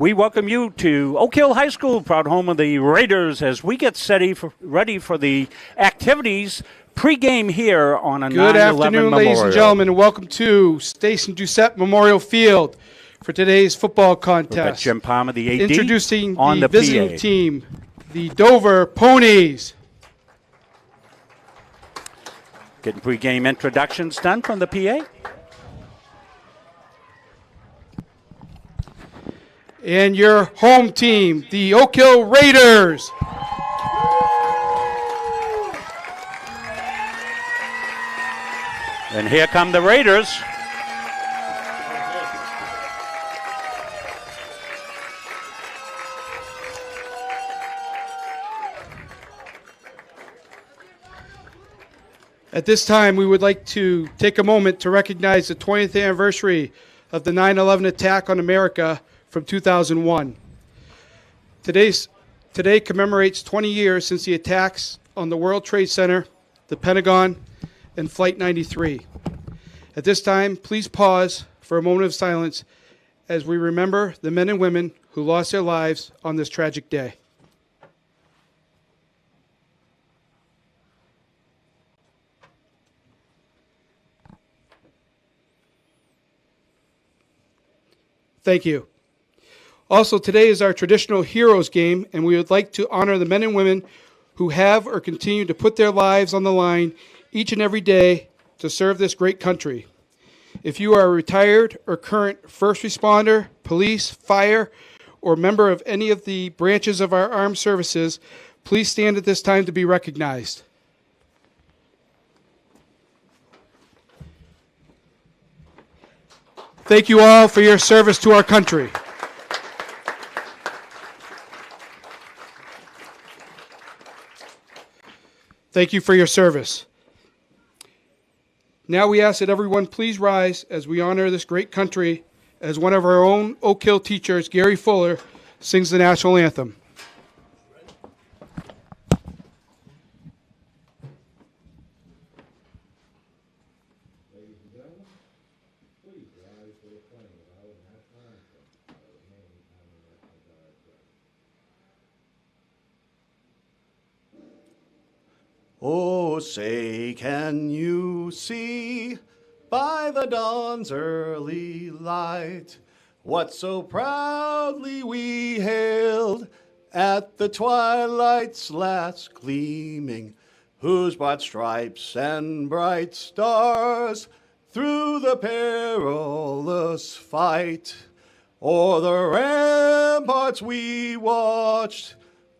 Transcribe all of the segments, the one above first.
We welcome you to Oak Hill High School, proud home of the Raiders, as we get ready for the activities pregame here on a 9/11 Good afternoon, Memorial. ladies and gentlemen, and welcome to Station Doucette Memorial Field for today's football contest. Jim Palmer, the AD, introducing on the visiting PA team, the Dover Ponies. Getting pregame introductions done from the PA. And your home team, the Oak Hill Raiders. And here come the Raiders. At this time, we would like to take a moment to recognize the 20th anniversary of the 9/11 attack on America from 2001. Today commemorates 20 years since the attacks on the World Trade Center, the Pentagon, and Flight 93. At this time, please pause for a moment of silence as we remember the men and women who lost their lives on this tragic day. Thank you. Also, today is our traditional Heroes game, and we would like to honor the men and women who have or continue to put their lives on the line each and every day to serve this great country. If you are a retired or current first responder, police, fire, or member of any of the branches of our armed services, please stand at this time to be recognized. Thank you all for your service to our country. Thank you for your service. Now we ask that everyone please rise as we honor this great country as one of our own Oak Hill teachers, Gary Fuller, sings the national anthem. Oh, say, can you see by the dawn's early light what so proudly we hailed at the twilight's last gleaming, whose broad stripes and bright stars through the perilous fight o'er the ramparts we watched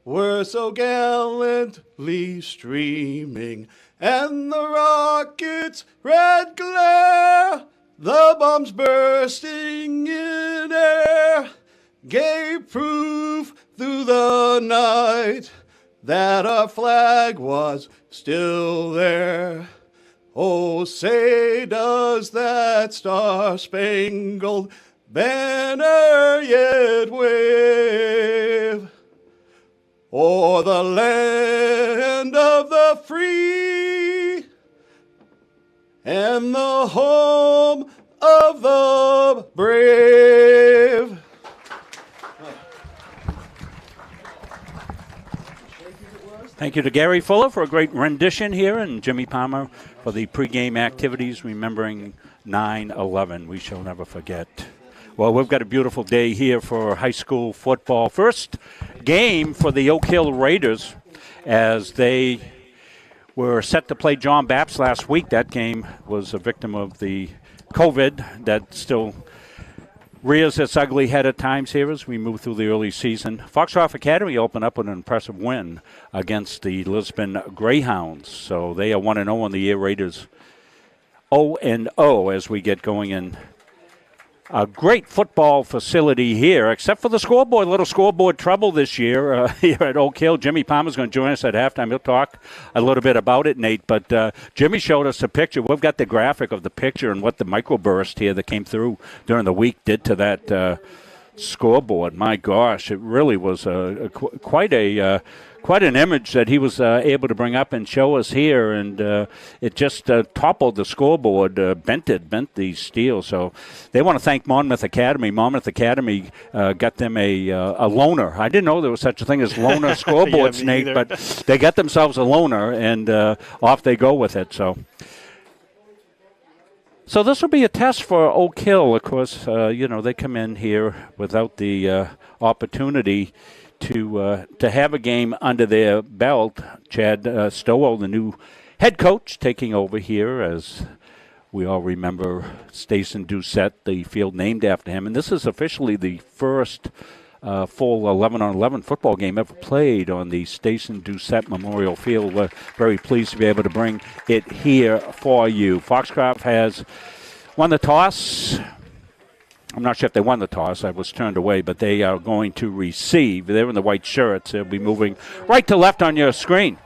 were so gallantly streaming, and the rocket's red glare, the bombs bursting in air, gave proof through the night that our flag was still there. Oh, say, does that star-spangled banner yet wave o'er the land of the free and the home of the brave? Thank you to Gary Fuller for a great rendition here, and Jimmy Palmer for the pregame activities remembering 9/11. We shall never forget. Well, we've got a beautiful day here for high school football. First game for the Oak Hill Raiders as they were set to play John Baptist last week. That game was a victim of the COVID that still rears its ugly head at times here as we move through the early season. Foxcroft Academy opened up with an impressive win against the Lisbon Greyhounds. So they are 1-0 on the year. Raiders 0-0 as we get going in. A great football facility here, except for the scoreboard. Little scoreboard trouble this year here at Oak Hill. Jimmy Palmer's going to join us at halftime. He'll talk a little bit about it, Nate. But Jimmy showed us a picture. We've got the graphic of the picture and what the microburst here that came through during the week did to that scoreboard. My gosh, it really was quite a quite an image that he was able to bring up and show us here, and it just toppled the scoreboard, bent the steel. So they want to thank Monmouth Academy. Monmouth Academy got them a loaner. I didn't know there was such a thing as loaner scoreboard, Snake, but they got themselves a loaner, and off they go with it. So this will be a test for Oak Hill. Of course, they come in here without the opportunity to have a game under their belt. Chad Stowell, the new head coach, taking over here, as we all remember Stacey Doucette, the field named after him. And this is officially the first full 11-on-11 football game ever played on the Stacey Doucette Memorial Field. We're very pleased to be able to bring it here for you. Foxcroft has won the toss. I'm not sure if they won the toss. I was turned away, but they are going to receive. They're in the white shirts. They'll be moving right to left on your screen.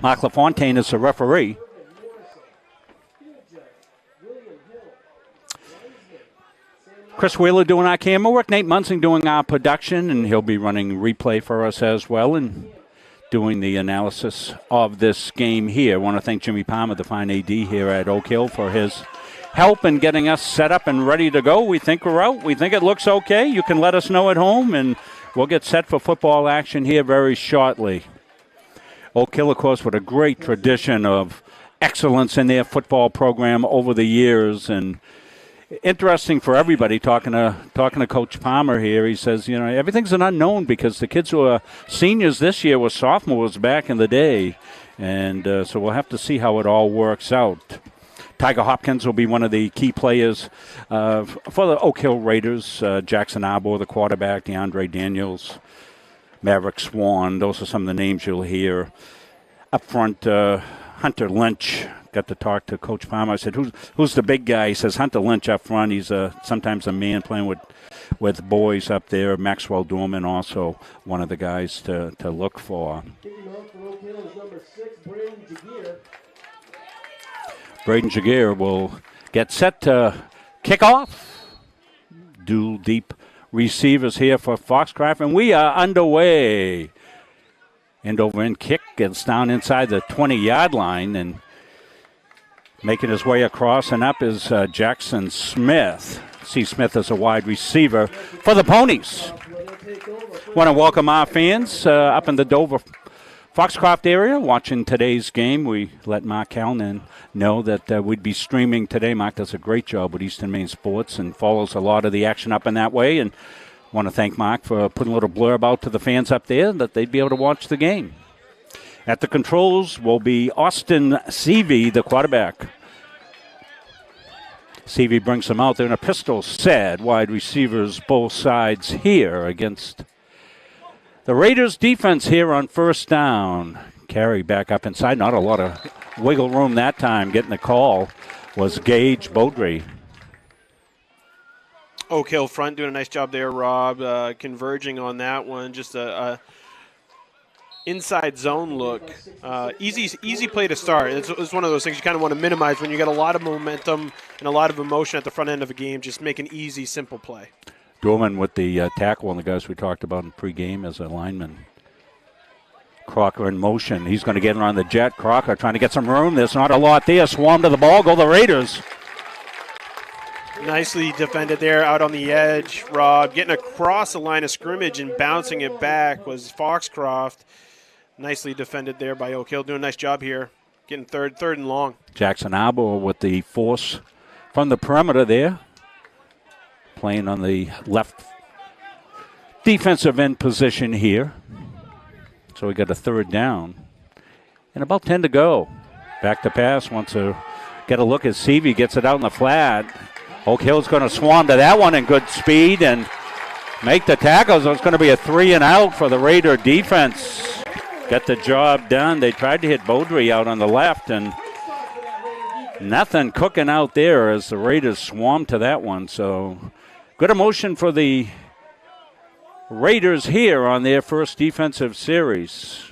Mark LaFontaine is the referee. Chris Wheeler doing our camera work. Nate Munsing doing our production, and he'll be running replay for us as well and doing the analysis of this game here. I want to thank Jimmy Palmer, the fine AD here at Oak Hill, for his help in getting us set up and ready to go. We think we're out. We think it looks okay. You can let us know at home, and we'll get set for football action here very shortly. Oak Hill, of course, with a great tradition of excellence in their football program over the years, and interesting for everybody talking to Coach Palmer here. He says, everything's an unknown because the kids who are seniors this year were sophomores back in the day, and so we'll have to see how it all works out. Tiger Hopkins will be one of the key players for the Oak Hill Raiders. Jackson Arbor, the quarterback, DeAndre Daniels, Maverick Swan. Those are some of the names you'll hear. Up front, Hunter Lynch. Got to talk to Coach Palmer. I said, who's the big guy? He says, Hunter Lynch up front. He's sometimes a man playing with boys up there. Maxwell Dorman also one of the guys to look for. Kicking off for Oak Hill is number 6, Braden Jagier. Braden Jagier will get set to kick off. Dual deep receivers here for Foxcroft, and we are underway. End over end kick gets down inside the 20-yard line, and making his way across and up is Jackson Smith. C. Smith is a wide receiver for the Ponies. Want to welcome our fans up in the Dover Foxcroft area watching today's game. We let Mark Calnan know that we'd be streaming today. Mark does a great job with Eastern Maine Sports and follows a lot of the action up in that way. And want to thank Mark for putting a little blurb out to the fans up there that they'd be able to watch the game. At the controls will be Austin Seavey, the quarterback. Seavey brings them out there in a pistol set. Wide receivers both sides here against the Raiders defense here on first down. Carry back up inside. Not a lot of wiggle room that time. Getting the call was Gage Beaudry. Oak Hill front doing a nice job there, Rob. Converging on that one. Just a inside zone look. Easy play to start. It's one of those things you kind of want to minimize when you got a lot of momentum and a lot of emotion at the front end of a game. Just make an easy, simple play. Dorman with the tackle, and the guys we talked about in pregame as a lineman. Crocker in motion. He's going to get around the jet. Crocker trying to get some room. There's not a lot there. Swarm to the ball. Go the Raiders. Nicely defended there out on the edge, Rob. Getting across the line of scrimmage and bouncing it back was Foxcroft. Nicely defended there by Oak Hill. Doing a nice job here. Getting third and long. Jackson Arbor with the force from the perimeter there. Playing on the left defensive end position here. So we got a third down. And about 10 to go. Back to pass. Wants to get a look as Seavey gets it out in the flat. Oak Hill's going to swarm to that one in good speed and make the tackle. So it's going to be a 3-and-out for the Raider defense. Got the job done. They tried to hit Beaudry out on the left, and nothing cooking out there as the Raiders swarm to that one. So good emotion for the Raiders here on their first defensive series.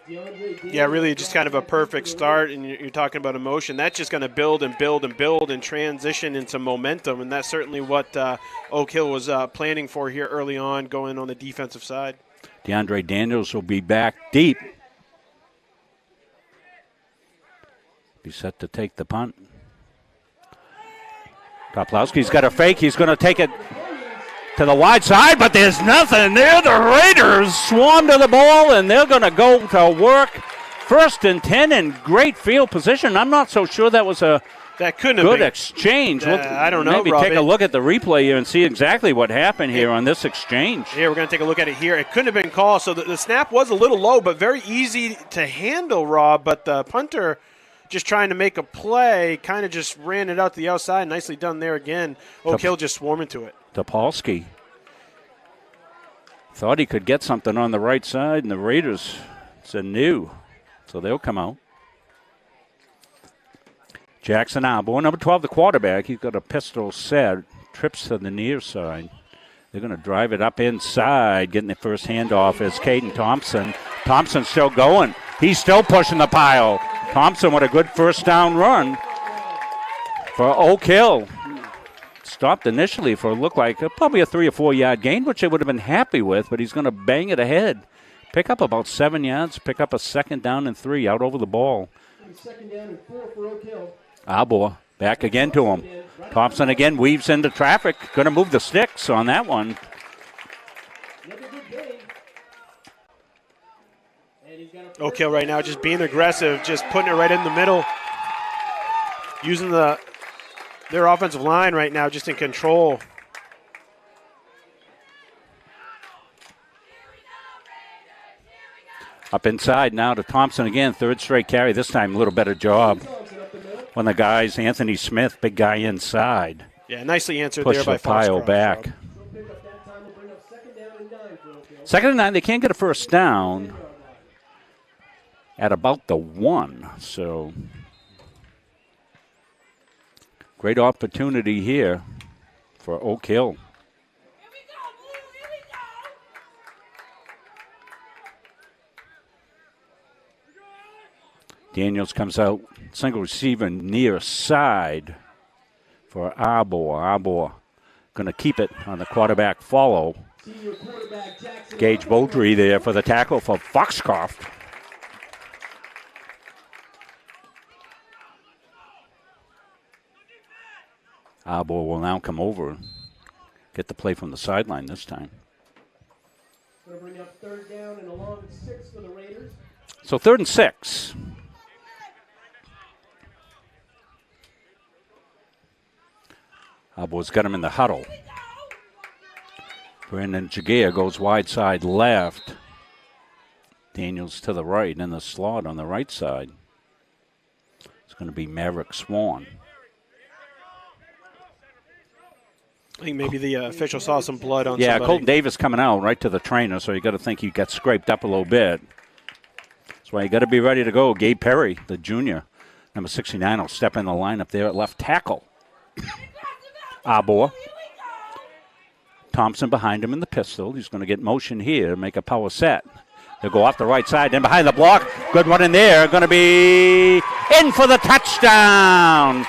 Yeah, really just kind of a perfect start, and you're talking about emotion. That's just going to build and build and build and transition into momentum, and that's certainly what Oak Hill was planning for here early on, going on the defensive side. DeAndre Daniels will be back deep. Be set to take the punt. Toplowski's got a fake. He's going to take it to the wide side, but there's nothing there. The Raiders swarm to the ball, and they're going to go to work. 1st and 10 in great field position. I'm not so sure that was a good exchange. I don't know, maybe Rob. Take a look at the replay here and see exactly what happened here on this exchange. Yeah, we're going to take a look at it here. It couldn't have been called, so the snap was a little low, but very easy to handle, Rob. But the punter, just trying to make a play, kind of just ran it out to the outside. Nicely done there again. Oak Hill just swarming to it. Topolsky thought he could get something on the right side, and the Raiders said no. So they'll come out. Jackson Albo, number 12, the quarterback. He's got a pistol set. Trips to the near side. They're going to drive it up inside. Getting the first handoff is Caden Thompson. Thompson's still going. He's still pushing the pile. Thompson with a good first down run for Oak Hill. Stopped initially for looked like probably a 3 or 4 yard gain, which they would have been happy with, but he's going to bang it ahead. Pick up about 7 yards, pick up a 2nd down and 3 out over the ball. 2nd down and 4 for Oak Hill. Arbor back again to him. Thompson again weaves into traffic. Going to move the sticks on that one. Oak Hill right now just being aggressive, just putting it right in the middle. Using their offensive line right now just in control. Up inside now to Thompson again. 3rd straight carry. This time a little better job. One of the guys, Anthony Smith, big guy inside. Yeah, nicely answered Push there by the pile Foxcroft. back. 2nd and 9. They can't get a first down at about the 1. So great opportunity here for Oak Hill. Daniels comes out, single receiver near side for Arbor. Arbor going to keep it on the quarterback follow. Gage Beaudry there for the tackle for Foxcroft. Arbor will now come over, get the play from the sideline this time. Going to bring up 3rd down and a long 6 for the Raiders. So 3rd and 6. Albo's got him in the huddle. Brandon Jaguar goes wide side left. Daniels to the right in the slot on the right side. It's going to be Maverick Swan. I think maybe the official saw some blood on somebody. Colton Davis coming out right to the trainer, so you got to think he got scraped up a little bit. That's why you got to be ready to go. Gabe Perry, the junior, number 69, will step in the lineup there at left tackle. Arbor. Thompson behind him in the pistol. He's going to get motion here, make a power set. They'll go off the right side, then behind the block. Good one in there. Going to be in for the touchdown.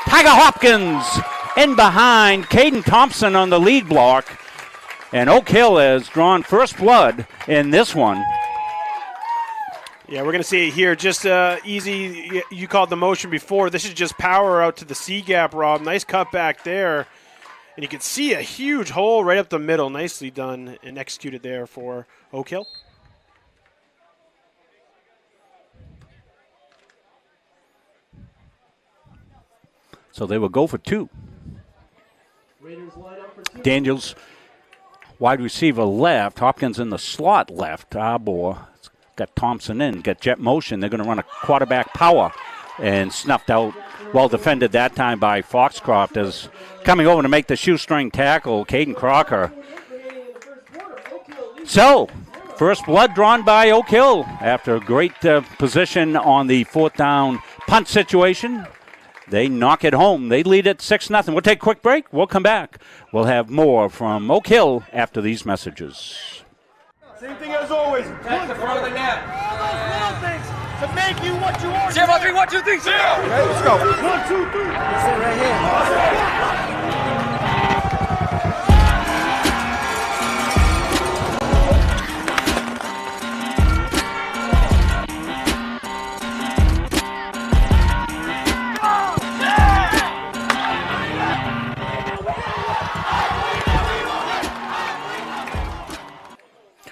Tiger Hopkins in behind Caden Thompson on the lead block. And Oak Hill has drawn first blood in this one. Yeah, we're going to see it here. Just easy. You called the motion before. This is just power out to the C gap, Rob. Nice cut back there. And you can see a huge hole right up the middle. Nicely done and executed there for Oak Hill. So they will go for 2. Raiders line up for 2. Daniels, wide receiver left. Hopkins in the slot left. Arbor got Thompson in, got jet motion. They're going to run a quarterback power and snuffed out. Well defended that time by Foxcroft as coming over to make the shoestring tackle, Caden Crocker. So, first blood drawn by Oak Hill after a great position on the 4th down punt situation. They knock it home. They lead it 6-0. We'll take a quick break. We'll come back. We'll have more from Oak Hill after these messages. Same thing as always. That's the front of the net. All those little things to make you what you are. 0, 3, 1, 2, 3, 0. Okay, let's go. 1, 2, 3. That's it right here.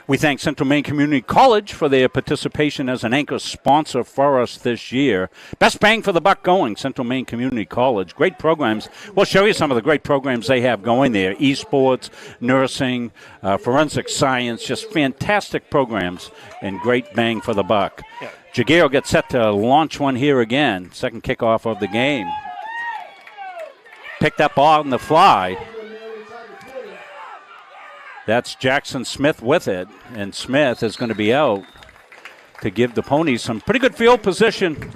We thank Central Maine Community College for their participation as an anchor sponsor for us this year. Best bang for the buck going, Central Maine Community College. Great programs. We'll show you some of the great programs they have going there. Esports, nursing, forensic science, just fantastic programs and great bang for the buck. Yeah. Jagero gets set to launch one here again. Second kickoff of the game. Picked up on the fly. That's Jackson Smith with it, and Smith is going to be out to give the Ponies some pretty good field position.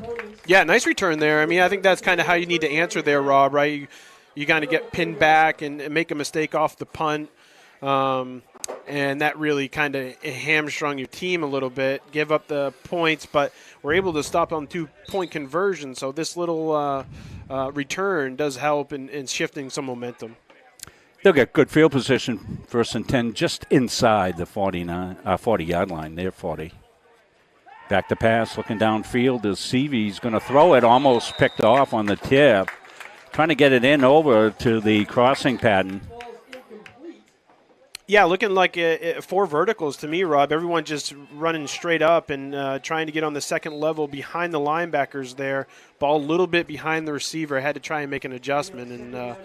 Yeah, nice return there. I mean, I think that's kind of how you need to answer there, Rob, right? You kind of get pinned back and make a mistake off the punt, and that really kind of hamstrung your team a little bit, give up the points, but we're able to stop on 2-point conversion, so this little return does help in shifting some momentum. They'll get good field position, 1st and 10, just inside the 40-yard line. They're 40. Back to pass, looking downfield is Seavey's going to throw it, almost picked off on the tip. Trying to get it in over to the crossing pattern. Yeah, looking like 4 verticals to me, Rob. Everyone just running straight up and trying to get on the second level behind the linebackers there. Ball a little bit behind the receiver. Had to try and make an adjustment and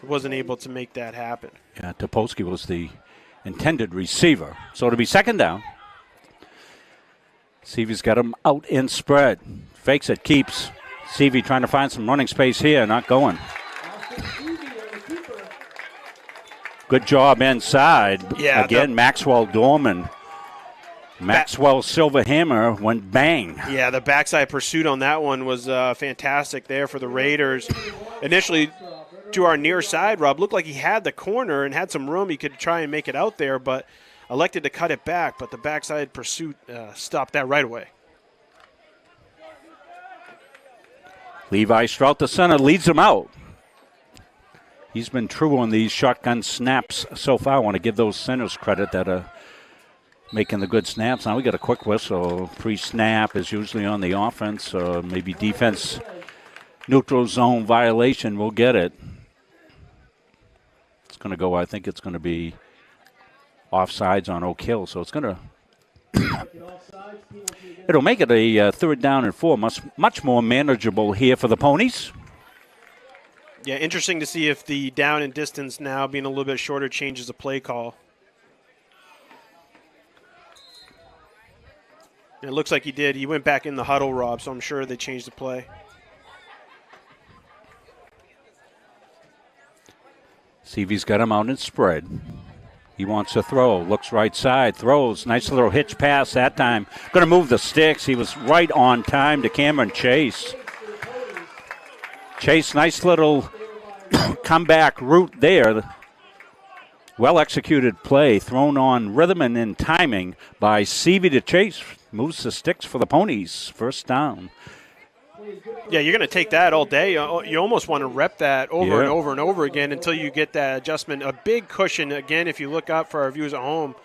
wasn't able to make that happen. Yeah, Topolsky was the intended receiver. So it'll be second down. Seavey's got him out in spread. Fakes it, keeps. Seavey trying to find some running space here, not going. Good job inside. Yeah, again, Maxwell Dorman. Maxwell Silver Hammer went bang. Yeah, the backside pursuit on that one was fantastic there for the Raiders. Initially, to our near side, Rob, looked like he had the corner and had some room. He could try and make it out there, but elected to cut it back. But the backside pursuit stopped that right away. Levi Strout, the center, leads him out. He's been true on these shotgun snaps so far. I want to give those centers credit that are making the good snaps. Now we got a quick whistle. Pre-snap is usually on the offense, or maybe defense neutral zone violation. We'll get it. It's going to go, I think it's going to be offsides on Oak Hill, so it's going to it'll make it a 3rd down and 4, much more manageable here for the Ponies. Yeah, interesting to see if the down and distance now being a little bit shorter changes the play call. It looks like he did. He went back in the huddle, Rob, so I'm sure they changed the play. Seavey's got him out in spread. He wants to throw. Looks right side. Throws. Nice little hitch pass that time. Going to move the sticks. He was right on time to Cameron Chase. Chase, nice little comeback route there. Well-executed play, thrown on rhythm and in timing by Seavey to Chase. Moves the sticks for the Ponies. 1st down. Yeah, you're going to take that all day. You almost want to rep that over and over and over again until you get that adjustment. A big cushion, again, if you look up for our viewers at home,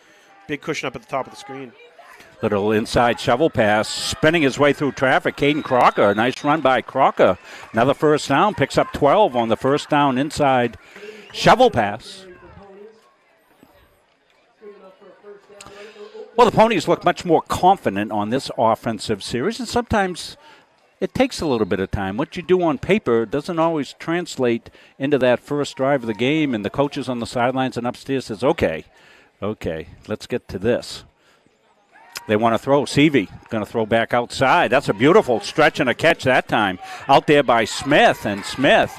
big cushion up at the top of the screen. Little inside shovel pass, spinning his way through traffic. Caden Crocker, nice run by Crocker. Another 1st down, picks up 12 on the 1st down inside shovel pass. Well, the Ponies look much more confident on this offensive series, and sometimes it takes a little bit of time. What you do on paper doesn't always translate into that first drive of the game, and the coaches on the sidelines and upstairs says, okay, let's get to this. They want to throw. Seavey going to throw back outside. That's a beautiful stretch and a catch that time. Out there by Smith, and Smith.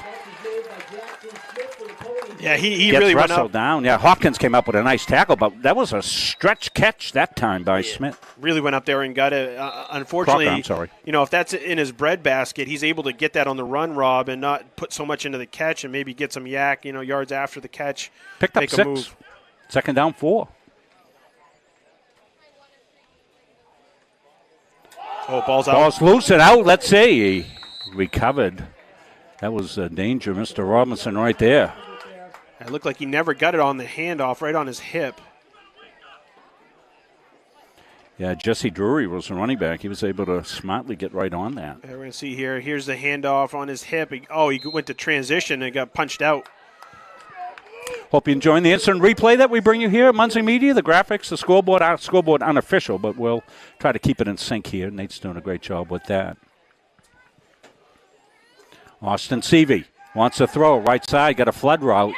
Yeah, he gets really went wrestled up. down. Yeah, Hopkins came up with a nice tackle, but that was a stretch catch that time by Smith. Really went up there and got it. Unfortunately, Crocker, I'm sorry. If that's in his breadbasket, he's able to get that on the run, Rob, and not put so much into the catch and maybe get some yards after the catch. Picked up make 6. a move. 2nd down 4. Oh, ball's out. Ball's loose and out. Let's see. He recovered. That was a danger, Mr. Robinson, right there. It looked like he never got it on the handoff, right on his hip. Yeah, Jesse Drury was the running back. He was able to smartly get right on that. We're going to see here. Here's the handoff on his hip. He went to transition and got punched out. Hope you're enjoying the instant replay that we bring you here at Muncie Media. The graphics, the scoreboard, our scoreboard unofficial, but we'll try to keep it in sync here. Nate's doing a great job with that. Austin Seavey wants to throw right side, got a flood route.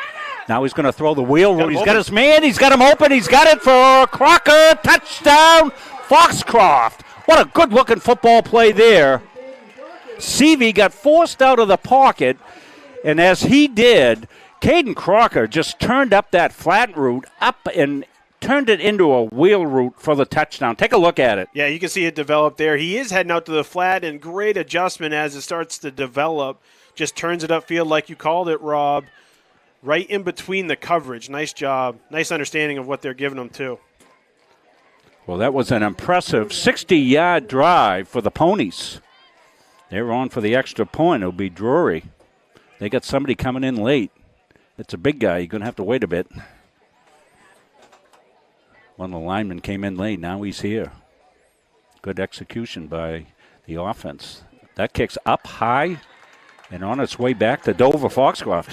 Now he's going to throw the wheel route. He's got his man. He's got him open. He's got it for Crocker. Touchdown, Foxcroft. What a good-looking football play there. Seavey got forced out of the pocket, and as he did, Caden Crocker just turned up that flat route up and turned it into a wheel route for the touchdown. Take a look at it. Yeah, you can see it develop there. He is heading out to the flat, and great adjustment as it starts to develop. Just turns it upfield like you called it, Rob. Right in between the coverage. Nice job. Nice understanding of what they're giving them, too. Well, that was an impressive 60-yard drive for the Ponies. They're on for the extra point. It'll be Drury. They got somebody coming in late. It's a big guy. You're going to have to wait a bit. One of the linemen came in late. Now he's here. Good execution by the offense. That kick's up high and on its way back to Dover Foxcroft.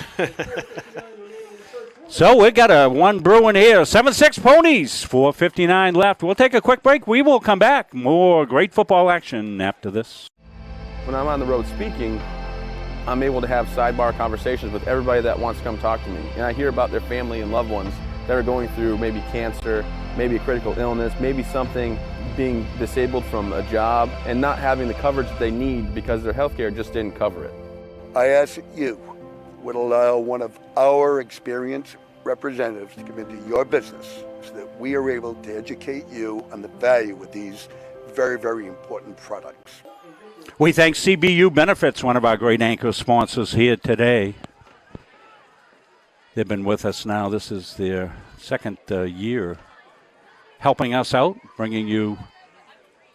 So we got a one brewing here. 7-6 Ponies. 4:59 left. We'll take a quick break. We will come back. More great football action after this. When I'm on the road speaking, I'm able to have sidebar conversations with everybody that wants to come talk to me. And I hear about their family and loved ones that are going through maybe cancer, maybe a critical illness, maybe something, being disabled from a job and not having the coverage that they need because their health care just didn't cover it. I ask that you would allow one of our experienced representatives to come into your business so that we are able to educate you on the value of these very, very important products. We thank CBU Benefits, one of our great anchor sponsors here today. They've been with us now. This is their second year helping us out, bringing you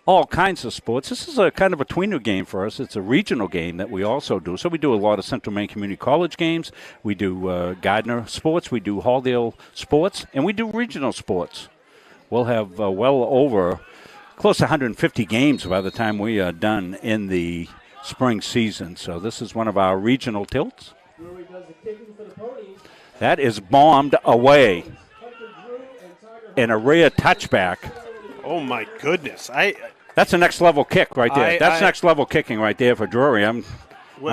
all kinds of sports. This is a kind of a tweener game for us. It's a regional game that we also do. So we do a lot of Central Maine Community College games. We do Gardner sports. We do Halldale sports. And we do regional sports. We'll have well over close to 150 games by the time we are done in the spring season. So this is one of our regional tilts. That is bombed away. And a rare touchback. Oh, my goodness. That's a next-level kick right there. That's next-level kicking right there for Drury. I'm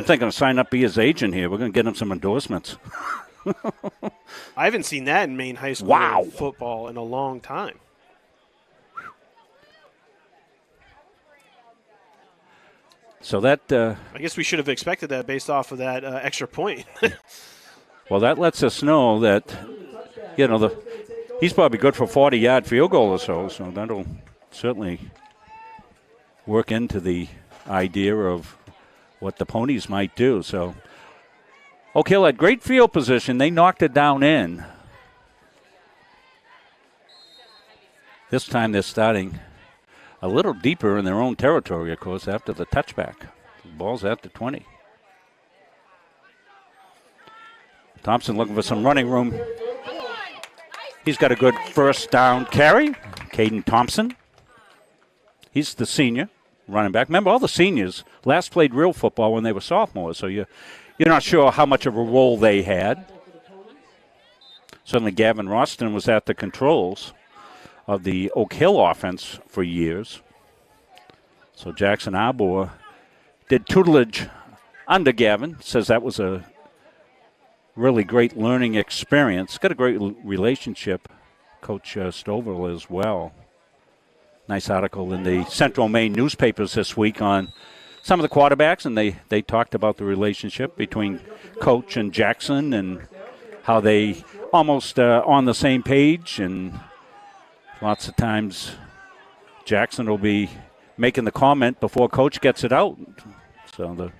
thinking of signing up, be his agent here. We're going to get him some endorsements. I haven't seen that in Maine high school football in a long time. So that I guess we should have expected that based off of that extra point. Well, that lets us know that, he's probably good for a 40-yard field goal or so. So that'll certainly work into the idea of what the Ponies might do. So Oak Hill had great field position. They knocked it down in. This time they're starting a little deeper in their own territory, of course, after the touchback. The ball's at the 20. Thompson looking for some running room. He's got a good first down carry. Caden Thompson. He's the senior running back. Remember, all the seniors last played real football when they were sophomores, so you're not sure how much of a role they had. Certainly Gavin Roston was at the controls of the Oak Hill offense for years. So Jackson Arbor did tutelage under Gavin. Says that was a really great learning experience. Got a great relationship. Coach Stovall as well. Nice article in the Central Maine newspapers this week on some of the quarterbacks, and they talked about the relationship between Coach and Jackson and how they almost on the same page, and lots of times Jackson will be making the comment before Coach gets it out. So the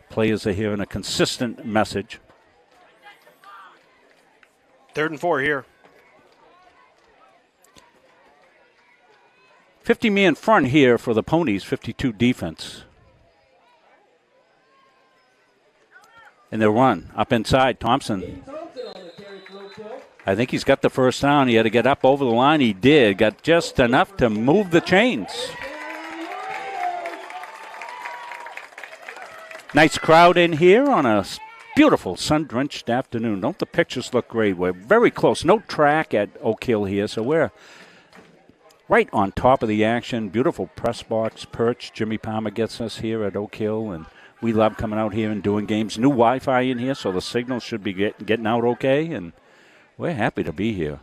players are hearing a consistent message. 3rd and 4 here. 50-man front here for the Ponies, 52 defense. And they'll run up inside. Thompson. I think he's got the first down. He had to get up over the line. He did. Got just enough to move the chains. Nice crowd in here on a beautiful sun-drenched afternoon. Don't the pictures look great? We're very close. No track at Oak Hill here, so we're right on top of the action. Beautiful press box perch. Jimmy Palmer gets us here at Oak Hill, and we love coming out here and doing games. New Wi-Fi in here, so the signal should be getting out okay, and we're happy to be here.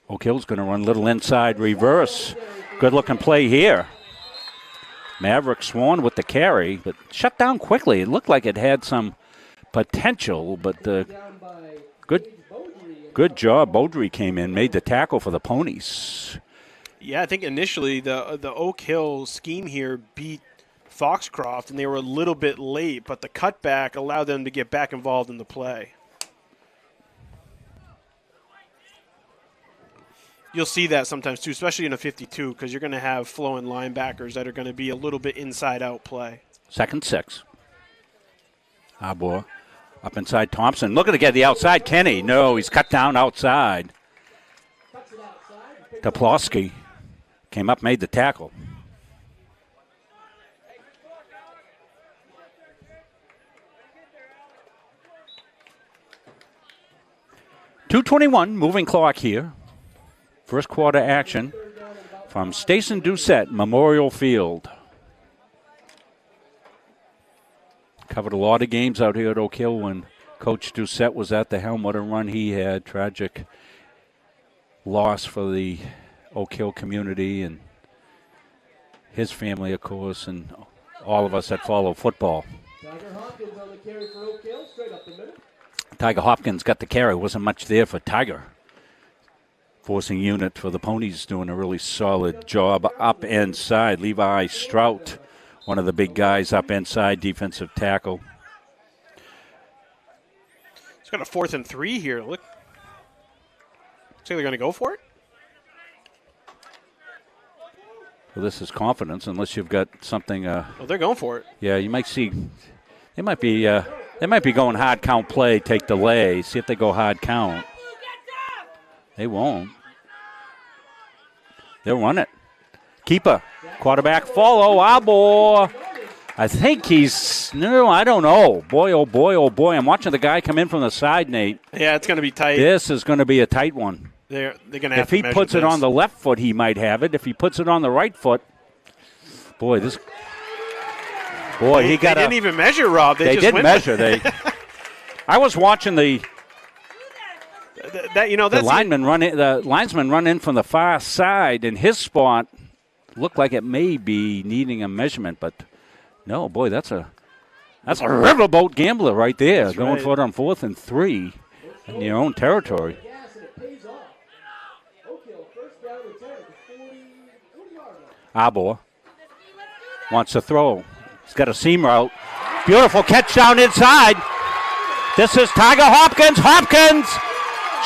Oak Hill's going to run a little inside reverse. Good-looking play here. Maverick Swan with the carry, but shut down quickly. It looked like it had some potential, but good job. Beaudry came in, made the tackle for the Ponies. Yeah, I think initially the Oak Hill scheme here beat Foxcroft, and they were a little bit late, but the cutback allowed them to get back involved in the play. You'll see that sometimes, too, especially in a 52, because you're going to have flowing linebackers that are going to be a little bit inside-out play. 2nd and 6. Arbor up inside Thompson. Looking to get the outside. Kenny, no, he's cut down outside. Toplowski came up, made the tackle. .221, moving clock here. First quarter action from Stacey Doucette, Memorial Field. Covered a lot of games out here at Oak Hill when Coach Doucette was at the helm. What a run he had. Tragic loss for the Oak Hill community and his family, of course, and all of us that follow football. Tiger Hopkins on the carry for Oak Hill, straight up the middle. Tiger Hopkins got the carry. Wasn't much there for Tiger. Forcing unit for the Ponies, doing a really solid job up inside. Levi Strout, one of the big guys up inside, defensive tackle. It's got a 4th and 3 here. Look. Looks like they're going to go for it. Well, this is confidence, unless you've got something. Well, they're going for it. Yeah, you might see. They might be going hard count play, take delay. See if they go hard count. They won't. They'll run it. Keeper. Quarterback follow. Arbor. I think he's, no, I don't know. Boy, oh boy, oh boy. I'm watching the guy come in from the side, Nate. Yeah, it's going to be tight. This is going to be a tight one. They're going to have to measure. If he puts it on the left foot, he might have it. If he puts it on the right foot, boy, this. Boy, he got. They didn't even measure, Rob. They didn't measure. I was watching the lineman run in, the linesman run in from the far side, and his spot looked like it may be needing a measurement, but no, boy, that's a riverboat gambler right there, that's going for it on 4th and 3 in your own territory. Arbor wants to throw. He's got a seam route. Beautiful catch down inside. This is Tiger Hopkins. Hopkins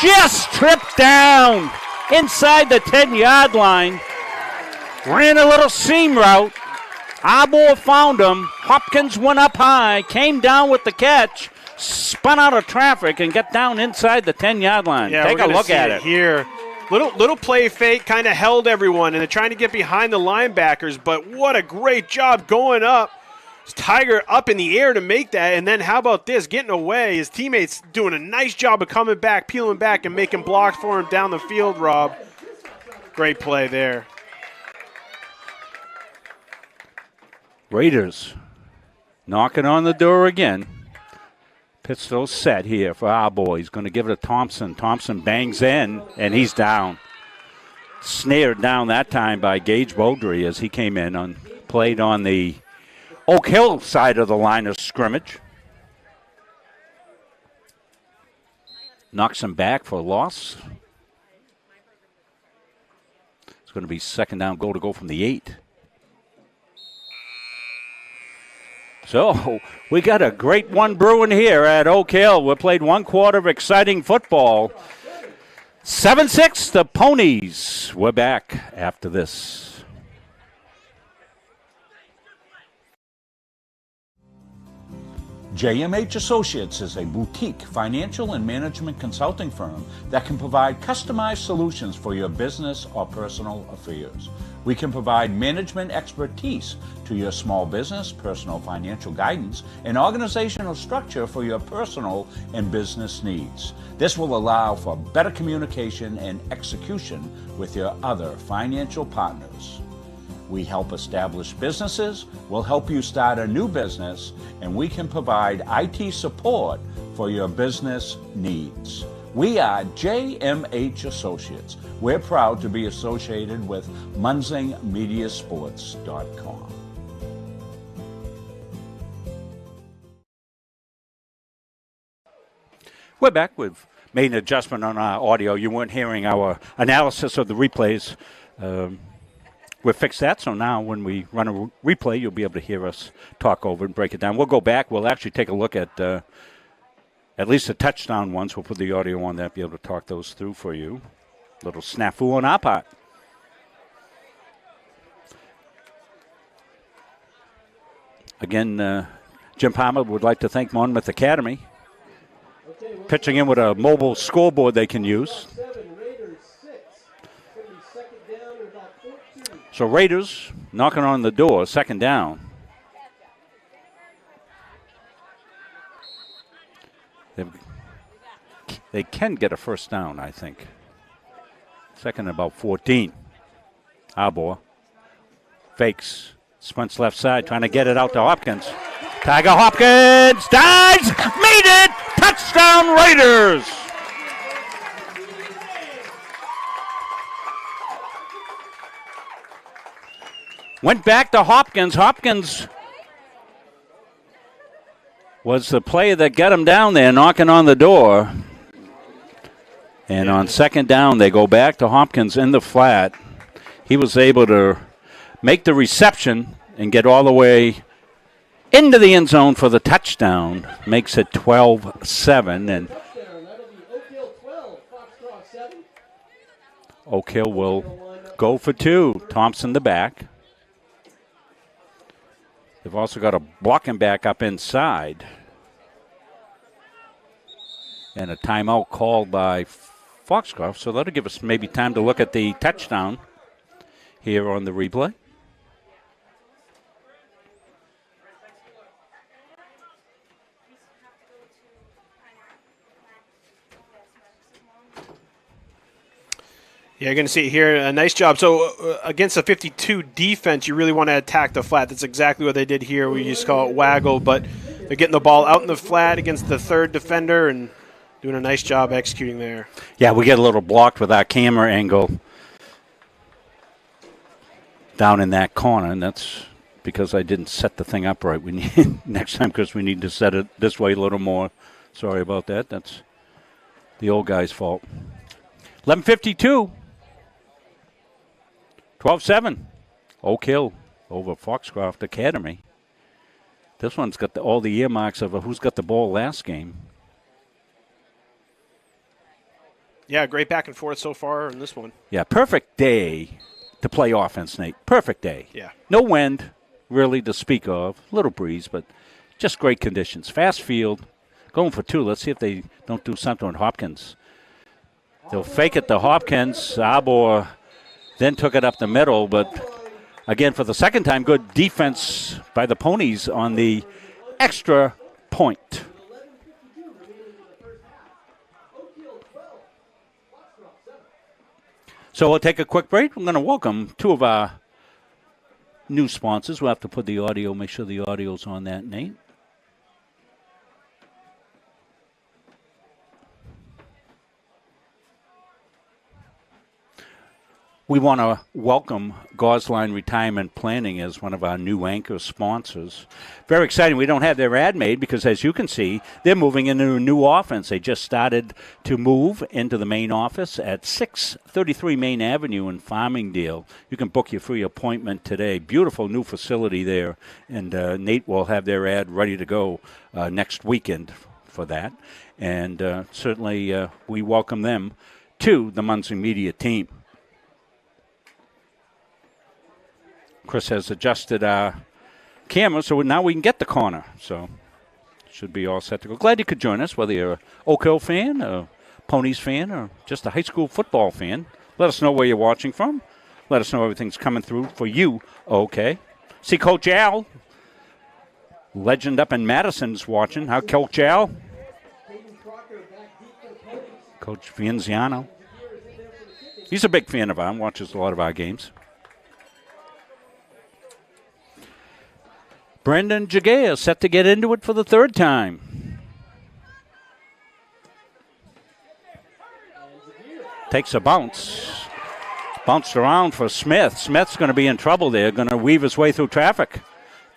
just tripped down inside the 10-yard line. Ran a little seam route. Arbor found him. Hopkins went up high, came down with the catch, spun out of traffic, and got down inside the 10-yard line. Yeah, take a look at it here. Little play fake, kind of held everyone, and they're trying to get behind the linebackers, but what a great job going up. Tiger up in the air to make that, and then how about this, getting away. His teammates doing a nice job of coming back, peeling back, and making blocks for him down the field, Rob. Great play there. Raiders knocking on the door again. Pistol set here for our boy. He's going to give it to Thompson. Thompson bangs in, and he's down. Snared down that time by Gage Beaudry as he came in and played on the Oak Hill side of the line of scrimmage. Knocks him back for a loss. It's going to be 2nd down goal to go from the 8. So we got a great one brewing here at Oak Hill. We played one quarter of exciting football. 7-6, the Ponies. We're back after this. JMH Associates is a boutique financial and management consulting firm that can provide customized solutions for your business or personal affairs. We can provide management expertise to your small business, personal financial guidance, and organizational structure for your personal and business needs. This will allow for better communication and execution with your other financial partners. We help establish businesses, we'll help you start a new business, and we can provide IT support for your business needs. We are JMH Associates. We're proud to be associated with MunsingMediaSports.com. We're back. We've made an adjustment on our audio. You weren't hearing our analysis of the replays. We've fixed that, so now when we run a replay, you'll be able to hear us talk over and break it down. We'll go back. We'll actually take a look at least the touchdown ones. We'll put the audio on that, be able to talk those through for you. Little snafu on our part. Again, Jim Palmer would like to thank Monmouth Academy. Pitching in with a mobile scoreboard they can use. So Raiders knocking on the door, second down. They can get a first down, I think. Second and about 14. Arbor fakes, sprints left side, trying to get it out to Hopkins. Tiger Hopkins dives, made it, touchdown Raiders. Went back to Hopkins. Hopkins was the player that got him down there, knocking on the door. And on second down, they go back to Hopkins in the flat. He was able to make the reception and get all the way into the end zone for the touchdown. Makes it 12-7. And Oak Hill will go for two. Thompson the back. They've also got a blocking back up inside. And a timeout called by Foxcroft, so that'll give us maybe time to look at the touchdown here on the replay. Yeah, you're going to see it here. A nice job. So against a 52 defense, you really want to attack the flat. That's exactly what they did here. We just call it waggle, but they're getting the ball out in the flat against the third defender and doing a nice job executing there. Yeah, we get a little blocked with our camera angle down in that corner, and that's because I didn't set the thing up right. We need next time, because we need to set it this way a little more. Sorry about that. That's the old guy's fault. 11:52. 12-7. Oak Hill over Foxcroft Academy. This one's got all the earmarks of who's got the ball last game. Yeah, great back and forth so far in this one. Yeah, perfect day to play offense, Nate. Perfect day. Yeah. No wind, really, to speak of. Little breeze, but just great conditions. Fast field. Going for two. Let's see if they don't do something with Hopkins. They'll fake it to Hopkins. Arbor then took it up the middle, but again, for the second time, good defense by the Ponies on the extra point. So we'll take a quick break. We're going to welcome two of our new sponsors. We'll have to put the audio, make sure the audio's on that, Nate. We want to welcome Gosline Retirement Planning as one of our new anchor sponsors. Very exciting. We don't have their ad made because, as you can see, they're moving into a new office. They just started to move into the main office at 633 Main Avenue in Farmingdale. You can book your free appointment today. Beautiful new facility there, and Nate will have their ad ready to go next weekend for that. And certainly we welcome them to the Munsing Media team. Chris has adjusted our camera, so now we can get the corner. So should be all set to go. Glad you could join us, whether you're an Oak Hill fan, a Ponies fan, or just a high school football fan. Let us know where you're watching from. Let us know everything's coming through for you. Okay. See Coach Al, legend up in Madison's watching. How Coach Al? Coach Vianziano. He's a big fan of ours, watches a lot of our games. Brendan Jagea set to get into it for the third time. Takes a bounce. Bounced around for Smith. Smith's going to be in trouble there, going to weave his way through traffic.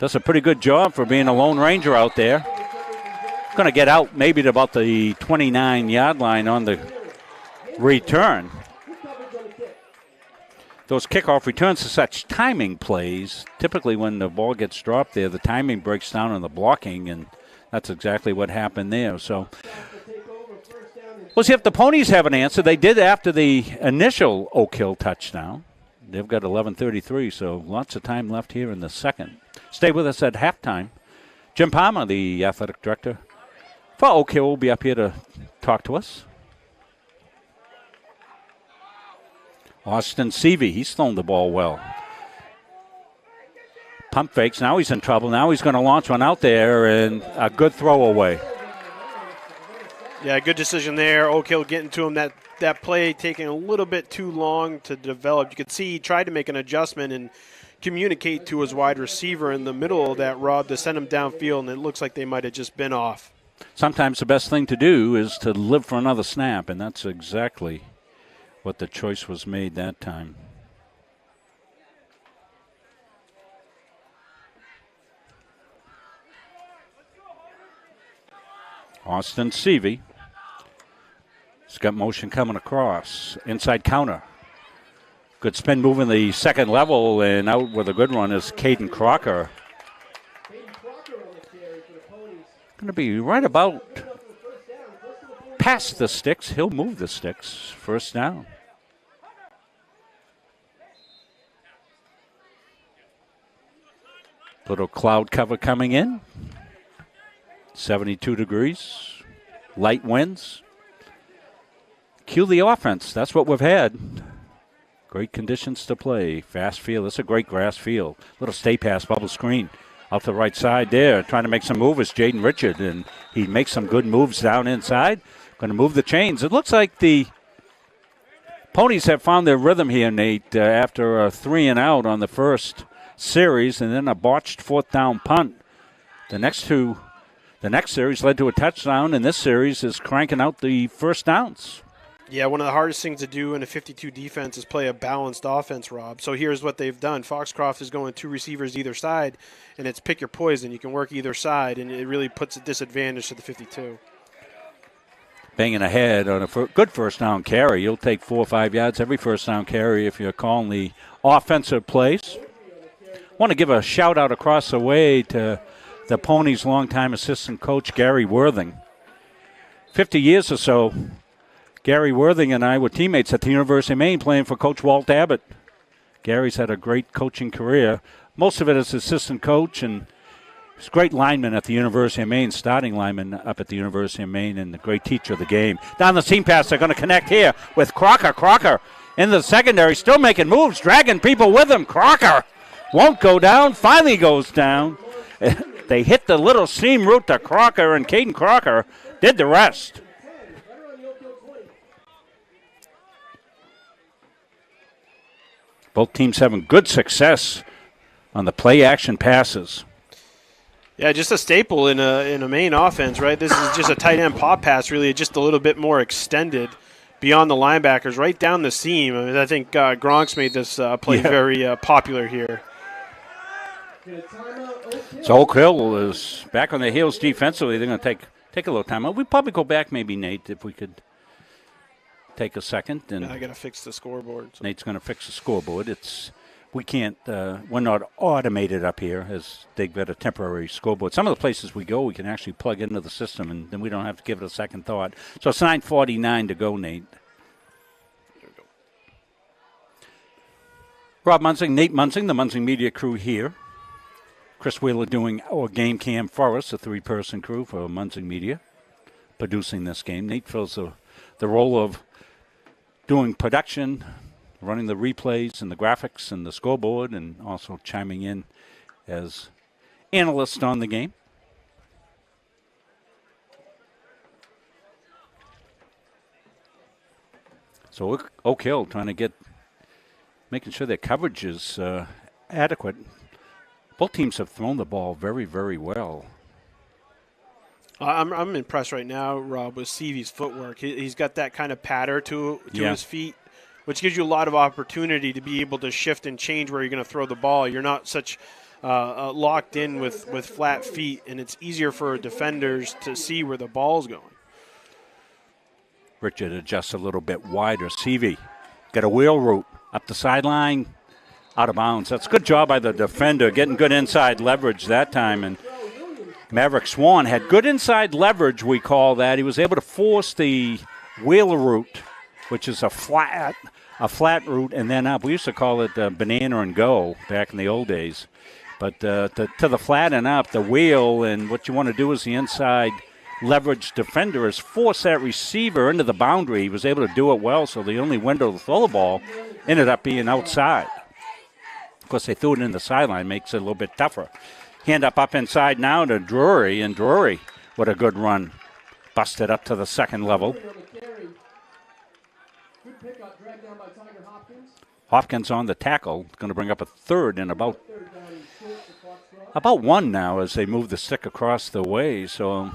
Does a pretty good job for being a lone ranger out there. Going to get out maybe to about the 29-yard line on the return. Those kickoff returns are such timing plays. Typically when the ball gets dropped there, the timing breaks down on the blocking, and that's exactly what happened there. So we'll see if the Ponies have an answer. They did after the initial Oak Hill touchdown. They've got 11:33, so lots of time left here in the second. Stay with us at halftime. Jim Palmer, the athletic director for Oak Hill, will be up here to talk to us. Austin Seavey, he's thrown the ball well. Pump fakes, now he's in trouble. Now he's going to launch one out there, and a good throwaway. Yeah, good decision there. Oak Hill getting to him. That play taking a little bit too long to develop. You could see he tried to make an adjustment and communicate to his wide receiver in the middle of that, Rob, to send him downfield, and it looks like they might have just been off. Sometimes the best thing to do is to live for another snap, and that's exactly what the choice was made that time. Austin Seavey. He's got motion coming across. Inside counter. Good spin move in the second level, and out with a good one is Caden Crocker. Going to be right about past the sticks. He'll move the sticks. First down. Little cloud cover coming in. 72 degrees. Light winds. Cue the offense. That's what we've had. Great conditions to play. Fast field. This is a great grass field. Little stay pass, bubble screen. Out to the right side there. Trying to make some move is Jaden Richard, and he makes some good moves down inside. Going to move the chains. It looks like the Ponies have found their rhythm here, Nate, after a 3 and out on the first series and then a botched fourth down punt. The next series led to a touchdown, and this series is cranking out the first downs. Yeah, one of the hardest things to do in a 52 defense is play a balanced offense, Rob. So here's what they've done. Foxcroft is going 2 receivers either side, and it's pick your poison. You can work either side, and it really puts a disadvantage to the 52. Banging ahead on a good first down carry. You'll take 4 or 5 yards every first down carry if you're calling the offensive plays. Want to give a shout out across the way to the Ponies' longtime assistant coach, Gary Worthing. 50 years or so, Gary Worthing and I were teammates at the University of Maine playing for Coach Walt Abbott. Gary's had a great coaching career, most of it as assistant coach, and he's a great lineman at the University of Maine, starting lineman up at the University of Maine, and a great teacher of the game. Down the seam pass, they're going to connect here with Crocker. Crocker in the secondary, still making moves, dragging people with him. Crocker won't go down, finally goes down. They hit the little seam route to Crocker, and Caden Crocker did the rest. Both teams having good success on the play-action passes. Yeah, just a staple in a main offense, right? This is just a tight end pop pass, really, just a little bit more extended beyond the linebackers, right down the seam. I mean, I think Gronk's made this play very popular here. So Oak Hill is back on their heels defensively. They're going to take a little time out. We'd probably go back maybe, Nate, if we could take a second. And I got to fix the scoreboard. So. Nate's going to fix the scoreboard. We can't, we're not automated up here as they've got a temporary scoreboard. Some of the places we go, we can actually plug into the system, and then we don't have to give it a second thought. So it's 9:49 to go, Nate. There we go. Rob Munzing, Nate Munzing, the Munzing Media crew here. Chris Wheeler doing our game cam for us, a 3-person crew for Munzing Media, producing this game. Nate fills the role of doing production, running the replays and the graphics and the scoreboard, and also chiming in as analyst on the game. So Oak Hill trying to making sure their coverage is adequate. Both teams have thrown the ball very, very well. I'm impressed right now, Rob, with Seavey's footwork. He's got that kind of patter to his feet, which gives you a lot of opportunity to be able to shift and change where you're going to throw the ball. You're not such locked in with flat feet, and it's easier for defenders to see where the ball's going. Richard adjusts a little bit wider. Seavey got a wheel route up the sideline, out of bounds. That's a good job by the defender, getting good inside leverage that time. And Maverick Swan had good inside leverage, we call that. He was able to force the wheel route, which is a flat route, and then up. We used to call it banana and go back in the old days. But to the flat and up, the wheel, and what you want to do is the inside leverage defender is force that receiver into the boundary. He was able to do it well, so the only window to throw the ball ended up being outside. Of course, they threw it in the sideline, makes it a little bit tougher. Hand up inside now to Drury, and Drury, what a good run. Busted up to the second level. Hopkins on the tackle, going to bring up a third and about one now as they move the stick across the way. So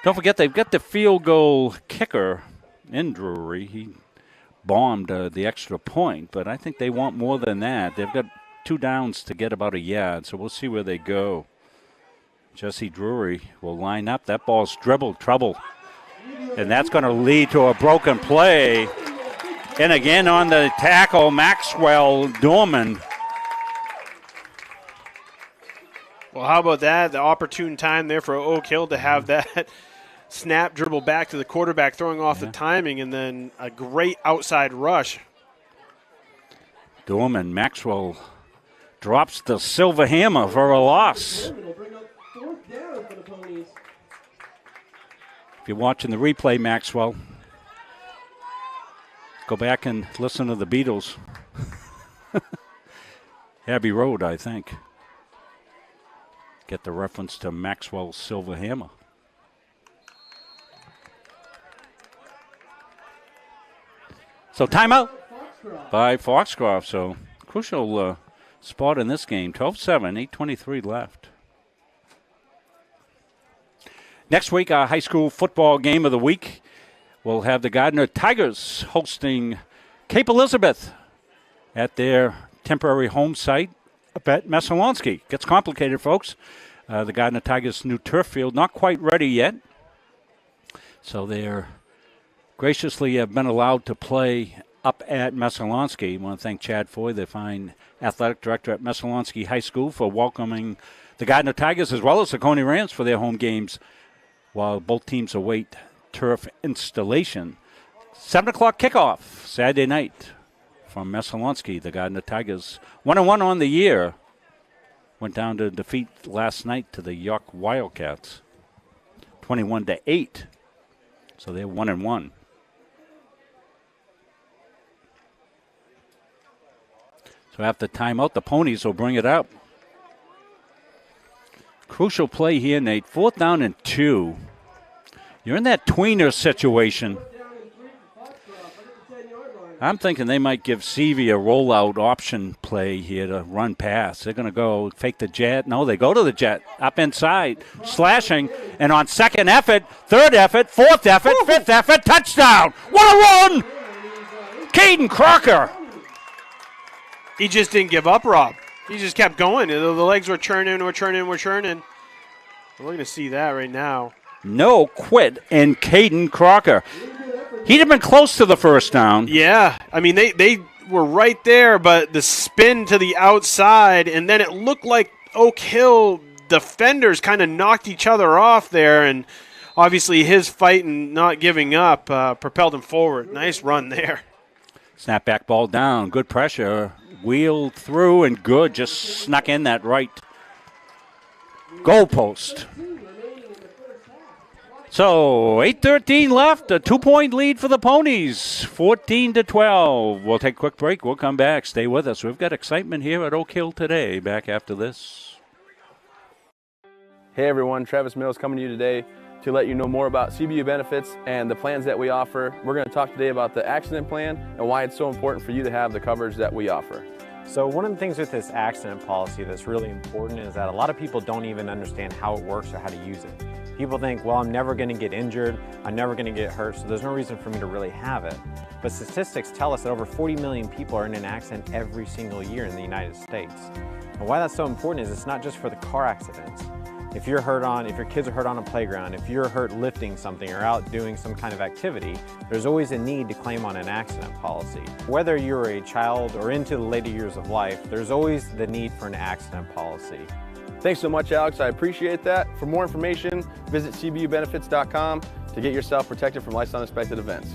don't forget, they've got the field goal kicker in Drury. He bombed the extra point, but I think they want more than that. They've got 2 downs to get about a yard, so we'll see where they go. Jesse Drury will line up. That ball's dribbled, trouble, and that's going to lead to a broken play. And again on the tackle, Maxwell Dorman. Well, how about that? The opportune time there for Oak Hill to have that snap dribble back to the quarterback, throwing off the timing, and then a great outside rush. Dorman, Maxwell drops the silver hammer for a loss. If you're watching the replay, Maxwell, go back and listen to the Beatles. Abbey Road, I think. Get the reference to Maxwell's silver hammer. So timeout by Foxcroft. So crucial spot in this game. 12-7, 8:23 left. Next week, our high school football game of the week. We'll have the Gardner Tigers hosting Cape Elizabeth at their temporary home site up at Messalonski. Gets complicated, folks. The Gardner Tigers' new turf field, not quite ready yet. So they're graciously have been allowed to play up at Messalonski. I want to thank Chad Foy, the fine athletic director at Messalonski High School, for welcoming the Gardner Tigers as well as the Coney Rams for their home games while both teams await turf installation. 7 o'clock kickoff Saturday night from Messalonski. The Gardner Tigers 1-1 on the year. Went down to defeat last night to the York Wildcats, 21-8. So they're 1-1. So after timeout, the Ponies will bring it up. Crucial play here, Nate. 4th down and 2. You're in that tweener situation. I'm thinking they might give Seavey a rollout option play here to run pass. They're going to go fake the jet. No, they go to the jet. Up inside, slashing. And on second effort, third effort, fourth effort, fifth effort, touchdown. What a run! Caden Crocker. He just didn't give up, Rob. He just kept going. The legs were churning. We're going to see that right now. No quit in Caden Crocker. He'd have been close to the first down. Yeah. I mean, they were right there, but the spin to the outside, and then it looked like Oak Hill defenders kind of knocked each other off there, and obviously his fight and not giving up propelled him forward. Nice run there. Snapback ball down. Good pressure. Wheeled through and good. Just snuck in that right goal post. So 8:13 left, a 2-point lead for the Ponies, 14-12. We'll take a quick break. We'll come back. Stay with us. We've got excitement here at Oak Hill today. Back after this. Hey everyone, Travis Mills coming to you today to let you know more about CBU benefits and the plans that we offer. We're going to talk today about the accident plan and why it's so important for you to have the coverage that we offer. So one of the things with this accident policy that's really important is that a lot of people don't even understand how it works or how to use it. People think, well, I'm never going to get injured, I'm never going to get hurt, so there's no reason for me to really have it. But statistics tell us that over 40 million people are in an accident every single year in the United States. And why that's so important is it's not just for the car accidents. If your kids are hurt on a playground, if you're hurt lifting something or out doing some kind of activity, there's always a need to claim on an accident policy. Whether you're a child or into the later years of life, there's always the need for an accident policy. Thanks so much, Alex. I appreciate that. For more information, visit cbubenefits.com to get yourself protected from life's unexpected events.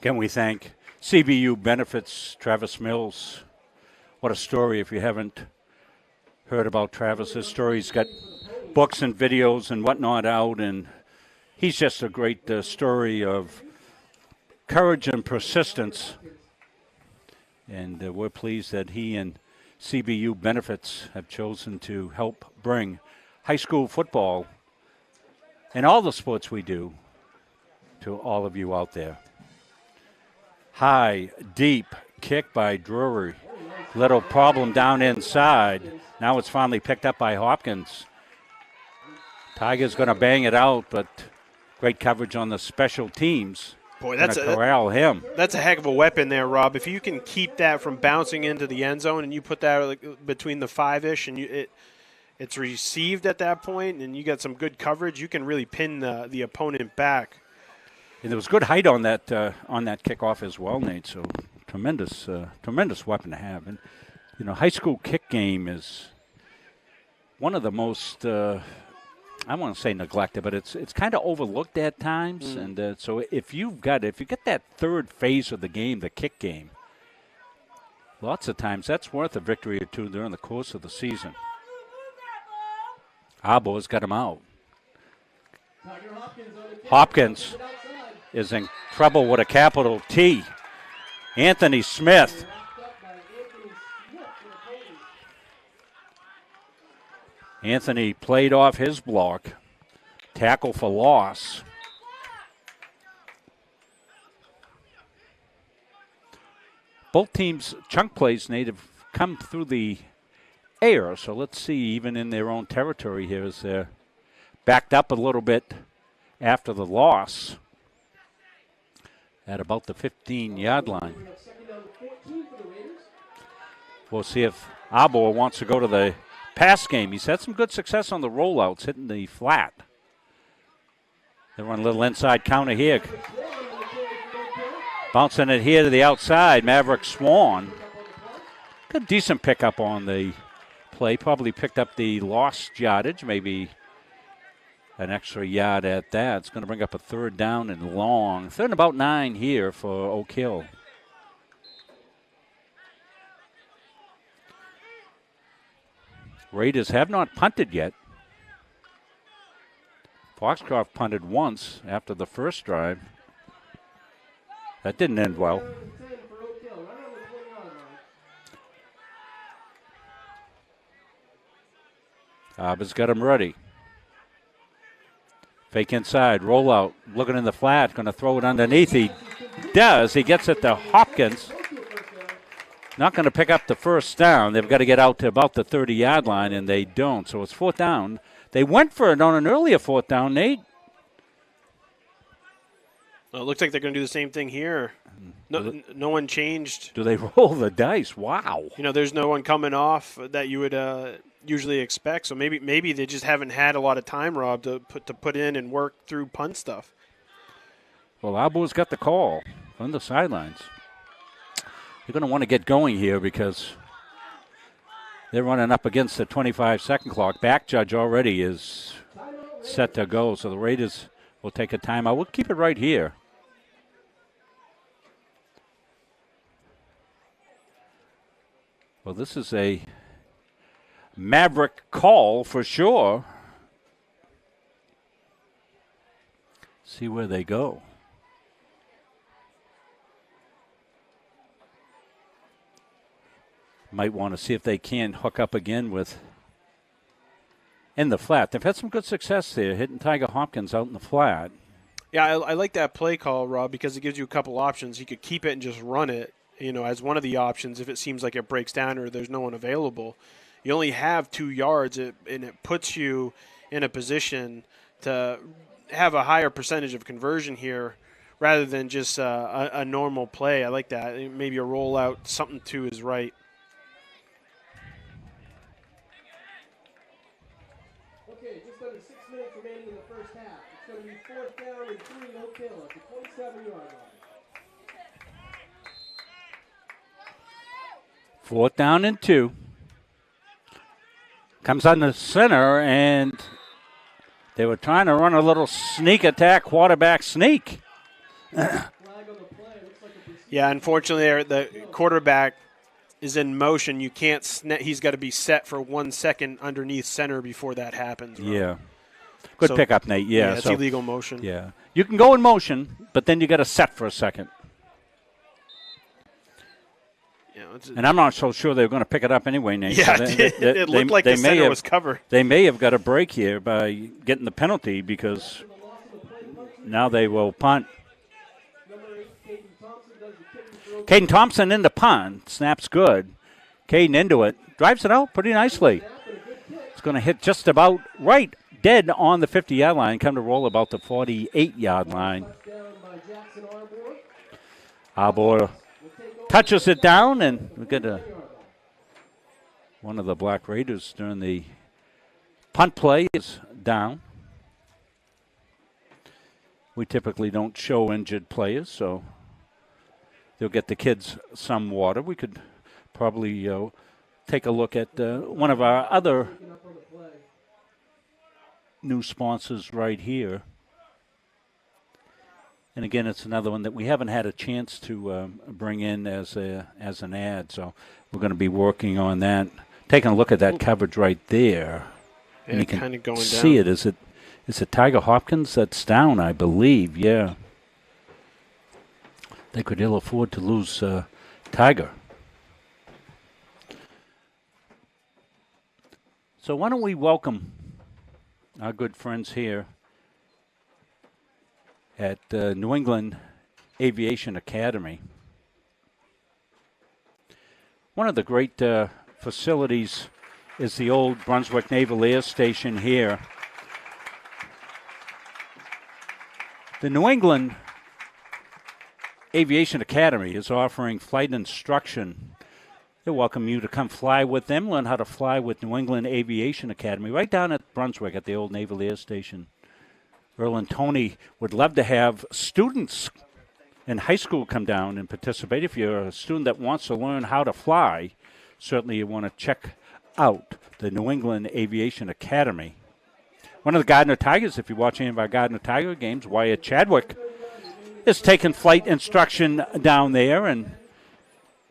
Can we thank CBU Benefits, Travis Mills. What a story. If you haven't heard about Travis's story, he's got books and videos and whatnot out, and he's just a great story of courage and persistence. And we're pleased that he and CBU Benefits have chosen to help bring high school football and all the sports we do to all of you out there. High, deep kick by Drury. Little problem down inside. Now it's finally picked up by Hopkins. Tiger's going to bang it out, but great coverage on the special teams. Boy, that's corral him. That's a heck of a weapon there, Rob. If you can keep that from bouncing into the end zone and you put that between the 5-ish and it's received at that point and you got some good coverage, you can really pin the opponent back. And there was good height on that kickoff as well, Nate. So tremendous weapon to have. And you know, high school kick game is one of the most I want to say neglected, but it's kind of overlooked at times. And so if you get that third phase of the game, the kick game, lots of times that's worth a victory or two during the course of the season. Arbo's got him out. Hopkins is in trouble with a capital T. Anthony Smith. Anthony played off his block. Tackle for loss. Both teams' chunk plays, Nate, have come through the air. So let's see, even in their own territory here, as they're backed up a little bit after the loss at about the 15-yard line. We'll see if Arbo wants to go to the pass game. He's had some good success on the rollouts, hitting the flat. They run a little inside counter here. Bouncing it here to the outside, Maverick Swan. Good decent pickup on the play. Probably picked up the lost yardage, maybe an extra yard at that. It's going to bring up a third down and long. Third and about 9 here for Oak Hill. Raiders have not punted yet. Foxcroft punted once after the first drive. That didn't end well. Arbo's got him ready. Fake inside, roll out, looking in the flat, going to throw it underneath. He does. He gets it to Hopkins. Not going to pick up the first down. They've got to get out to about the 30-yard line, and they don't. So it's fourth down. They went for it on an earlier fourth down, Nate. Well, it looks like they're going to do the same thing here. No one changed. Do they roll the dice? Wow. You know, there's no one coming off that you would usually expect. So maybe they just haven't had a lot of time, Rob, to put in and work through punt stuff. Well, Arbo's got the call on the sidelines. They're going to want to get going here because they're running up against the 25-second clock. Back judge already is set to go, so the Raiders will take a timeout. We'll keep it right here. Well, this is a Maverick call for sure. See where they go. Might want to see if they can hook up again with in the flat. They've had some good success there, hitting Tiger Hopkins out in the flat. Yeah, I like that play call, Rob, because it gives you a couple options. You could keep it and just run it, as one of the options if it seems like it breaks down or there's no one available. You only have 2 yards, and it puts you in a position to have a higher percentage of conversion here rather than just a normal play. I like that. Maybe a rollout, something to his right. Okay, just under 6 minutes remaining in the first half. It's going to be 4th down and 3, no kill at the 27-yard line. 4th down and 2. Comes on the center, and they were trying to run a little sneak attack, quarterback sneak. Yeah, unfortunately, the quarterback is in motion. You can't he's got to be set for 1 second underneath center before that happens. Right? Yeah. Good pickup, Nate. Yeah, it's illegal motion. Yeah. You can go in motion, but then you got to set for a second. And I'm not so sure they were going to pick it up anyway, Nate. Yeah, it looked like the center was covered. They may have got a break here by getting the penalty because now they will punt. Caden Thompson in the punt. Snaps good. Caden into it. Drives it out pretty nicely. It's going to hit just about right, dead on the 50-yard line. Come to roll about the 48-yard line. Arbor touches it down, and we get one of the Black Raiders during the punt play is down. We typically don't show injured players, so they'll get the kids some water. We could probably take a look at one of our other new sponsors right here. And again, it's another one that we haven't had a chance to bring in as an ad, so we're going to be working on that. Taking a look at that coverage right there, and you can kind of going see down. it. Is it Tiger Hopkins that's down? I believe, yeah. They could ill afford to lose Tiger. So why don't we welcome our good friends here at New England Aviation Academy. One of the great facilities is the old Brunswick Naval Air Station here. The New England Aviation Academy is offering flight instruction. They welcome you to come fly with them, learn how to fly with New England Aviation Academy right down at Brunswick at the old Naval Air Station. Earl and Tony would love to have students in high school come down and participate. If you're a student that wants to learn how to fly, certainly you want to check out the New England Aviation Academy. One of the Gardner Tigers, if you watch any of our Gardner Tiger games, Wyatt Chadwick, is taking flight instruction down there, and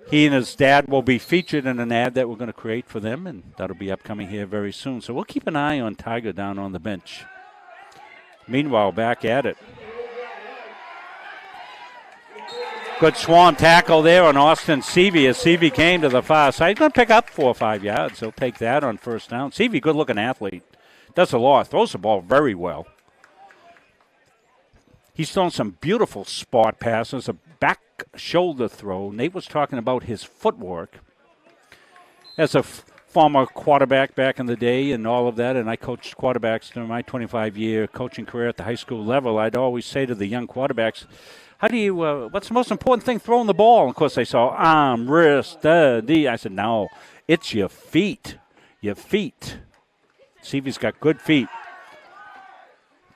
he and his dad will be featured in an ad that we're going to create for them, and that'll be upcoming here very soon. So we'll keep an eye on Tiger down on the bench. Meanwhile, back at it. Good swarm tackle there on Austin Seavey as Seavey came to the far side. He's going to pick up 4 or 5 yards. He'll take that on first down. Seavey, good-looking athlete. Does a lot. Throws the ball very well. He's thrown some beautiful spot passes, a back shoulder throw. Nate was talking about his footwork. As a former quarterback back in the day and all of that, and I coached quarterbacks during my 25-year coaching career at the high school level, I'd always say to the young quarterbacks, how do you, what's the most important thing throwing the ball? And of course they saw arm, wrist, I said, no, it's your feet. Your feet. Seavey's got good feet.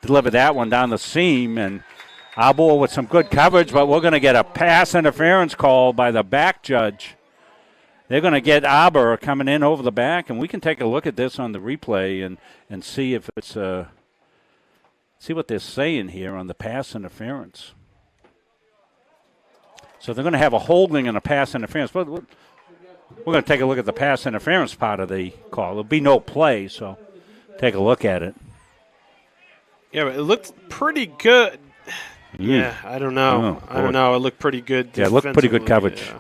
Deliver that one down the seam, and Arbor with some good coverage, but we're going to get a pass interference call by the back judge. They're going to get Arbor coming in over the back, and we can take a look at this on the replay and see if it's see what they're saying here on the pass interference. So they're going to have a holding and a pass interference. We're going to take a look at the pass interference part of the call. There'll be no play, so take a look at it. Yeah, but it looked pretty good. Yeah, I don't know. I don't know. It looked pretty good. Yeah, it looked pretty good coverage. Yeah.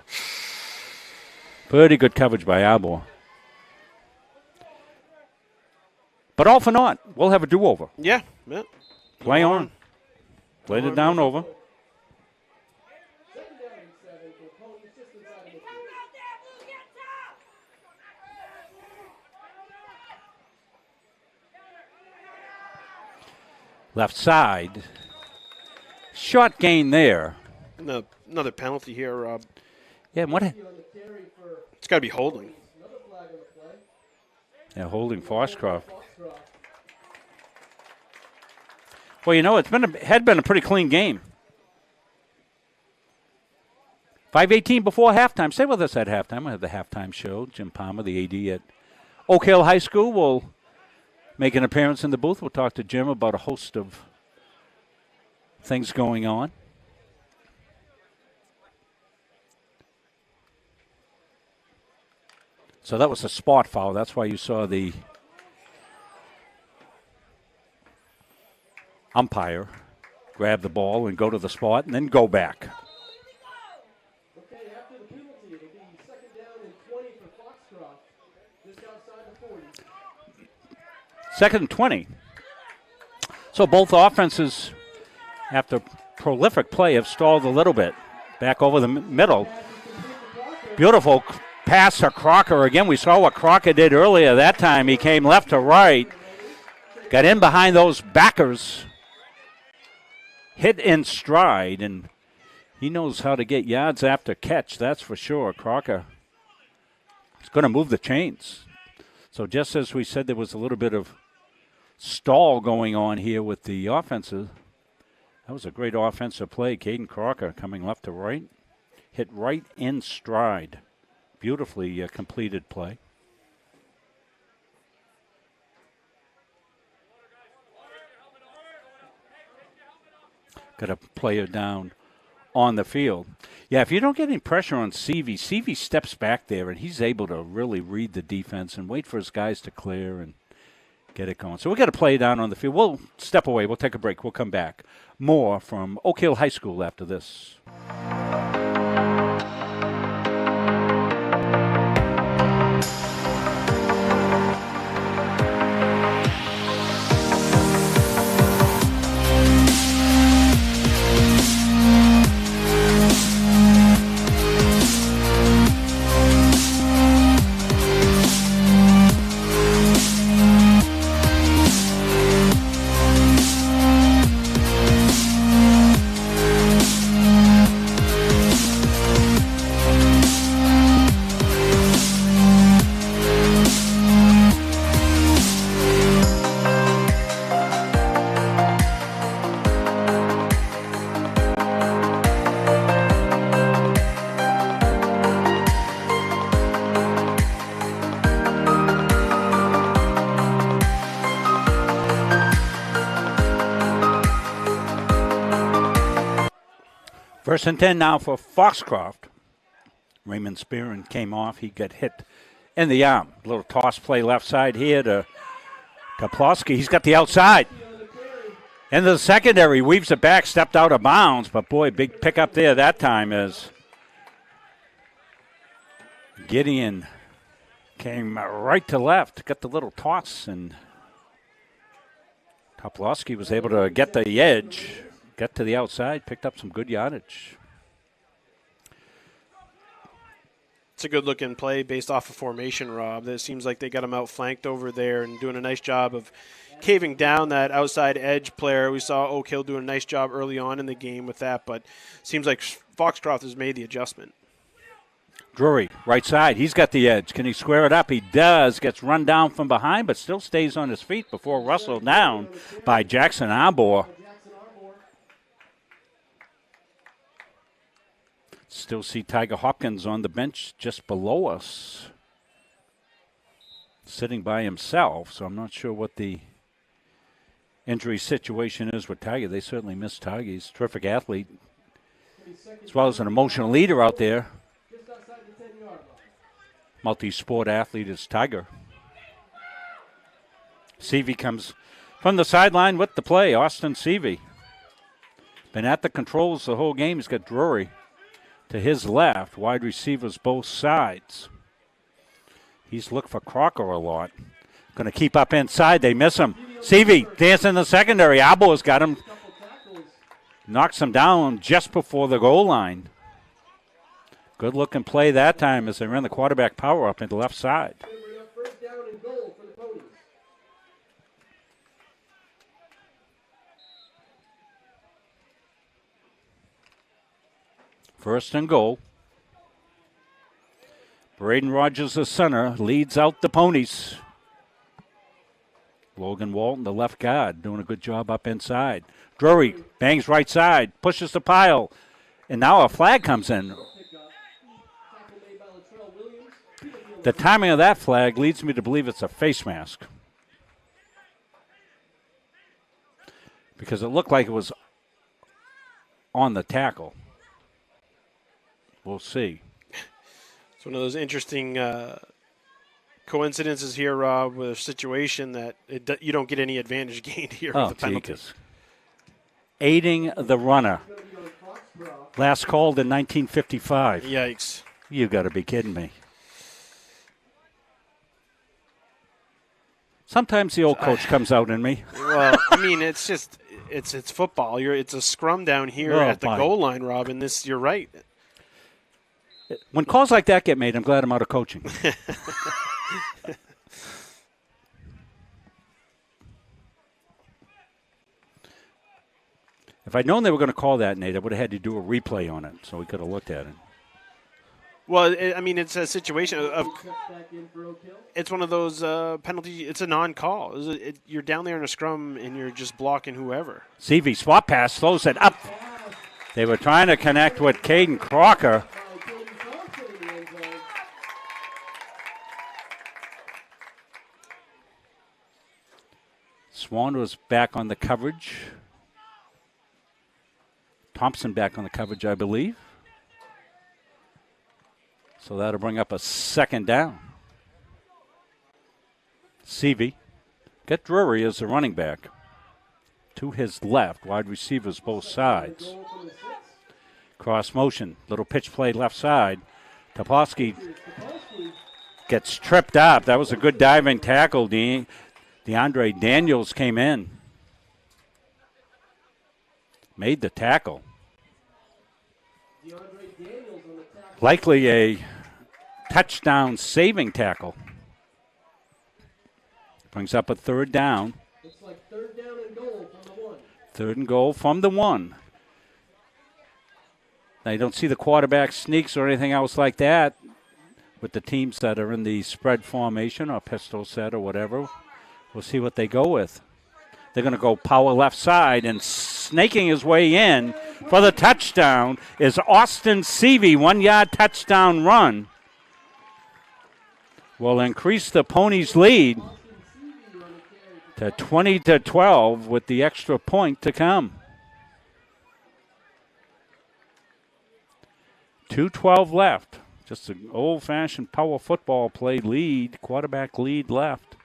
Pretty good coverage by Arbor. But all for naught. We'll have a do-over. Yeah. Play on. Played it down over. Left side. Short gain there. Another penalty here, Rob. Yeah, what? It's got to be holding. Yeah, holding Foxcroft. Well, you know, had been a pretty clean game. 5:18 before halftime. Stay with us at halftime. I have the halftime show. Jim Palmer, the AD at Oak Hill High School, will make an appearance in the booth. We'll talk to Jim about a host of things going on. So that was a spot foul. That's why you saw the umpire grab the ball and go to the spot and then go back. Okay, after the penalty, it'll be 2nd down and 20 for Foxcroft, just outside the 40. 2nd and 20. So both offenses, after prolific play, have stalled a little bit. Back over the middle. Beautiful pass to Crocker. Again, we saw what Crocker did earlier. That time he came left to right, got in behind those backers, hit in stride, and he knows how to get yards after catch, that's for sure. Crocker is going to move the chains. So just as we said there was a little bit of stall going on here with the offensive, that was a great offensive play. Caden Crocker coming left to right, hit right in stride. Beautifully completed play. Got a player down on the field. Yeah, if you don't get any pressure on Seavey steps back there, and he's able to really read the defense and wait for his guys to clear and get it going. So we got a play down on the field. We'll step away. We'll take a break. We'll come back. More from Oak Hill High School after this. First and 10 now for Foxcroft. Raymond Spearin came off. He got hit in the arm. A little toss play left side here to Kaplowski. He's got the outside. Into the secondary. Weaves it back. Stepped out of bounds. But, boy, big pickup there that time as Gideon came right to left. Got the little toss. And Kaplowski was able to get the edge. Got to the outside, picked up some good yardage. It's a good-looking play based off of formation, Rob. It seems like they got him outflanked over there and doing a nice job of caving down that outside edge player. We saw Oak Hill doing a nice job early on in the game with that, but seems like Foxcroft has made the adjustment. Drury, right side. He's got the edge. Can he square it up? He does. Gets run down from behind, but still stays on his feet before rustled down by Jackson Arbor. Still see Tiger Hopkins on the bench just below us, sitting by himself. So I'm not sure what the injury situation is with Tiger. They certainly miss Tiger. He's a terrific athlete, as well as an emotional leader out there. multi-sport athlete is Tiger. Seavey comes from the sideline with the play. Austin Seavey. Been at the controls the whole game. He's got Drury to his left. Wide receivers both sides. He's looked for Crocker a lot. Going to keep up inside. They miss him. Seavey dancing in the secondary. Albo's got him. Knocks him down just before the goal line. Good looking play that time as they ran the quarterback power up into the left side. First down and goal for the Ponies. First and goal. Braden Rogers, the center, leads out the Ponies. Logan Walton, the left guard, doing a good job up inside. Drury bangs right side, pushes the pile, and now a flag comes in. The timing of that flag leads me to believe it's a face mask, because it looked like it was on the tackle. We'll see. It's one of those interesting coincidences here, Rob, with a situation that you don't get any advantage gained here with the penalty. Jesus. Aiding the runner. Last called in 1955. Yikes. You got to be kidding me. Sometimes the old coach comes out in me. Well, I mean, it's just it's football. It's a scrum down here at the goal line, Rob, and this, you're right. When calls like that get made, I'm glad I'm out of coaching. If I'd known they were going to call that, Nate, I would have had to do a replay on it so we could have looked at it. Well, I mean, it's a situation of it's one of those penalties. It's a non-call. You're down there in a scrum, and you're just blocking whoever. Seavey swap pass, slows it up. They were trying to connect with Caden Crocker. Swan was back on the coverage. Thompson back on the coverage, I believe. So that'll bring up a second down. Seavey. Get Drury as the running back. To his left, wide receivers both sides. Cross motion, little pitch play left side. Topolsky gets tripped up. That was a good diving tackle. DeAndre Daniels came in. Made the tackle. Likely a touchdown saving tackle. Brings up a third down. Looks like third down and goal from the one. Third and goal from the one. Now you don't see the quarterback sneaks or anything else like that with the teams that are in the spread formation or pistol set or whatever. We'll see what they go with. They're going to go power left side, and snaking his way in for the touchdown is Austin Seavey. 1 yard touchdown run will increase the Ponies' lead to 20-12 with the extra point to come. 2:12 left. Just an old-fashioned power football play lead, quarterback lead left.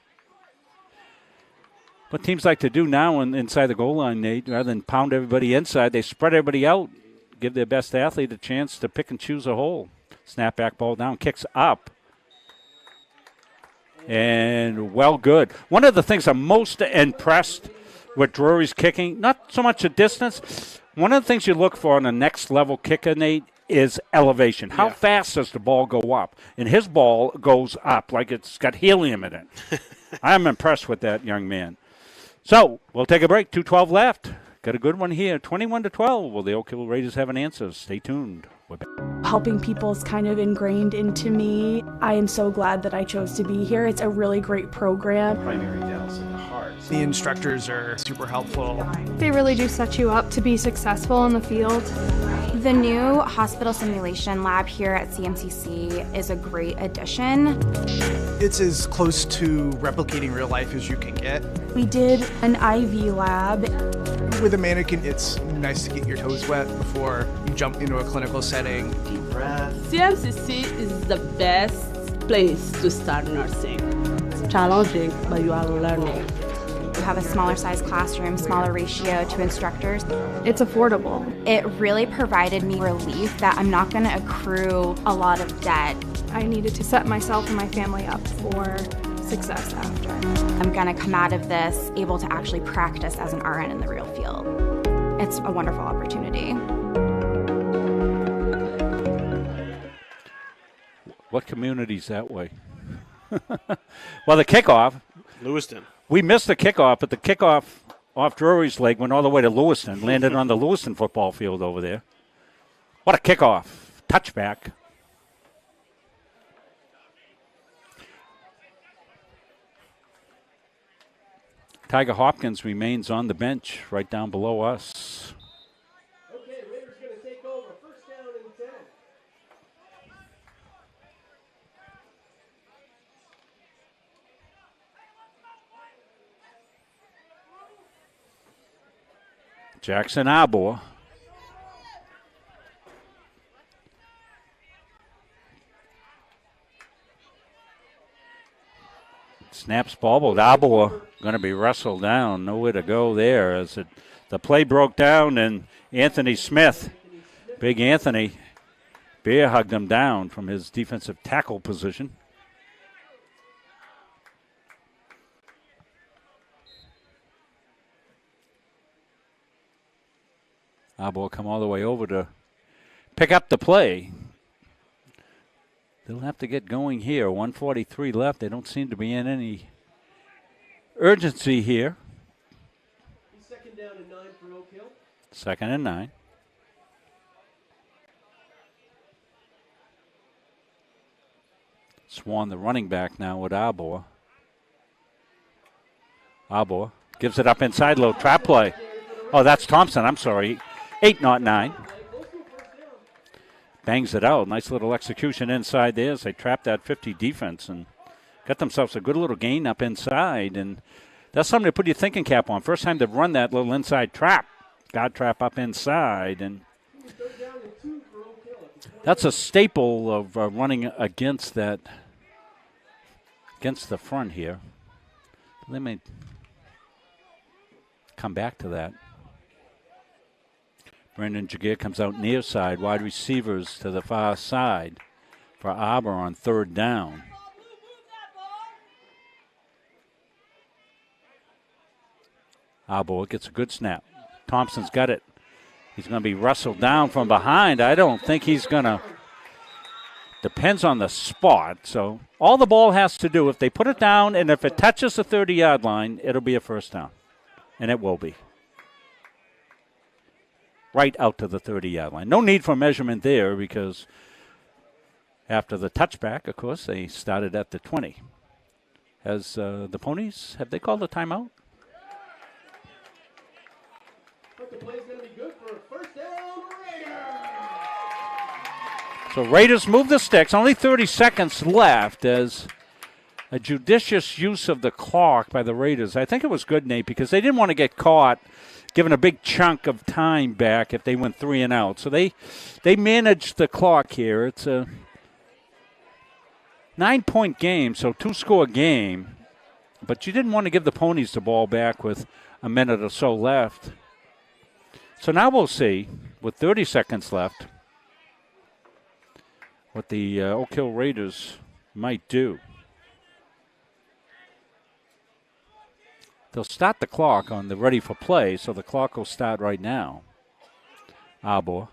What teams like to do now inside the goal line, Nate, rather than pound everybody inside, they spread everybody out, give their best athlete a chance to pick and choose a hole. Snap back ball down, kicks up. And well good. One of the things I'm most impressed with Drury's kicking, not so much the distance, one of the things you look for on the next level kicker, Nate, is elevation. How fast does the ball go up? And his ball goes up like it's got helium in it. I'm impressed with that young man. So we'll take a break. 2:12 left. Got a good one here. 21-12. Will the Oak Hill Raiders have an answer? Stay tuned. Helping people is kind of ingrained into me. I am so glad that I chose to be here. It's a really great program. Primary downs in the heart. The instructors are super helpful. They really do set you up to be successful in the field. The new hospital simulation lab here at CMCC is a great addition. It's as close to replicating real life as you can get. We did an IV lab. With a mannequin, it's nice to get your toes wet before you jump into a clinical setting. Deep breath. CMCC is the best place to start nursing. It's challenging, but you are learning. You have a smaller size classroom, smaller ratio to instructors. It's affordable. It really provided me relief that I'm not going to accrue a lot of debt. I needed to set myself and my family up for success after. I'm going to come out of this able to actually practice as an RN in the real field. It's a wonderful opportunity. What community's that way? Well, the kickoff. Lewiston. We missed the kickoff, but the kickoff off Drury's leg went all the way to Lewiston, landed on the Lewiston football field over there. What a kickoff. Touchback. Tiger Hopkins remains on the bench right down below us. Okay, Raiders going to take over. First down and 10. Jackson Arbor. Snaps bobbled. Arbor going to be wrestled down. Nowhere to go there as the play broke down, and Anthony Smith, big Anthony, bear hugged him down from his defensive tackle position. Arbor come all the way over to pick up the play. They'll have to get going here. 1:43 left. They don't seem to be in any urgency here. Second down and 9 for Oak Hill. 2nd and 9. Swan, the running back now with Arbor. Arbor gives it up inside, low trap play. Oh, that's Thompson. I'm sorry. 8, not 9. Bangs it out. Nice little execution inside there as they trap that 50 defense and got themselves a good little gain up inside. And that's something to put your thinking cap on. First time they've run that little inside trap. God trap up inside. And that's a staple of running against that, against the front here. They may come back to that. Brandon Jagier comes out near side. Wide receivers to the far side for Arbor on 3rd down. Arbor gets a good snap. Thompson's got it. He's going to be wrestled down from behind. I don't think he's going to. Depends on the spot. So all the ball has to do, if they put it down and if it touches the 30-yard line, it'll be a first down. And it will be. Right out to the 30-yard line. No need for measurement there because after the touchback, of course, they started at the 20. Has the Ponies, have they called a timeout? But the play's going to be good for a first down, Raiders. So Raiders move the sticks. Only 30 seconds left as a judicious use of the clock by the Raiders. I think it was good, Nate, because they didn't want to get caught giving a big chunk of time back if they went 3 and out. So they managed the clock here. It's a 9-point game, so 2-score game. But you didn't want to give the Ponies the ball back with a minute or so left. So now we'll see, with 30 seconds left, what the Oak Hill Raiders might do. They'll start the clock on the ready for play, so the clock will start right now. Arbor.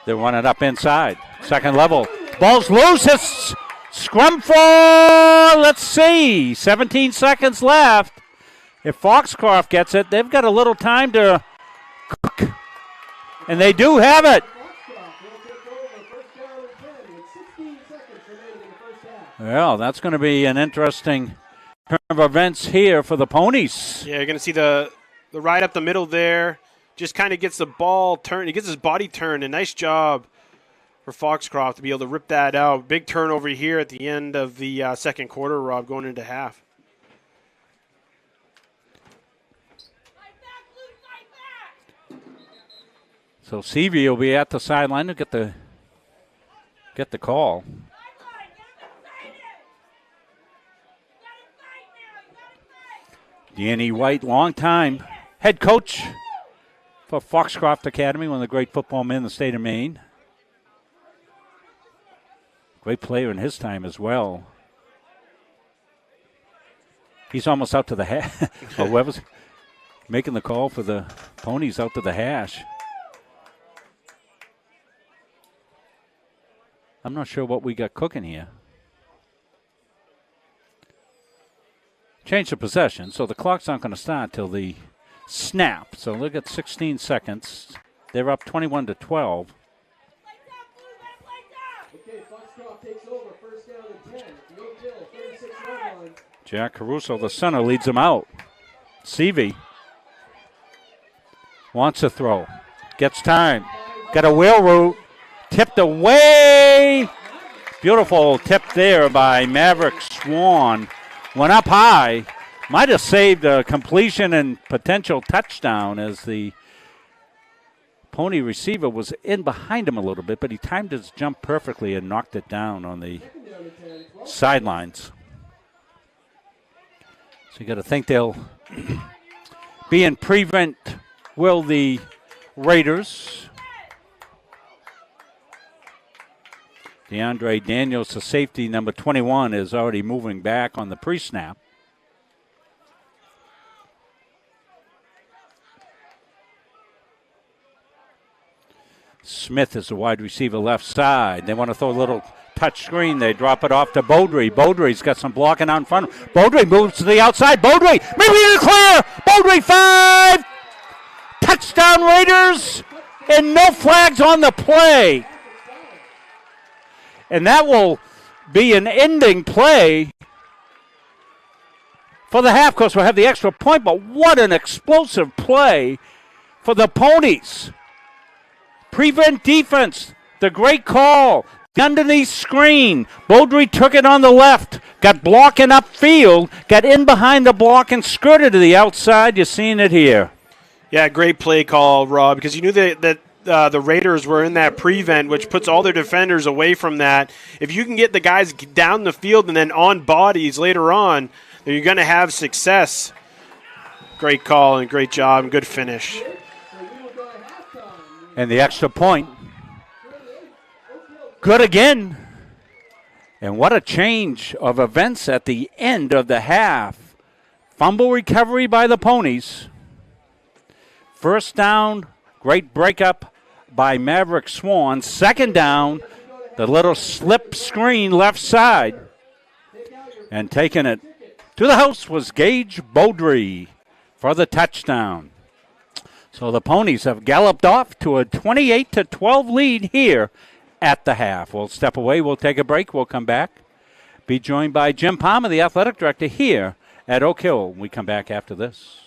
They're running up inside. Second level. Ball's loose. It's scrum for, let's see, 17 seconds left. If Foxcroft gets it, they've got a little time to cook. And they do have it. Well, that's going to be an interesting turn of events here for the Ponies. Yeah, you're going to see the ride up the middle there. Just kind of gets the ball turned. He gets his body turned. A nice job for Foxcroft to be able to rip that out. Big turnover here at the end of the second quarter, Rob, going into half. So Seavey will be at the sideline to get the get the call. Danny White, long time head coach for Foxcroft Academy, one of the great football men in the state of Maine. Great player in his time as well. He's almost out to the hash. Whoever's making the call for the Ponies out to the hash. I'm not sure what we got cooking here. Change the possession, so the clock's not going to start till the snap. So look at 16 seconds. They're up 21-12. Okay, Foxcroft takes over, first down and 10. No kill, 36-yard line. Jack Caruso, the center, leads them out. Seavey wants to throw. Gets time. Got a wheel route. Tipped away. Beautiful tip there by Maverick Swan. Went up high. Might have saved a completion and potential touchdown as the Pony receiver was in behind him a little bit, but he timed his jump perfectly and knocked it down on the sidelines. So you got to think they'll be in prevent, will the Raiders. DeAndre Daniels, the safety, number 21, is already moving back on the pre-snap. Smith is the wide receiver left side. They want to throw a little touch screen. They drop it off to Beaudry. Beaudry's got some blocking out in front of him. Beaudry moves to the outside. Beaudry, maybe in the clear. Beaudry 5. Touchdown Raiders, and no flags on the play. And that will be an ending play for the half. Of course, we'll have the extra point, but what an explosive play for the Ponies. Prevent defense, the great call, underneath screen. Beaudry took it on the left, got blocking upfield, got in behind the block and skirted to the outside. You're seeing it here. Yeah, great play call, Rob, because you knew that the Raiders were in that prevent, which puts all their defenders away from that. If you can get the guys down the field and then on bodies later on, then you're going to have success. Great call and great job and good finish. And the extra point. Good again. And what a change of events at the end of the half. Fumble recovery by the Ponies. First down, great breakup by Maverick Swan. Second down, the little slip screen left side. And taking it to the house was Gage Beaudry for the touchdown. So the Ponies have galloped off to a 28-12 lead here at the half. We'll step away. We'll take a break. We'll come back. Be joined by Jim Palmer, the athletic director here at Oak Hill. We come back after this.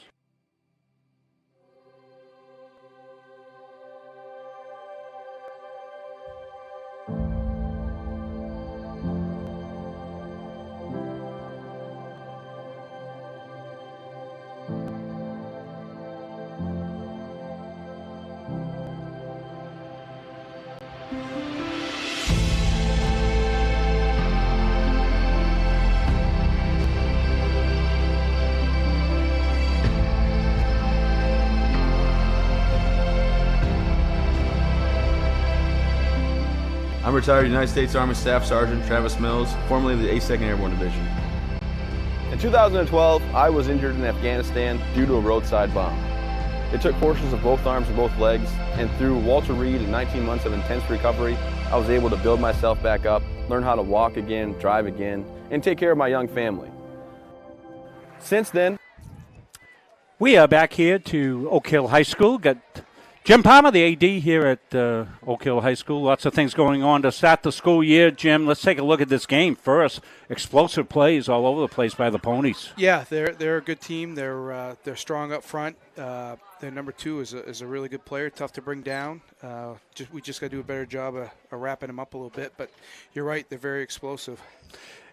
I'm retired United States Army Staff Sergeant Travis Mills, formerly of the 82nd Airborne Division. In 2012, I was injured in Afghanistan due to a roadside bomb. It took portions of both arms and both legs, and through Walter Reed and 19 months of intense recovery, I was able to build myself back up, learn how to walk again, drive again, and take care of my young family. Since then, we are back here to Oak Hill High School. Got Jim Palmer, the AD here at Oak Hill High School. Lots of things going on to start the school year. Jim, let's take a look at this game first. Explosive plays all over the place by the Ponies. Yeah, they're a good team. They're strong up front. Their number 2 is a really good player, tough to bring down. We just got to do a better job of wrapping him up a little bit. But you're right, they're very explosive.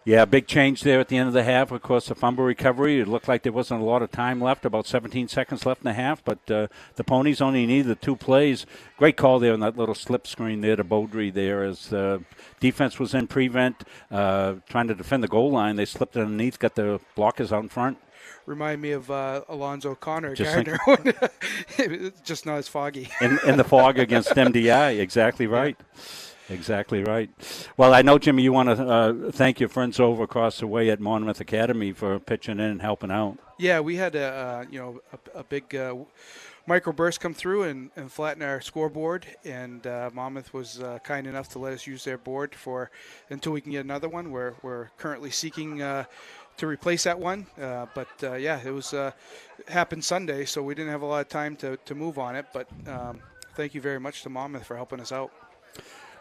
Yeah, big change there at the end of the half. Of course, the fumble recovery. It looked like there wasn't a lot of time left, about 17 seconds left in the half, but the Ponies only needed 2 plays. Great call there on that little slip screen there to Beaudry there as defense was in prevent, trying to defend the goal line. They slipped it underneath, got the blockers out in front. Remind me of Alonzo Connor, Just Gardner. Just not as foggy. in the fog against MDI, exactly right. Yeah. Exactly right. Well, I know, Jimmy, you want to thank your friends over across the way at Monmouth Academy for pitching in and helping out. Yeah, we had a big microburst come through and flatten our scoreboard, and Monmouth was kind enough to let us use their board until we can get another one. We're currently seeking to replace that one, but it was happened Sunday, so we didn't have a lot of time to move on it. But thank you very much to Monmouth for helping us out.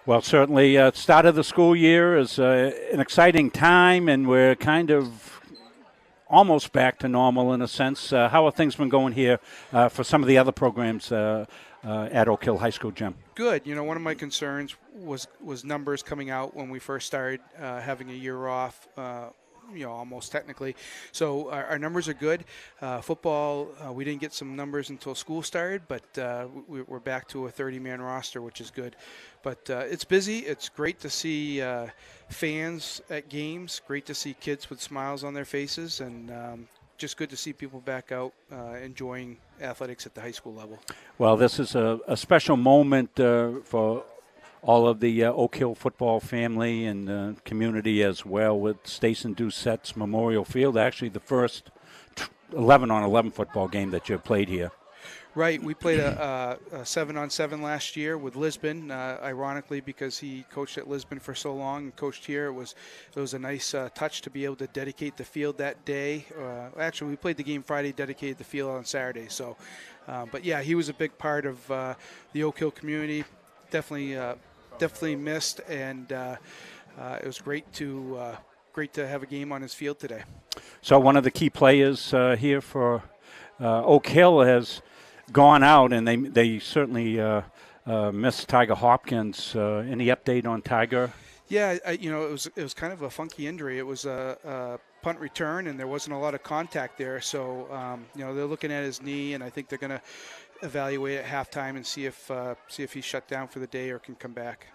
Well, certainly, start of the school year is an exciting time, and we're kind of almost back to normal in a sense. How have things been going here for some of the other programs at Oak Hill High School, Jim? Good. One of my concerns was numbers coming out when we first started having a year off. Almost technically. So our numbers are good. Football, we didn't get some numbers until school started, but we're back to a 30-man roster, which is good. But it's busy. It's great to see fans at games, great to see kids with smiles on their faces, and just good to see people back out enjoying athletics at the high school level. Well, this is a special moment for all of the Oak Hill football family and community as well, with Stacey Doucette's Memorial Field, actually the first 11-on-11 football game that you played here. Right. We played a 7-on-7 last year with Lisbon, ironically, because he coached at Lisbon for so long and coached here. It was a nice touch to be able to dedicate the field that day. Actually, we played the game Friday, dedicated the field on Saturday. So, but yeah, he was a big part of the Oak Hill community. Definitely missed, and it was great to have a game on his field today. So one of the key players here for Oak Hill has gone out, and they certainly missed Tiger Hopkins. Any update on Tiger? Yeah, it was kind of a funky injury. It was a punt return, and there wasn't a lot of contact there. So they're looking at his knee, and I think they're going to evaluate at halftime and see if he's shut down for the day or can come back.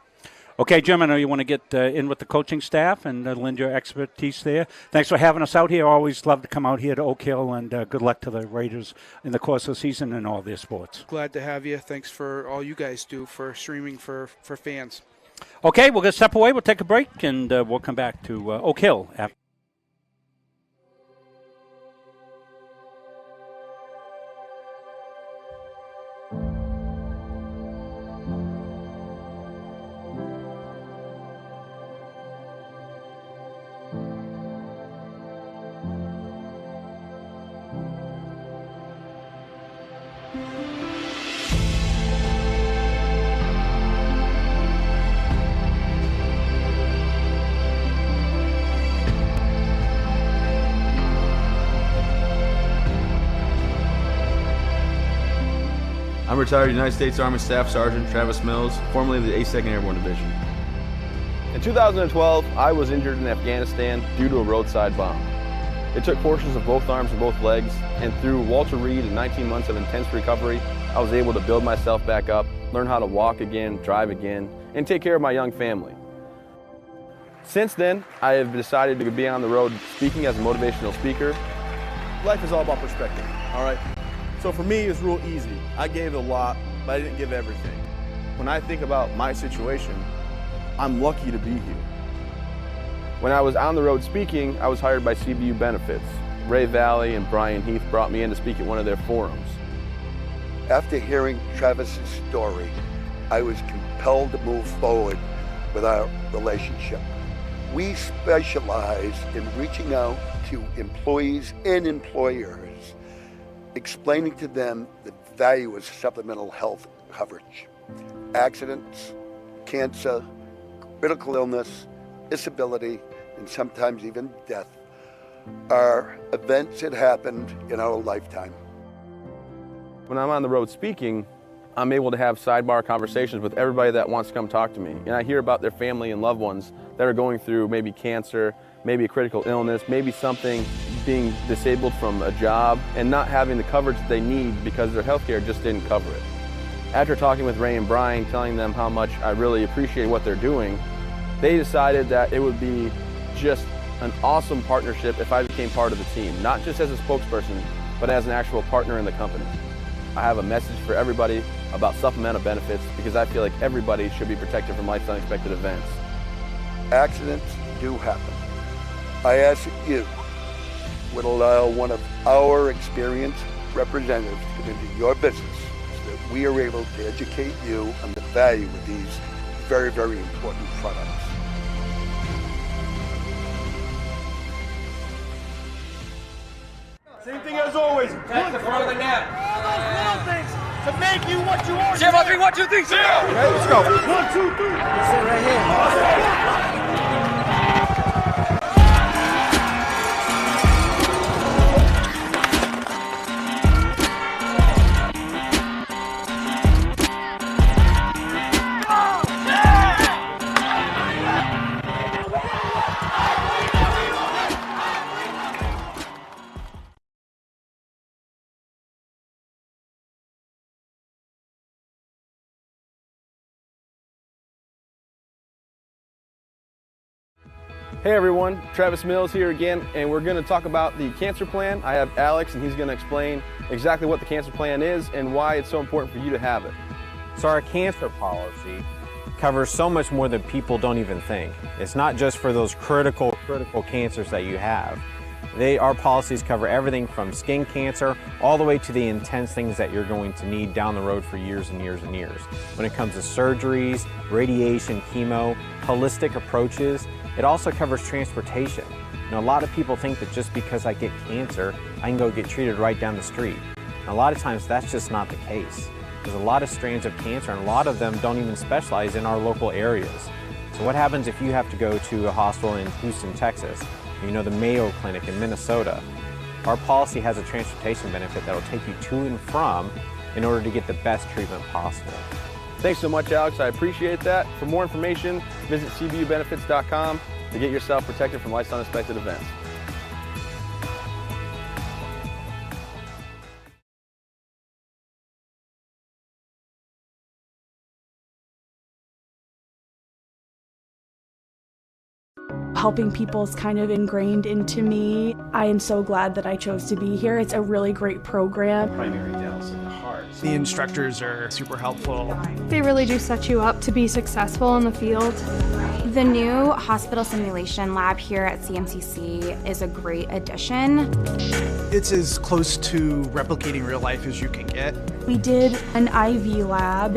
Okay, Jim, I know you want to get in with the coaching staff and lend your expertise there. Thanks for having us out here. Always love to come out here to Oak Hill, and good luck to the Raiders in the course of the season and all their sports. Glad to have you. Thanks for all you guys do for streaming for fans. Okay, we're going to step away. We'll take a break, and we'll come back to Oak Hill after. I'm retired United States Army Staff Sergeant Travis Mills, formerly of the 82nd Airborne Division. In 2012, I was injured in Afghanistan due to a roadside bomb. It took portions of both arms and both legs, and through Walter Reed and 19 months of intense recovery, I was able to build myself back up, learn how to walk again, drive again, and take care of my young family. Since then, I have decided to be on the road speaking as a motivational speaker. Life is all about perspective, all right? So for me, it's real easy. I gave a lot, but I didn't give everything. When I think about my situation, I'm lucky to be here. When I was on the road speaking, I was hired by CBU Benefits. Ray Valley and Brian Heath brought me in to speak at one of their forums. After hearing Travis's story, I was compelled to move forward with our relationship. We specialize in reaching out to employees and employers, explaining to them the value of supplemental health coverage. Accidents, cancer, critical illness, disability, and sometimes even death are events that happened in our lifetime. When I'm on the road speaking, I'm able to have sidebar conversations with everybody that wants to come talk to me. And I hear about their family and loved ones that are going through maybe cancer, maybe a critical illness, maybe something being disabled from a job and not having the coverage that they need because their healthcare just didn't cover it. After talking with Ray and Brian, telling them how much I really appreciate what they're doing, they decided that it would be just an awesome partnership if I became part of the team, not just as a spokesperson, but as an actual partner in the company. I have a message for everybody about supplemental benefits because I feel like everybody should be protected from life's unexpected events. Accidents do happen. I ask that you would allow one of our experienced representatives to come into your business so that we are able to educate you on the value of these very, very important products. Same thing as always. That's the front of the net. All those little things to make you what you are. Zero, 3, 1, 2, 3, 0. Okay, let's go. 1, 2, 3. Sit right here. Hey everyone, Travis Mills here again, and we're going to talk about the cancer plan. I have Alex, and he's going to explain exactly what the cancer plan is and why it's so important for you to have it. So our cancer policy covers so much more than people don't even think. It's not just for those critical cancers that you have. Our policies cover everything from skin cancer all the way to the intense things that you're going to need down the road for years and years and years. When it comes to surgeries, radiation, chemo, holistic approaches, it also covers transportation. A lot of people think that just because I get cancer, I can go get treated right down the street. And a lot of times that's just not the case. There's a lot of strands of cancer, and a lot of them don't even specialize in our local areas. So what happens if you have to go to a hospital in Houston, Texas, the Mayo Clinic in Minnesota? Our policy has a transportation benefit that will take you to and from in order to get the best treatment possible. Thanks so much, Alex. I appreciate that. For more information, visit cbubenefits.com to get yourself protected from life's unexpected events. Helping people is kind of ingrained into me. I am so glad that I chose to be here. It's a really great program. Primary dental in the heart. The instructors are super helpful. They really do set you up to be successful in the field. The new hospital simulation lab here at CMCC is a great addition. It's as close to replicating real life as you can get. We did an IV lab.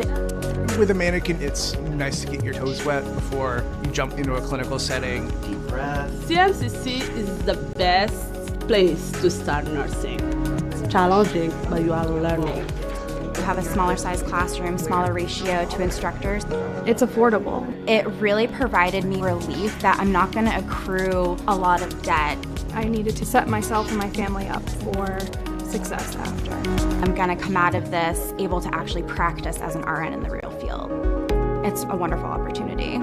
With a mannequin, it's nice to get your toes wet before you jump into a clinical setting. Deep breath. CMCC is the best place to start nursing. It's challenging, but you are learning. We have a smaller size classroom, smaller ratio to instructors. It's affordable. It really provided me relief that I'm not going to accrue a lot of debt. I needed to set myself and my family up for success after. I'm going to come out of this able to actually practice as an RN in the real field. It's a wonderful opportunity.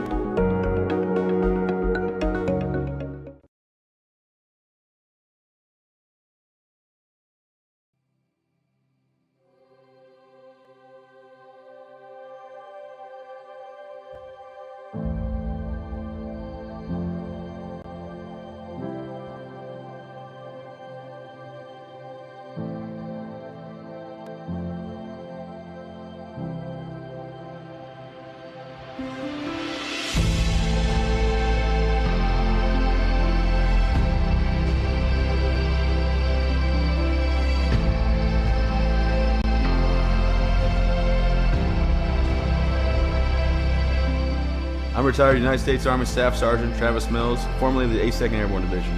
I'm retired United States Army Staff Sergeant Travis Mills, formerly of the 82nd Airborne Division.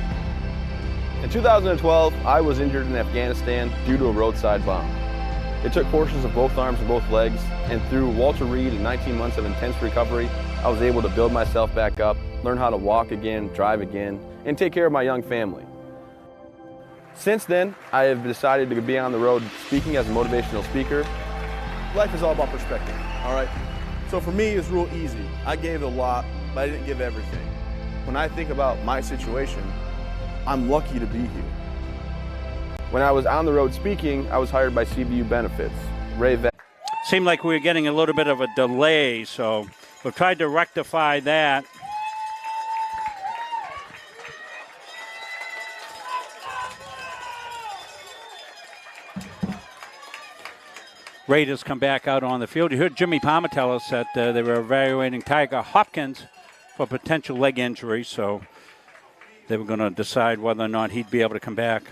In 2012, I was injured in Afghanistan due to a roadside bomb. It took portions of both arms and both legs, and through Walter Reed and 19 months of intense recovery, I was able to build myself back up, learn how to walk again, drive again, and take care of my young family. Since then, I have decided to be on the road speaking as a motivational speaker. Life is all about perspective, all right? So for me, it's real easy. I gave a lot, but I didn't give everything. When I think about my situation, I'm lucky to be here. When I was on the road speaking, I was hired by CBU Benefits. Seemed like we were getting a little bit of a delay, so we've tried to rectify that. Raiders come back out on the field. You heard Jimmy Palmer tell us that they were evaluating Tiger Hopkins for potential leg injury, so they were going to decide whether or not he'd be able to come back.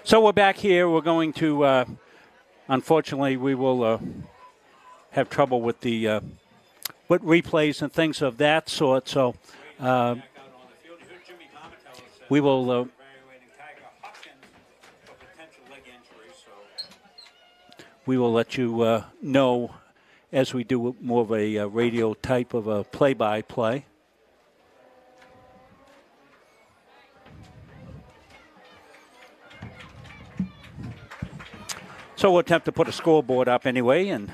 So we're back here. We're going to, unfortunately, we will have trouble with the with replays and things of that sort. So we will let you know as we do more of a radio type of a play-by-play. So we'll attempt to put a scoreboard up anyway, and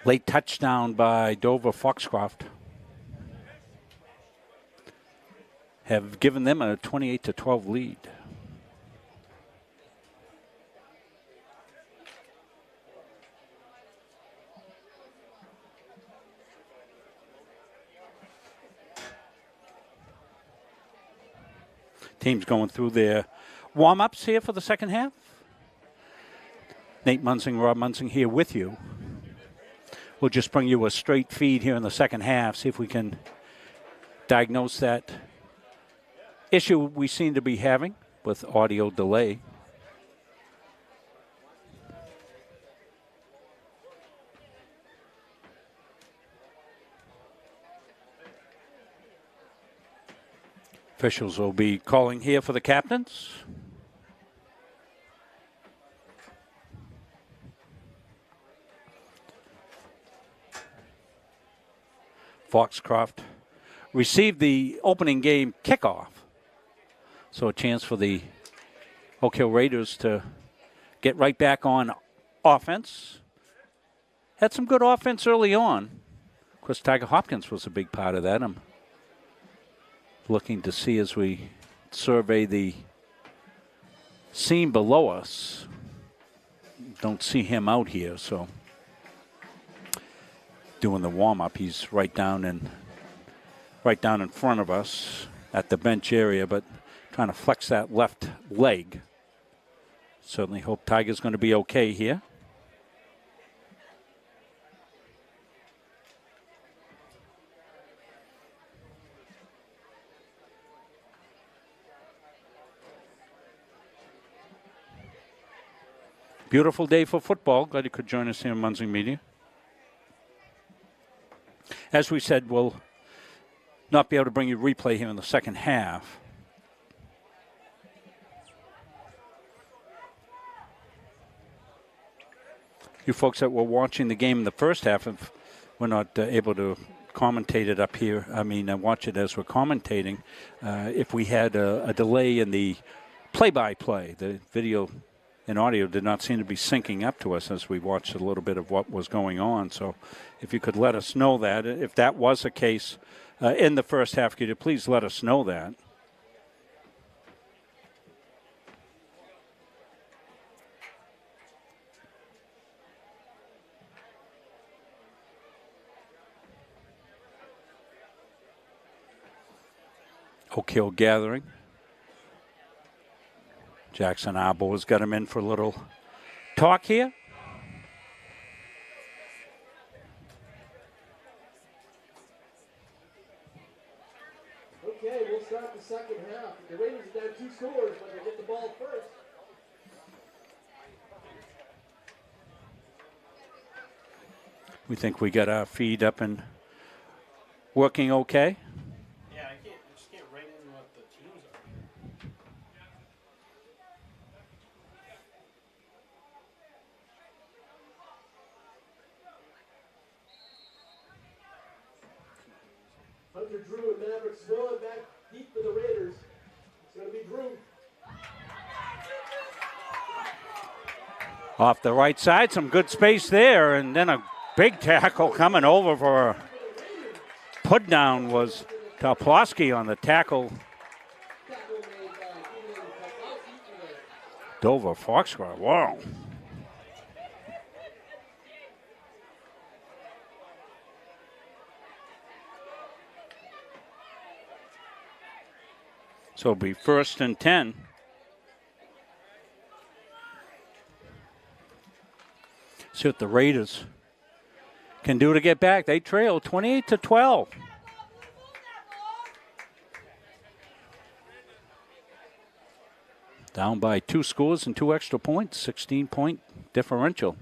late touchdown by Dover Foxcroft have given them a 28-12 lead. Teams going through their warm-ups here for the second half. Nate Munsing, Rob Munsing here with you. We'll just bring you a straight feed here in the second half, see if we can diagnose that issue we seem to be having with audio delay. Officials will be calling here for the captains. Foxcroft received the opening game kickoff. So a chance for the Oak Hill Raiders to get right back on offense. Had some good offense early on. Of course, Tiger Hopkins was a big part of that. I'm looking to see as we survey the scene below us. Don't see him out here, so doing the warm-up, he's right down in front of us at the bench area, but trying to flex that left leg. Certainly hope Tiger's going to be okay here. Beautiful day for football. Glad you could join us here in Munsing Media. As we said, we'll not be able to bring you replay here in the second half. You folks that were watching the game in the first half, if we're not able to commentate it up here, watch it as we're commentating. If we had a delay in the play-by-play, the video and audio did not seem to be syncing up to us as we watched a little bit of what was going on. So if you could let us know that, if that was the case in the first half, could you please let us know that? Oak Hill gathering. Jackson Arbo has got him in for a little talk here. Okay, we'll start the second half. The Raiders are down 2 scores, but they get the ball first. We think we got our feed up and working okay. Drew and Mavericksville, and back deep for the Raiders. It's going to be Drew. Off the right side, some good space there, and then a big tackle coming over for a put down was Toplowski on the tackle. Dover Foxcroft, wow. So it'll be 1st and 10. See what the Raiders can do to get back. They trail 28-12. Down by 2 scores and 2 extra points, 16-point differential.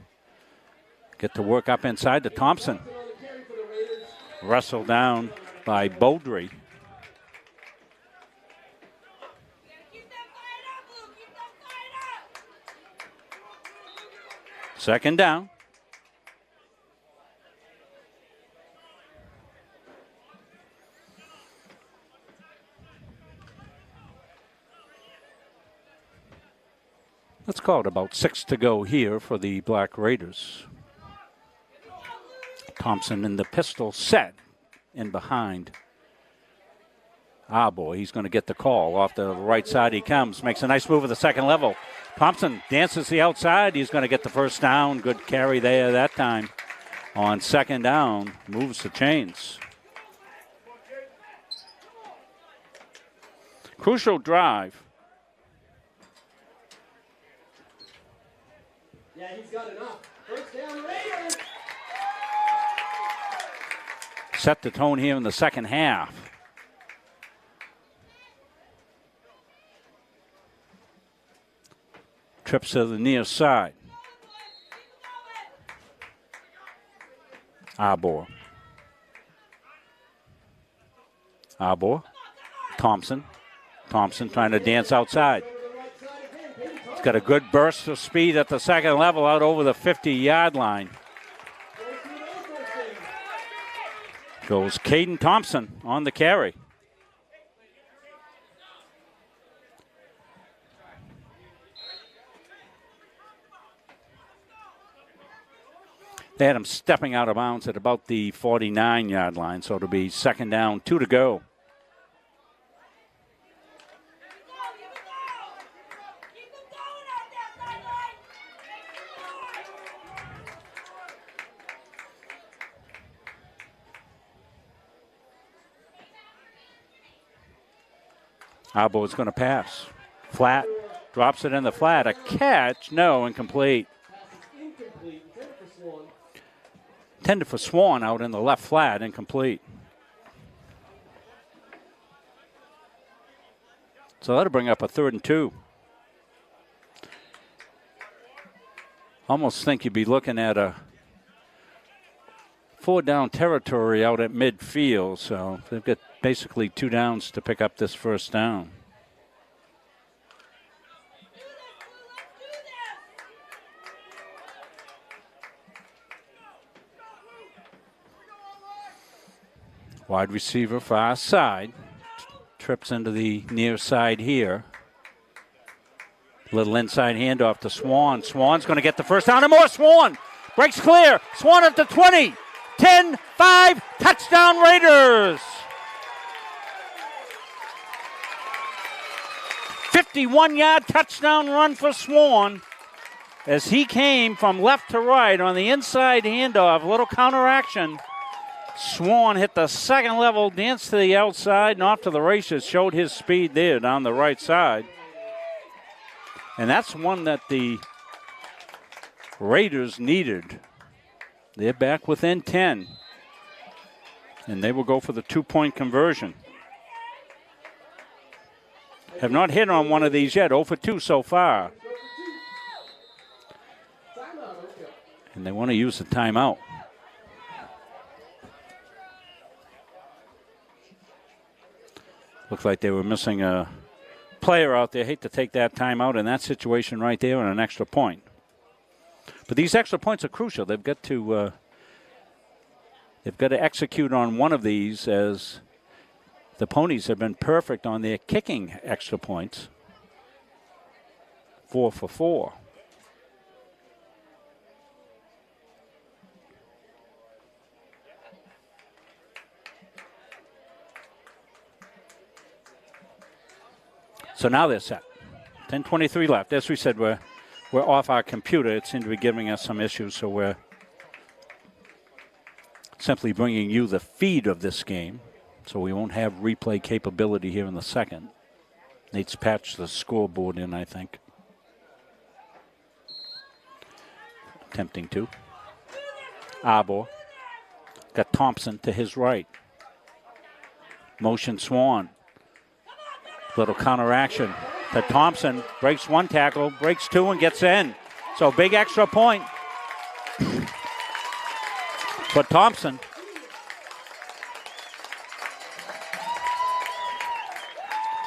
Get to work up inside to Thompson. Wrestled down by Beaudry. Second down. Let's call it about 6 to go here for the Black Raiders. Thompson in the pistol set in behind. Boy, he's going to get the call. Off the right side he comes. Makes a nice move at the second level. Thompson dances the outside. He's going to get the first down. Good carry there that time. On second down, moves the chains. Crucial drive. Yeah, he's got enough. First down, Raiders. Set the tone here in the second half. Trips to the near side. Arbor. Thompson. Thompson trying to dance outside. He's got a good burst of speed at the second level out over the 50-yard line. Goes Caden Thompson on the carry. They had him stepping out of bounds at about the 49-yard line, so it'll be second down, 2 to go. Abo is going to pass. Flat, drops it in the flat. A catch, no, incomplete. Intended for Swan out in the left flat, incomplete. So that'll bring up a 3rd and 2. Almost think you'd be looking at a 4-down territory out at midfield, so they've got basically 2 downs to pick up this first down. Wide receiver far side. Trips into the near side here. Little inside handoff to Swan. Swan's going to get the first down and more. Swan breaks clear. Swan up to 20. 10, 5, touchdown Raiders. 51-yard touchdown run for Swan as he came from left to right on the inside handoff. Little counteraction. Swan hit the second level, danced to the outside and off to the races, showed his speed there down the right side. And that's one that the Raiders needed. They're back within 10. And they will go for the 2-point conversion. Have not hit on one of these yet, 0 for 2 so far. And they want to use the timeout. Looks like they were missing a player out there. Hate to take that timeout in that situation right there and an extra point. But these extra points are crucial. They've got to execute on one of these as The Ponies have been perfect on their kicking extra points. 4 for 4. So now they're set. 10:23 left. As we said, we're off our computer. It seemed to be giving us some issues, so we're simply bringing you the feed of this game. So we won't have replay capability here in the second. Nate's patched the scoreboard in, I think. Attempting to. Arbor. Got Thompson to his right. Motion Swan. Little counteraction to Thompson. Breaks one tackle, breaks two, and gets in. So big extra point for Thompson.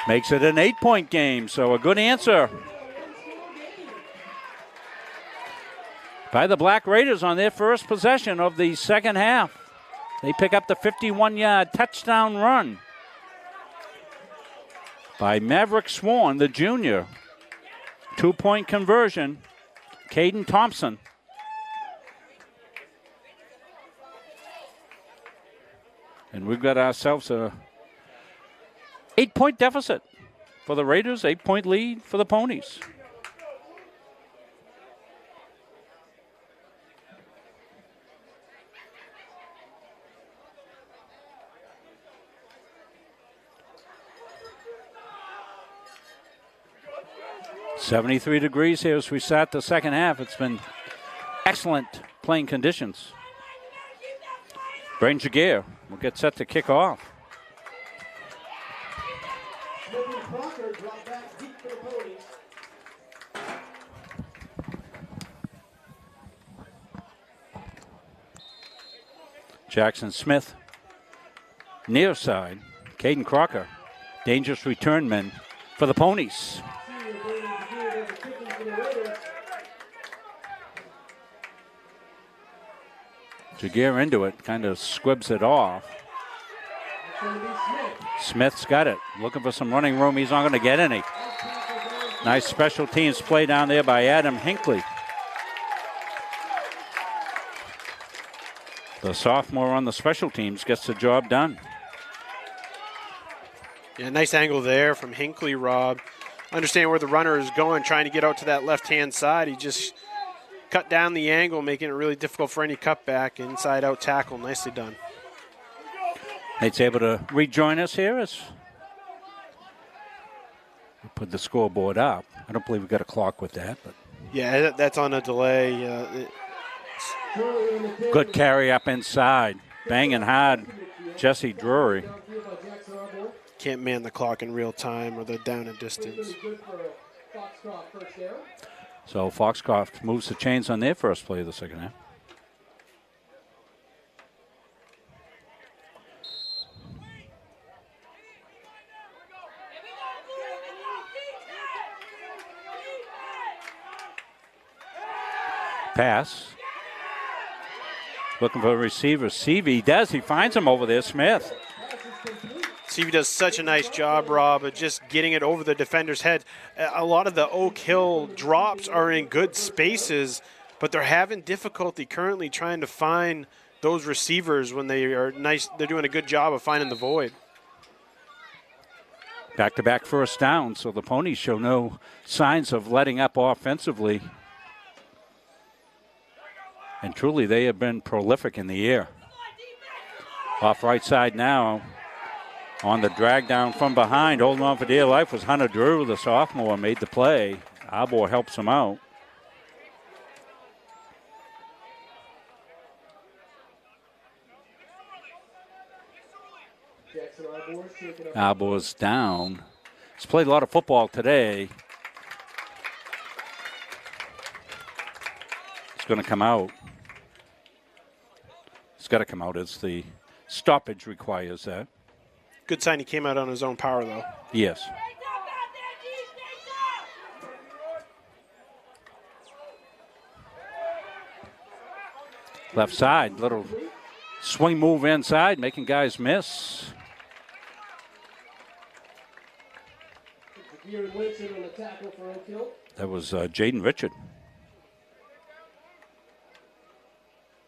Makes it an 8-point game, so a good answer by the Black Raiders on their first possession of the second half. They pick up the 51-yard touchdown run by Maverick Swan, the junior. 2-point conversion, Caden Thompson. And we've got ourselves a 8-point deficit for the Raiders, 8-point lead for the Ponies. .73 degrees here as we start the second half. It's been excellent playing conditions. Brain Jaguar will get set to kick off. Jackson Smith, near side. Caden Crocker, dangerous return men for the Ponies. Jaguar into it, kind of squibs it off. Smith's got it, looking for some running room. He's not going to get any. Nice special teams play down there by Adam Hinckley. The sophomore on the special teams gets the job done. Yeah, nice angle there from Hinckley, Rob. Understand where the runner is going, trying to get out to that left-hand side. He just cut down the angle, making it really difficult for any cutback. Inside-out tackle, nicely done. Nate's able to rejoin us here as we put the scoreboard up. I don't believe we've got a clock with that, but yeah, that's on a delay. Good carry up inside. Banging hard, Jesse Drury. Can't man the clock in real time or the down and distance. So Foxcroft moves the chains on their first play of the second half. Pass. Looking for a receiver. Seavey does. He finds him over there, Smith. Seavey does such a nice job, Rob, of just getting it over the defender's head. A lot of the Oak Hill drops are in good spaces, but they're having difficulty currently trying to find those receivers when they are nice. They're doing a good job of finding the void. Back-to-back first down, so the Ponies show no signs of letting up offensively. And truly, they have been prolific in the air. Off right side now. On the drag down from behind, holding on for dear life was Hunter Drew, the sophomore, made the play. Arbor helps him out. Arbor's down. He's played a lot of football today. It's going to come out. It's got to come out as the stoppage requires that. Good sign he came out on his own power, though. Yes. Left side, little swing move inside, making guys miss. Kieran Winston on the tackle for Oak Hill. That was Jaden Richard.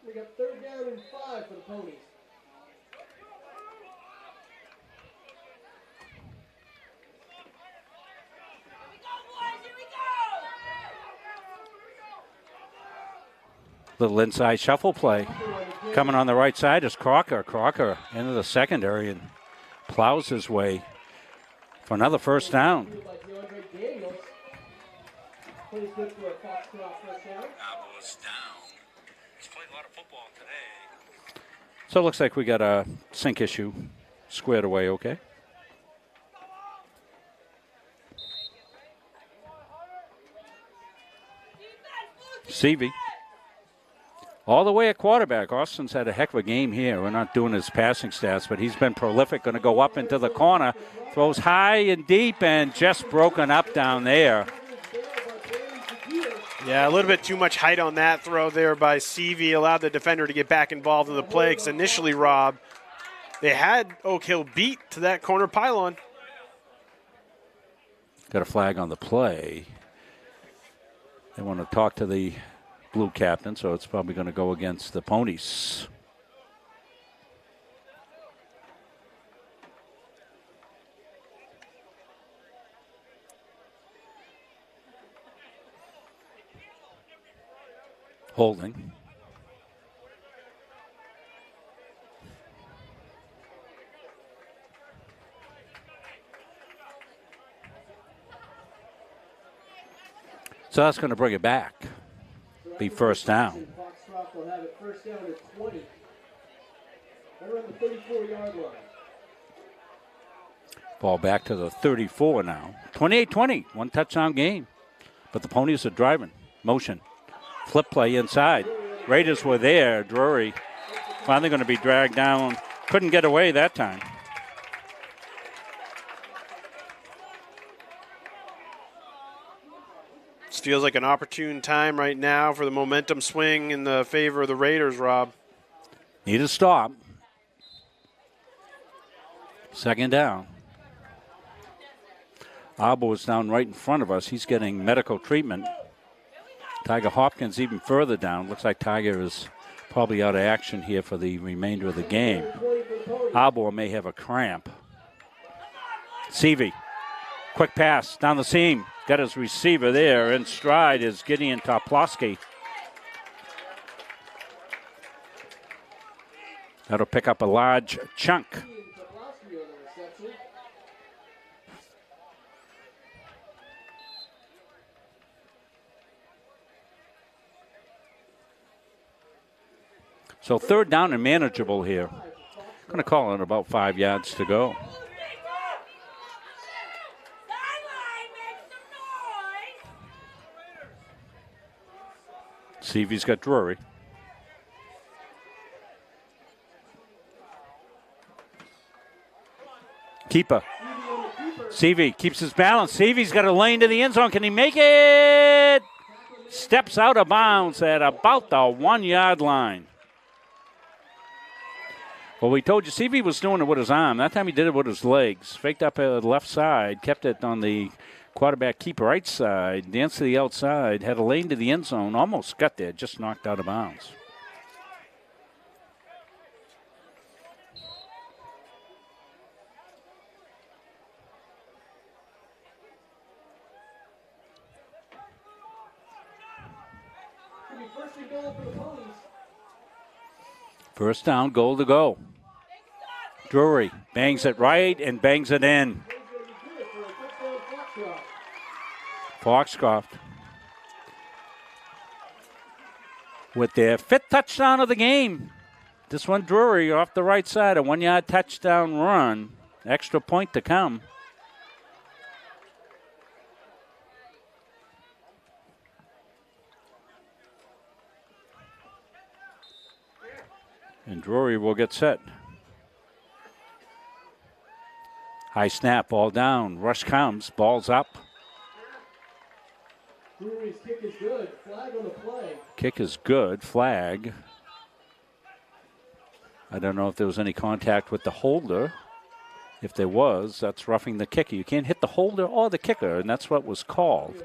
We got 3rd down and 5 for the Ponies. Little inside shuffle play. Coming on the right side is Crocker. Crocker into the secondary and plows his way for another first down. So it looks like we got a sink issue squared away, okay? Seavey. All the way at quarterback. Austin's had a heck of a game here. We're not doing his passing stats, but he's been prolific. Going to go up into the corner. Throws high and deep and just broken up down there. Yeah, a little bit too much height on that throw there by Seavey. Allowed the defender to get back involved in the play. Because initially, Rob, they had Oak Hill beat to that corner pylon. Got a flag on the play. They want to talk to the blue captain, so it's probably going to go against the Ponies. Holding. So that's going to bring it back. Be first down. Foxcroft will have it first down at 20. They're on the 34-yard line. Ball back to the 34 now. 28-20, one touchdown game. But the Ponies are driving. Motion. Flip play inside. Raiders were there. Drury finally going to be dragged down. Couldn't get away that time. This feels like an opportune time right now for the momentum swing in the favor of the Raiders, Rob. Need a stop. Second down. Abo is down right in front of us. He's getting medical treatment. Tiger Hopkins even further down. Looks like Tiger is probably out of action here for the remainder of the game. Abo may have a cramp. Seavey. Quick pass down the seam. Got his receiver there. In stride is Gideon Toplowski. That'll pick up a large chunk. So third down and manageable here. Going to call it about 5 yards to go. Seavey's got Drury. Keeper. Seavey keeps his balance. Seavey's got a lane to the end zone. Can he make it? Steps out of bounds at about the 1 yard line. Well, we told you Seavey was doing it with his arm. That time he did it with his legs. Faked up at the left side, kept it on the quarterback keeper right side, danced to the outside, had a lane to the end zone, almost got there, just knocked out of bounds. First down, goal to go. Drury bangs it right and bangs it in. Foxcroft with their 5th touchdown of the game. This one, Drury, off the right side, a 1 yard touchdown run. Extra point to come. And Drury will get set. High snap, ball down. Rush comes, ball's up. Drury's kick is good. Flag on the play. Kick is good. Flag. I don't know if there was any contact with the holder. If there was, that's roughing the kicker. You can't hit the holder or the kicker, and that's what was called.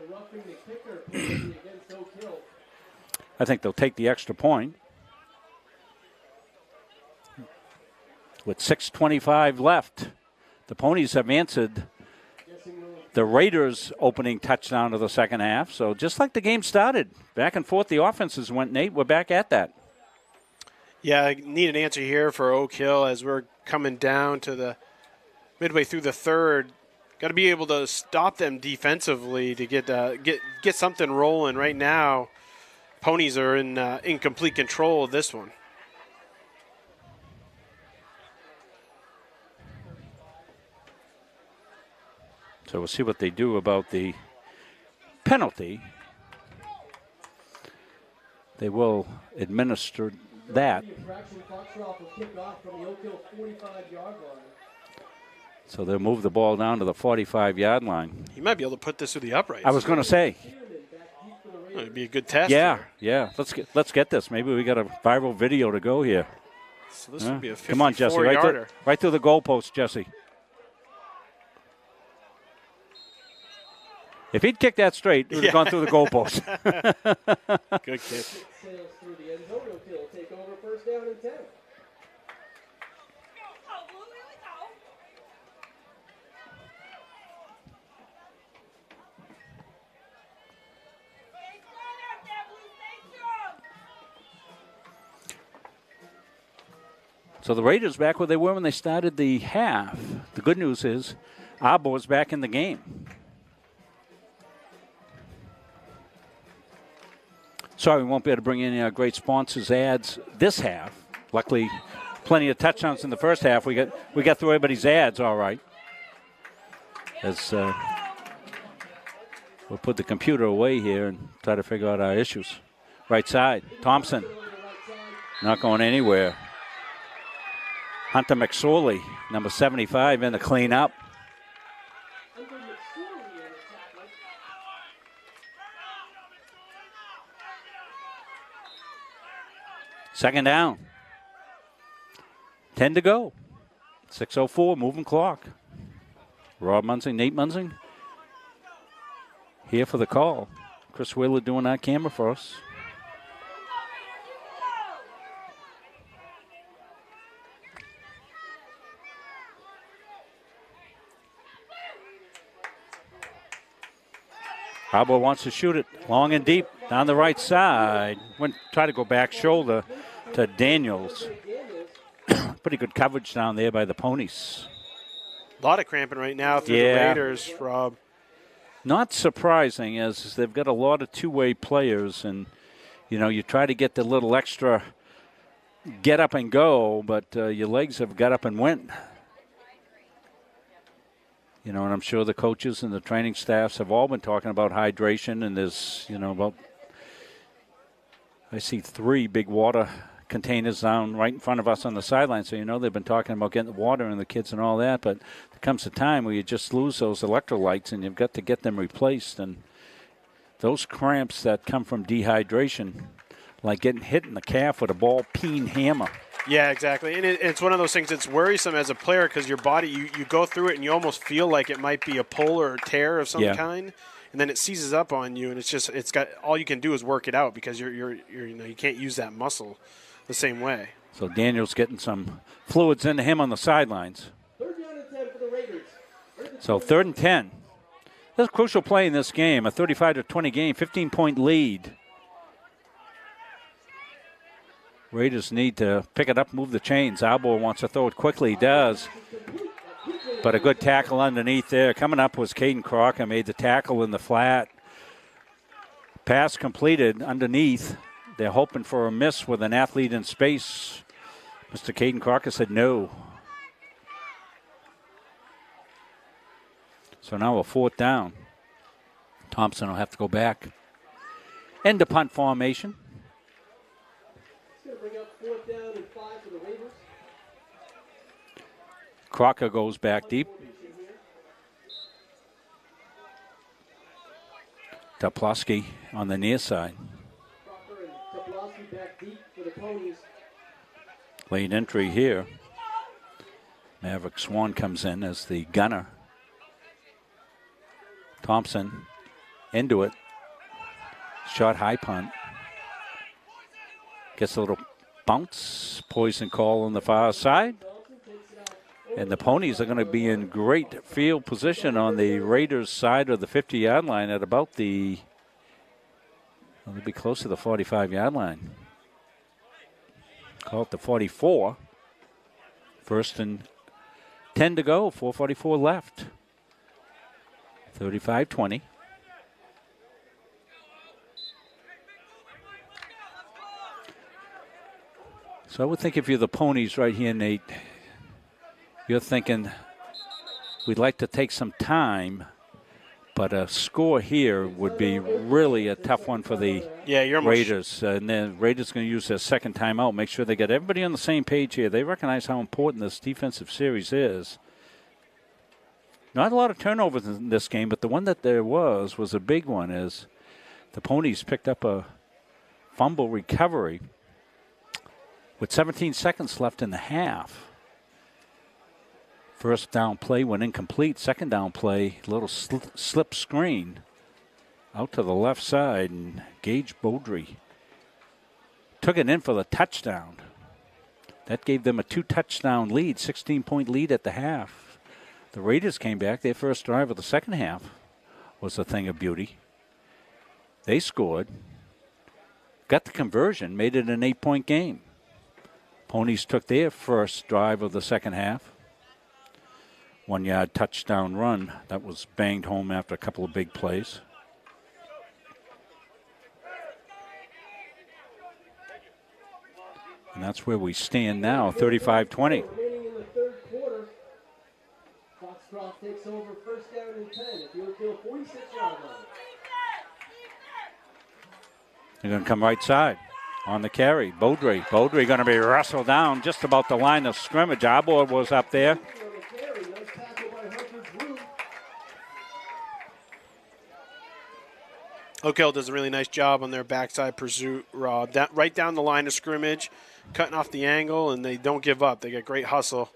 I think they'll take the extra point. With 6:25 left, the Ponies have answered the Raiders' opening touchdown of the second half. So just like the game started, back and forth the offenses went, Nate. We're back at that. Yeah, I need an answer here for Oak Hill as we're coming down to the midway through the third. Got to be able to stop them defensively to get something rolling. Right now, Ponies are in complete control of this one. So we'll see what they do about the penalty. They will administer that. So they'll move the ball down to the 45-yard line. He might be able to put this through the uprights. I was going to say. It'd be a good test. Yeah. Let's get this. Maybe we got a viral video to go here. So this would be a 54-yarder. Come on, Jesse. Right through the goalpost, Jesse. If he'd kicked that straight, it would have gone through the goalpost. Good kick. So the Raiders back where they were when they started the half. The good news is Arbor's back in the game. Sorry, we won't be able to bring any great sponsors ads this half. Luckily, plenty of touchdowns in the first half. We got through everybody's ads all right. As we'll put the computer away here and try to figure out our issues. Right side, Thompson, not going anywhere. Hunter McSorley, number 75, in the cleanup. Second down. 10 to go. 6:04, moving clock. Rob Munsing, Nate Munsing, here for the call. Chris Wheeler doing our camera for us. Arbor wants to shoot it long and deep down the right side. Went try to go back shoulder to Daniels. Pretty good coverage down there by the Ponies. A lot of cramping right now through the Raiders, Rob. Not surprising, as they've got a lot of two-way players, and you try to get the little extra get up and go, but your legs have got up and went. And I'm sure the coaches and the training staffs have all been talking about hydration, and there's, I see 3 big water containers down right in front of us on the sideline. So, they've been talking about getting the water and the kids and all that, but there comes a time where you just lose those electrolytes and you've got to get them replaced. And those cramps that come from dehydration, like getting hit in the calf with a ball-peen hammer. Yeah, exactly. And it's one of those things that's worrisome as a player because your body, you go through it and you almost feel like it might be a pull or a tear of some kind, and then it seizes up on you, and it's got all you can do is work it out because you can't use that muscle the same way. So Daniel's getting some fluids into him on the sidelines. 3rd down and 10 for the Raiders. So 3rd and 10. That's a crucial play in this game, a 35-20 game, 15-point lead. Raiders need to pick it up, move the chains. Arbor wants to throw it quickly. He does. But a good tackle underneath there. Coming up was Caden Crocker, made the tackle in the flat. Pass completed underneath. They're hoping for a miss with an athlete in space. Mr. Caden Crocker said no. So now a 4th down. Thompson will have to go back. End of punt formation. Bring up 4th down and 5 for the Raiders. Crocker goes back deep. Toplowski on the near side. Crocker and Toplowski back deep for the Ponies. Late entry here. Maverick Swan comes in as the gunner. Thompson into it. Shot high punt. Gets a little bounce. Poison call on the far side. And the Ponies are going to be in great field position on the Raiders' side of the 50-yard line at about the, well, they'll be close to the 45-yard line. Call it the 44. First and 10 to go, 4:44 left. 35-20. So I would think if you're the Ponies right here, Nate, you're thinking we'd like to take some time, but a score here would be really a tough one for the Raiders. And then Raiders going to use their second timeout, make sure they get everybody on the same page here. They recognize how important this defensive series is. Not a lot of turnovers in this game, but the one that there was a big one, as the Ponies picked up a fumble recovery with 17 seconds left in the half. First down play went incomplete. Second down play, little slip screen out to the left side, and Gage Beaudry took it in for the touchdown. That gave them a 2-touchdown lead, 16-point lead at the half. The Raiders came back. Their first drive of the second half was a thing of beauty. They scored, got the conversion, made it an 8-point game. Ponies took their first drive of the second half. 1-yard touchdown run that was banged home after a couple of big plays. And that's where we stand now, 35-20. Remaining in the third quarter, Foxcroft takes over first down and 10 at the Oakville 46-yard line. They're going to come right side on the carry. Beaudry going to be wrestled down just about the line of scrimmage. Arbor was up there. Oak Hill does a really nice job on their backside pursuit, Rob. That right down the line of scrimmage, cutting off the angle, and they don't give up. They get great hustle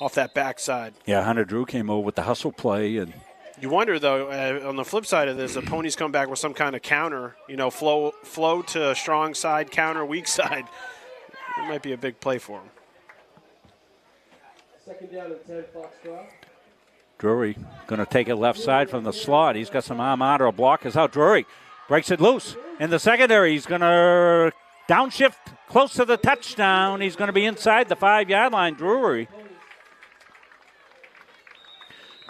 off that backside. Yeah, Hunter Drew came over with the hustle play. And you wonder, though, on the flip side of this, the Ponies come back with some kind of counter, flow to strong side, counter, weak side. It might be a big play for them. Second down and 10, Foxcroft. Drury going to take it left side from the slot. He's got some arm out or blockers out. Drury breaks it loose in the secondary. He's going to downshift close to the touchdown. He's going to be inside the 5-yard line. Drury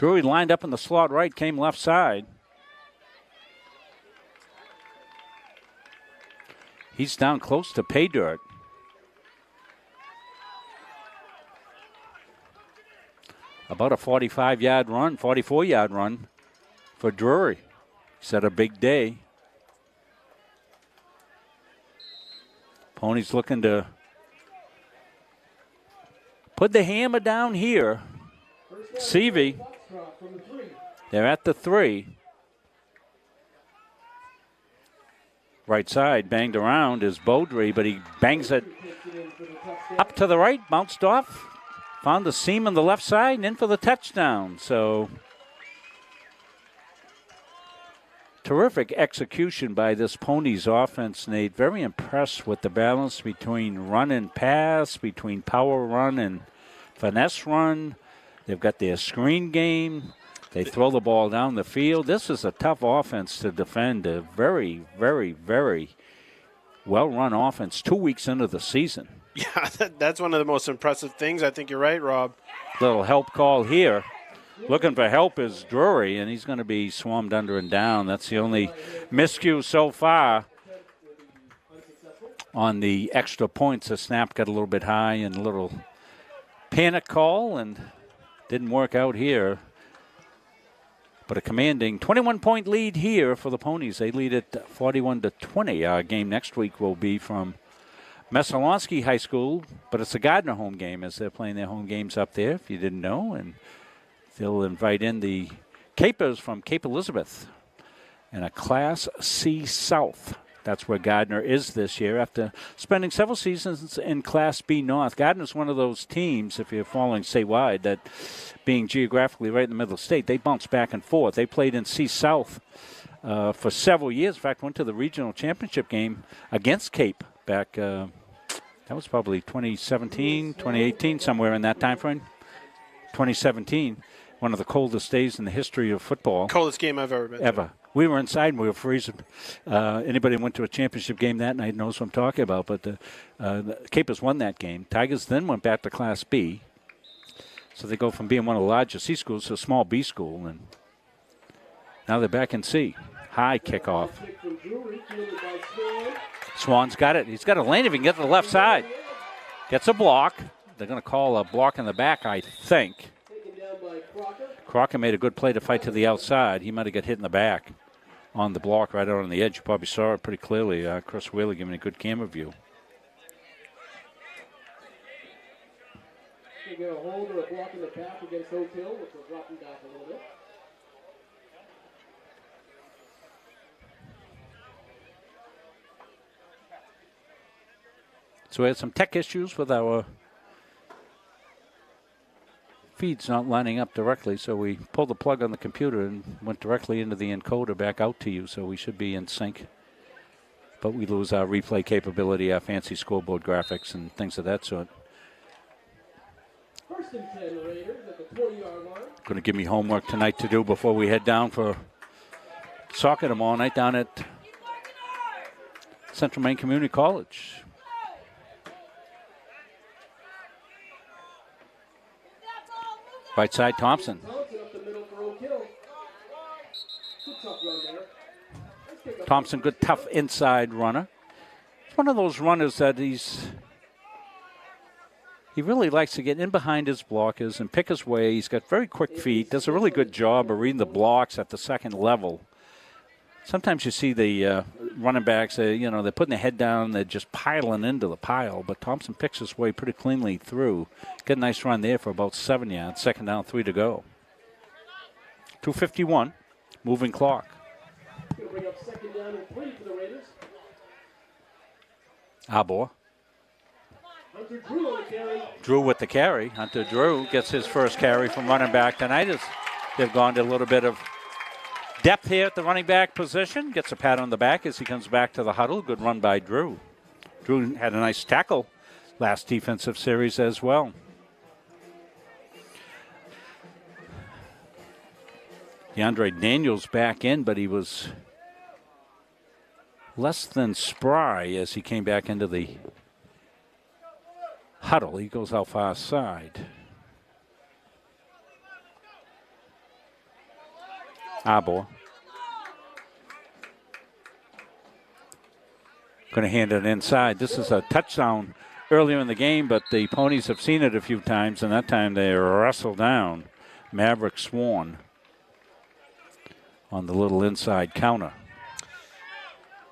lined up in the slot right, came left side. He's down close to pay dirt. About a 45-yard run, 44-yard run for Drury. He's had a big day. Ponies looking to put the hammer down here. Seavey, they're at the 3. Right side, banged around is Beaudry, but he bangs it up to the right, bounced off. Found the seam on the left side and in for the touchdown. So terrific execution by this Ponies offense, Nate. Very impressed with the balance between run and pass, between power run and finesse run. They've got their screen game. They throw the ball down the field. This is a tough offense to defend. A very, very, very well-run offense 2 weeks into the season. Yeah, that's one of the most impressive things. I think you're right, Rob. Little help call here. Looking for help is Drury, and he's going to be swarmed under and down. That's the only miscue so far on the extra points. The snap got a little bit high and a little panic call, and didn't work out here. But a commanding 21-point lead here for the Ponies. They lead it 41-20. Our game next week will be from Messalonsky High School, but it's a Gardner home game as they're playing their home games up there, if you didn't know. And they'll invite in the Capers from Cape Elizabeth and a Class C South That's where Gardner is this year after spending several seasons in Class B North. Gardner's one of those teams, if you're following statewide, that being geographically right in the middle of the state, they bounce back and forth. They played in C South for several years. In fact, went to the regional championship game against Cape back, that was probably 2017, 2018, somewhere in that time frame. 2017, one of the coldest days in the history of football. Coldest game I've ever been to. Ever. We were inside and we were freezing. Anybody who went to a championship game that night knows what I'm talking about. But the Capers won that game. Tigers then went back to Class B. So they go from being one of the largest C schools to a small B school. And now they're back in C. High kickoff. Swan's got it. He's got a lane if he can get to the left side. Gets a block. They're going to call a block in the back, I think. Crocker made a good play to fight to the outside. He might have got hit in the back on the block right out on the edge. You probably saw it pretty clearly. Chris Wheeler giving a good camera view. You get a hold or a block in the back against Oak Hill, which will drop him back a little bit. So we had some tech issues with our feeds not lining up directly, so we pulled the plug on the computer and went directly into the encoder back out to you, so we should be in sync. But we lose our replay capability, our fancy scoreboard graphics and things of that sort. First and 10 Raiders at the 20-yard line. Going to give me homework tonight to do before we head down for soccer tomorrow night down at Central Maine Community College. Right side, Thompson. Thompson, good, tough inside runner. He's one of those runners that he really likes to get in behind his blockers and pick his way. He's got very quick feet, does a really good job of reading the blocks at the second level. Sometimes you see the running backs, they're putting their head down, they're just piling into the pile, but Thompson picks his way pretty cleanly through. Get a nice run there for about 7 yards. Second down, 3 to go. 2:51, moving clock. Going to bring up second down and 3 for the Raiders. Arbor. Hunter Drew on the carry. Drew with the carry. Hunter Drew gets his first carry from running back tonight as they've gone to a little bit of depth here at the running back position. Gets a pat on the back as he comes back to the huddle. Good run by Drew. Drew had a nice tackle last defensive series as well. DeAndre Daniels back in, but he was less than spry as he came back into the huddle. He goes out far side. Arbor. Going to hand it inside. This is a touchdown earlier in the game, but the Ponies have seen it a few times, and that time they wrestle down Maverick Swan on the little inside counter.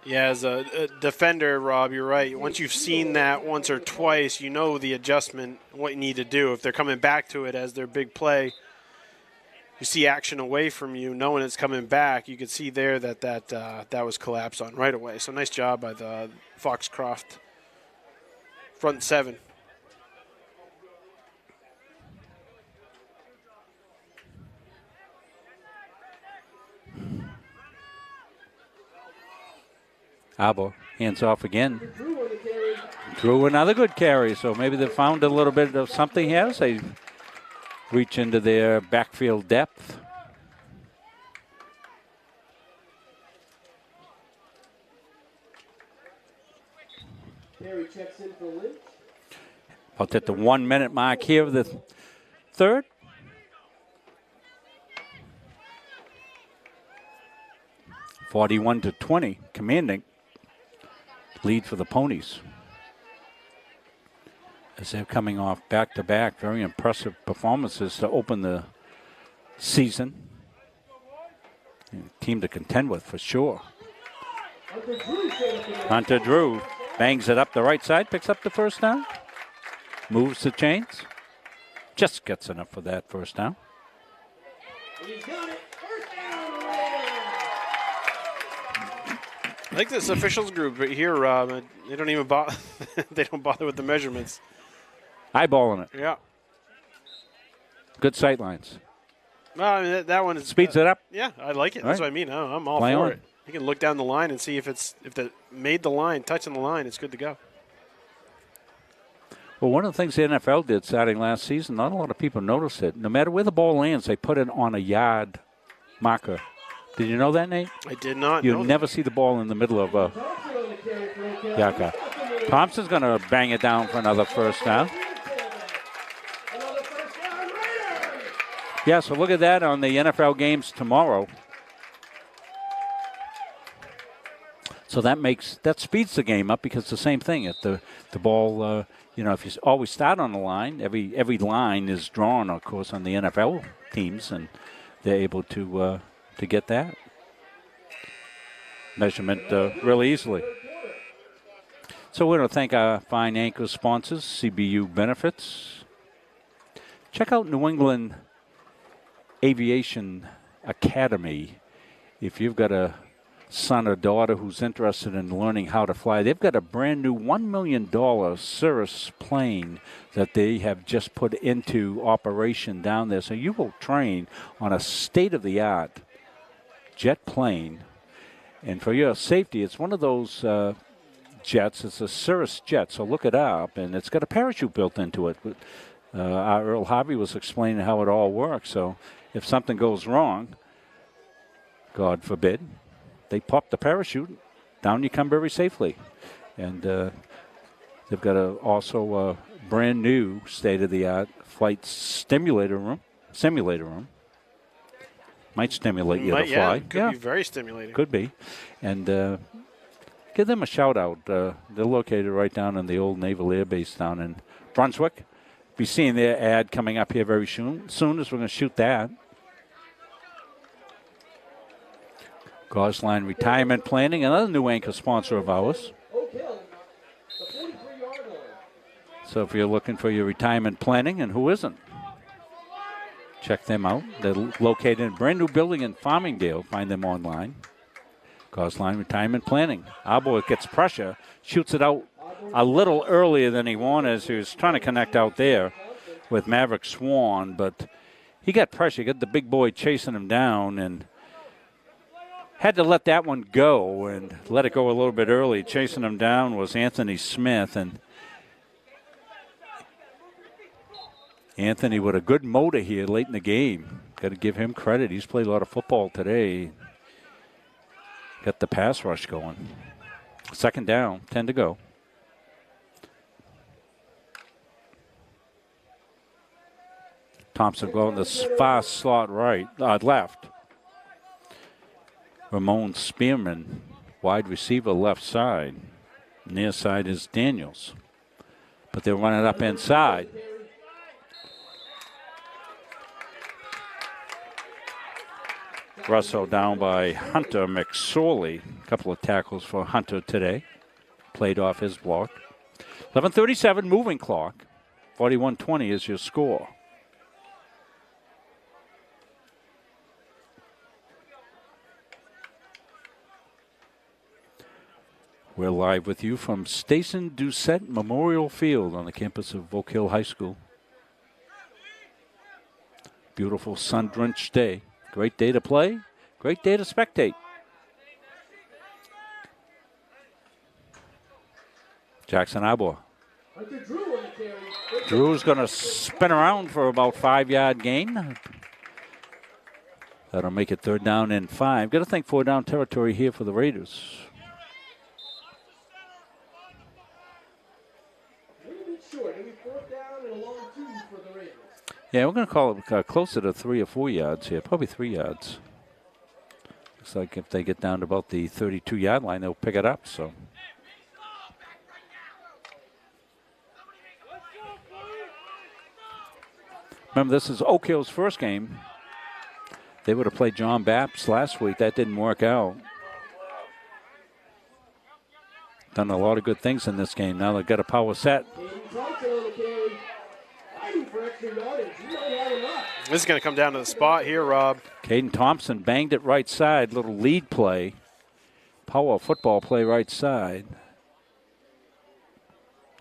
Yeah, as a defender, Rob, you're right. Once you've seen that once or twice, you know the adjustment, what you need to do. If they're coming back to it as their big play, you see action away from you, knowing it's coming back. You could see there that was collapsed on right away. So nice job by the Foxcroft front seven. Arbor hands off again. Drew another good carry, so maybe they found a little bit of something here as they reach into their backfield depth. Perry checks in for Lynch. About at the 1 minute mark here of the third. (41-20), commanding lead for the Ponies. As they're coming off back-to-back, very impressive performances to open the season. Team to contend with for sure. Hunter Drew bangs it up the right side, picks up the first down, moves the chains, just gets enough for that first down. He's got it. First like this officials group right here, Rob. They don't even bother. They don't bother with the measurements. Eyeballing it. Yeah. Good sight lines. Well, I mean, that one is, speeds it up. Yeah, I like it. All That's right. what I mean. I'm all Play for on. it. You can look down the line and see if it made the line, touching the line, it's good to go. Well, one of the things the NFL did starting last season, not a lot of people noticed it. No matter where the ball lands, they put it on a yard marker. Did you know that, Nate? I did not You know never see the ball in the middle of a yard. Thompson's going to bang it down for another first down. Yeah, so look at that on the NFL games tomorrow. So that speeds the game up because it's the same thing. If the ball, if you always start on the line, every line is drawn, of course, on the NFL teams, and they're able to get that measurement really easily. So we want to thank our fine anchor sponsors, CBU Benefits. Check out New England Aviation Academy. If you've got a son or daughter who's interested in learning how to fly, they've got a brand new $1 million Cirrus plane that they have just put into operation down there. So you will train on a state-of-the-art jet plane. And for your safety, it's one of those jets. It's a Cirrus jet, so look it up. And it's got a parachute built into it. Our Earl Harvey was explaining how it all works. So if something goes wrong, God forbid, they pop the parachute, down you come very safely. And they've got also a brand new state-of-the-art flight simulator room. Might stimulate you to fly. Yeah, could be very stimulating. Could be. And give them a shout-out. They're located right down in the old Naval Air Base down in Brunswick. Be seeing their ad coming up here very soon as we're going to shoot that. Gosline Retirement Planning, another new anchor sponsor of ours. So if you're looking for your retirement planning, and who isn't, check them out. They're located in a brand new building in Farmingdale. Find them online. Gosline Retirement Planning. Our boy gets pressure, shoots it out a little earlier than he wanted as he was trying to connect out there with Maverick Swan, but he got pressure. He got the big boy chasing him down and had to let that one go and let it go a little bit early. Chasing him down was Anthony Smith, and Anthony with a good motor here late in the game. Got to give him credit. He's played a lot of football today. Got the pass rush going. Second down, 10 to go. Thompson going the far slot left. Ramon Spearman, wide receiver left side. Near side is Daniels. But they're running up inside. Russell down by Hunter McSorley. A couple of tackles for Hunter today. Played off his block. 11:37 moving clock. 41-20 is your score. We're live with you from Station Doucette Memorial Field on the campus of Oak Hill High School. Beautiful sun-drenched day. Great day to play. Great day to spectate. Jackson Arbor. Drew's going to spin around for about 5-yard gain. That'll make it 3rd down and 5. Got to think 4-down territory here for the Raiders. Yeah, we're going to call it closer to 3 or 4 yards here. Probably 3 yards. Looks like if they get down to about the 32-yard line, they'll pick it up. So, remember, this is Oak Hill's first game. They would have played John Baptist last week. That didn't work out. Done a lot of good things in this game. Now they've got a power set. This is going to come down to the spot here, Rob. Caden Thompson banged it right side. Little lead play. Power football play right side.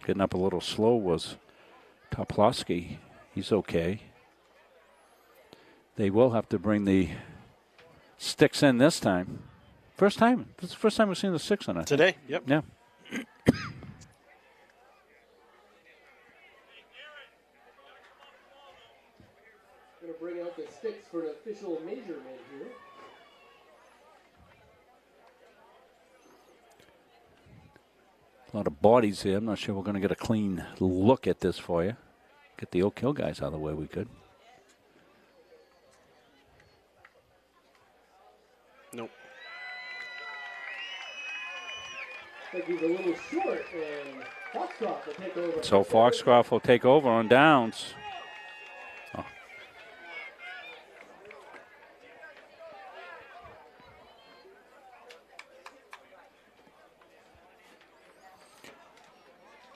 Getting up a little slow was Toplowski. He's okay. They will have to bring the sticks in this time. First time. This is the first time we've seen the sticks on it. Today, yep. Yeah. Going to bring out the sticks for an official measurement here. A lot of bodies here. I'm not sure we're going to get a clean look at this for you. Get the Oak Hill guys out of the way we could. Nope. I think he's a little short, and Foxcroft will take over. So Foxcroft will take over on downs. Oh.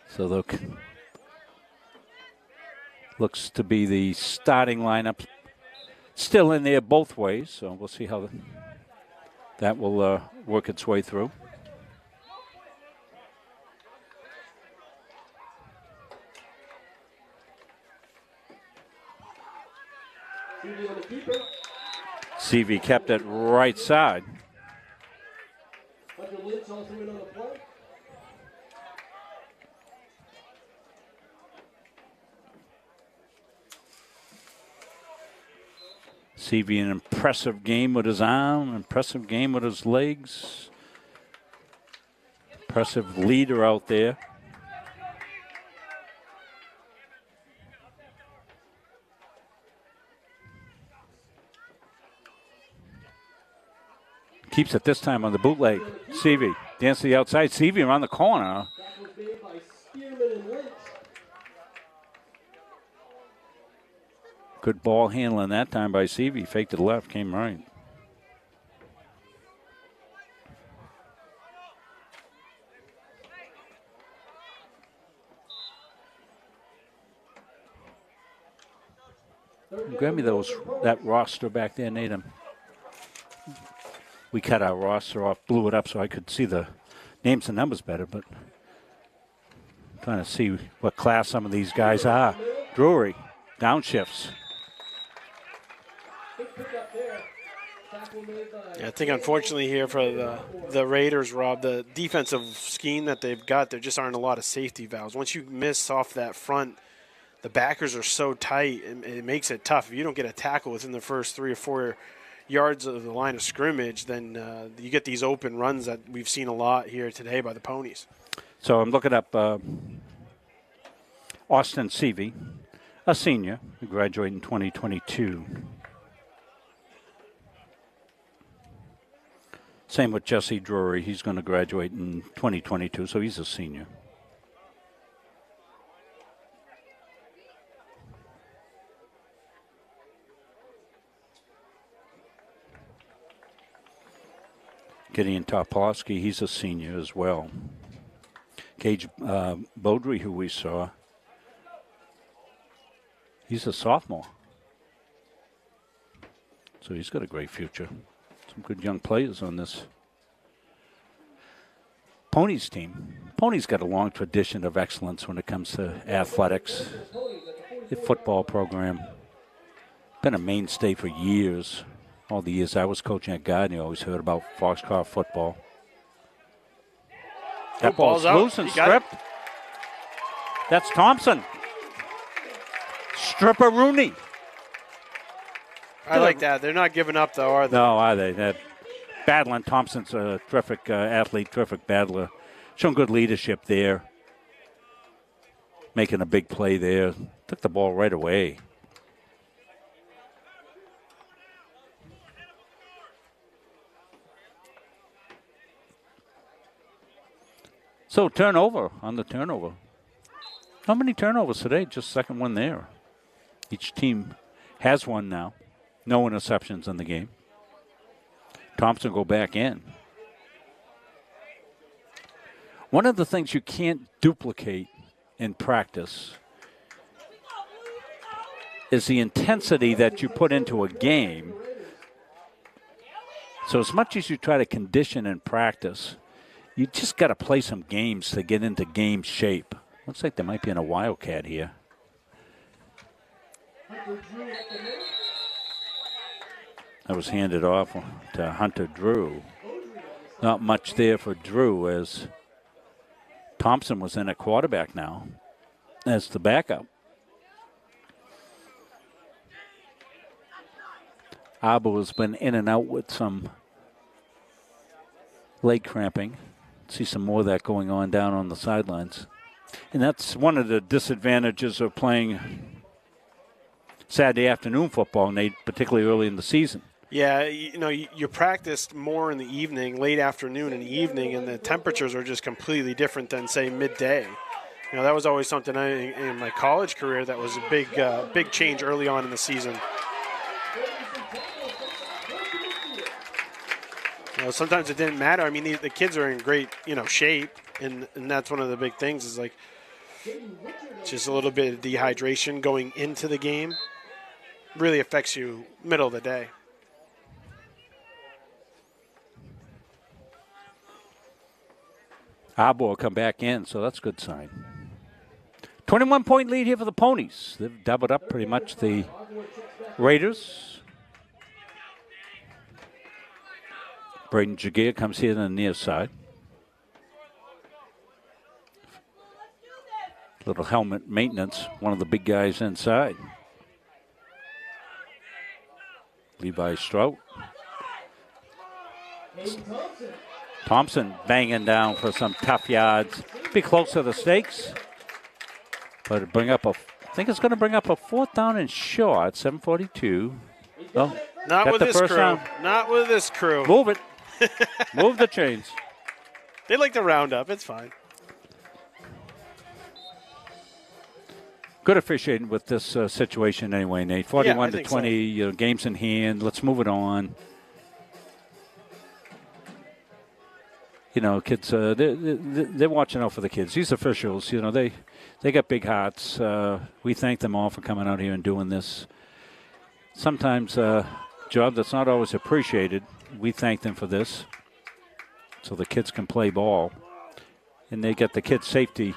So look, looks to be the starting lineup still in there both ways. So we'll see how that will work its way through. CV kept it right side. Hunter Lynch also in on the play. CV an impressive game with his arm, impressive game with his legs. Impressive leader out there. Keeps it this time on the bootleg. CV dance to the outside. CV around the corner. That was made by Spearman and Lynch. Good ball handling that time by CV. Faked to the left, came right. Grab me that roster back there, Nathan. We cut our roster off, blew it up so I could see the names and numbers better, but trying to see what class some of these guys are. Drury, downshifts. Yeah, I think unfortunately here for the Raiders, Rob, the defensive scheme that they've got, there just aren't a lot of safety valves. Once you miss off that front, the backers are so tight, and it makes it tough. If you don't get a tackle within the first 3 or 4 yards of the line of scrimmage, then you get these open runs that we've seen a lot here today by the Ponies. So I'm looking up Austin Seavey, a senior who graduated in 2022. Same with Jesse Drury. He's going to graduate in 2022, so he's a senior. Gideon Toplowski, he's a senior as well. Gage Beaudry, who we saw, he's a sophomore. So he's got a great future. Some good young players on this Ponies team. Ponies got a long tradition of excellence when it comes to athletics. The football program, been a mainstay for years. All the years I was coaching at Gardner, I always heard about Foxcroft football. That ball's loose and stripped. That's Thompson. Stripper Rooney. I like that. They're not giving up, though, are they? No, are they? That battling. Thompson's a terrific athlete, terrific battler. Showing good leadership there. Making a big play there. Took the ball right away. So turnover on the turnover. How many turnovers today? Just second one there. Each team has one now. No interceptions in the game. Thompson go back in. One of the things you can't duplicate in practice is the intensity that you put into a game So as much as you try to condition and practice, you just got to play some games to get into game shape. Looks like there might be a Wildcat here. That was handed off to Hunter Drew. Not much there for Drew as Thompson was in at quarterback now as the backup. Abo has been in and out with some leg cramping. See some more of that going on down on the sidelines. And that's one of the disadvantages of playing Saturday afternoon football, Nate, particularly early in the season. Yeah, you practiced more in the evening, late afternoon and evening, and the temperatures are just completely different than, say, midday. That was always something in my college career that was a big change early on in the season. Sometimes it didn't matter. I mean, the kids are in great, shape, and that's one of the big things is like just a little bit of dehydration going into the game really affects you middle of the day. Abo will come back in, so that's a good sign. 21-point lead here for the Ponies. They've doubled up pretty much the Raiders. Braden Jagier comes here on the near side. Little helmet maintenance, one of the big guys inside. Levi Strout. Thompson banging down for some tough yards. Be close to the stakes. But I think it's going to bring up a 4th down and short, 7:42. Oh, not with this crew. Down. Not with this crew. Move it. Move the chains. They like to round up. It's fine. Good officiating with this situation anyway, Nate. 41 to 20, so. Game's in hand. Let's move it on. Kids, they're watching out for the kids. These officials, they got big hearts. We thank them all for coming out here and doing this. Sometimes a job that's not always appreciated. We thank them for this so the kids can play ball. And they get the kids' safety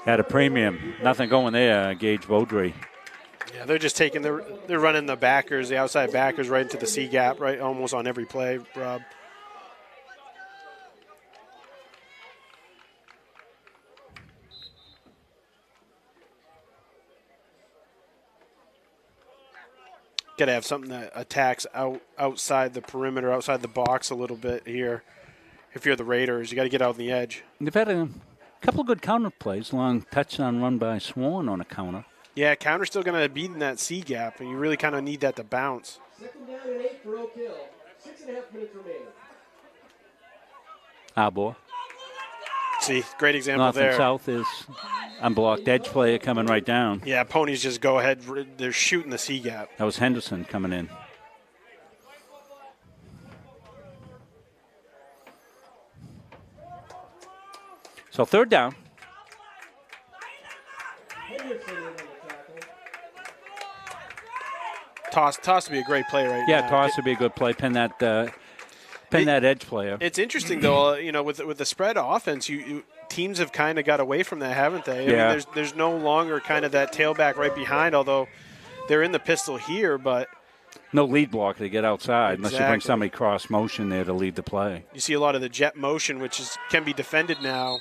at a premium. Nothing going there, Gage Beaudry. Yeah, they're just they're running the backers, the outside backers right into the C gap, right, almost on every play, Rob. Got to have something that attacks outside the perimeter, outside the box a little bit here. If you're the Raiders, you got to get out on the edge. They've had a couple of good counter plays. Long touchdown run by Swan on a counter. Yeah, counter's still going to be in that C gap, and you really kind of need that to bounce. 2nd down and 8 for Oak Hill. 6.5 minutes remaining. Arbor. See, great example North there. And south is unblocked edge player coming right down. Yeah, Ponies just go ahead. They're shooting the C gap. That was Henderson coming in. So 3rd down. Toss would be a great play right now. Yeah, toss would be a good play. Pin that edge player. It's interesting though, with the spread offense, teams have kind of got away from that, haven't they? Yeah. I mean, there's no longer kind of that tailback right behind, although they're in the pistol here, but no lead block to get outside exactly. Unless you bring somebody cross motion there to lead the play. You see a lot of the jet motion, which can be defended now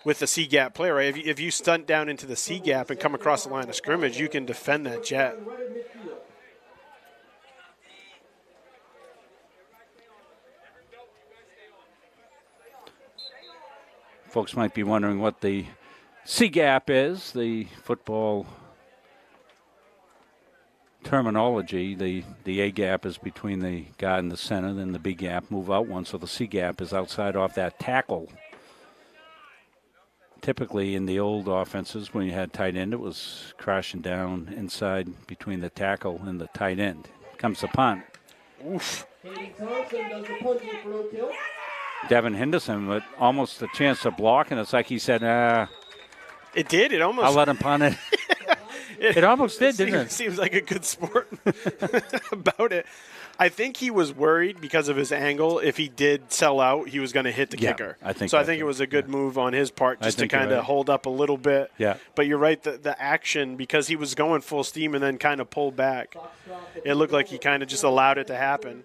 with the C gap play, right? If you stunt down into the C gap and come across the line of scrimmage, you can defend that jet. Folks might be wondering what the C gap is, the football terminology. The A gap is between the guard and the center, then the B gap move out one, so the C gap is outside off that tackle. Typically in the old offenses, when you had tight end, it was crashing down inside between the tackle and the tight end. Comes the punt. Oof. Thompson does the punting for Oak Hill. Devin Henderson with almost a chance of blocking. It's like he said, It did. It almost. I'll let him punt it. It almost did, didn't it? Seems like a good sport about it. I think he was worried because of his angle. If he did sell out, he was going to hit the kicker. I think it was a good move on his part just to kind of hold up a little bit. Yeah. But you're right, the action, because he was going full steam and then kind of pulled back, it looked like he kind of just allowed it to happen.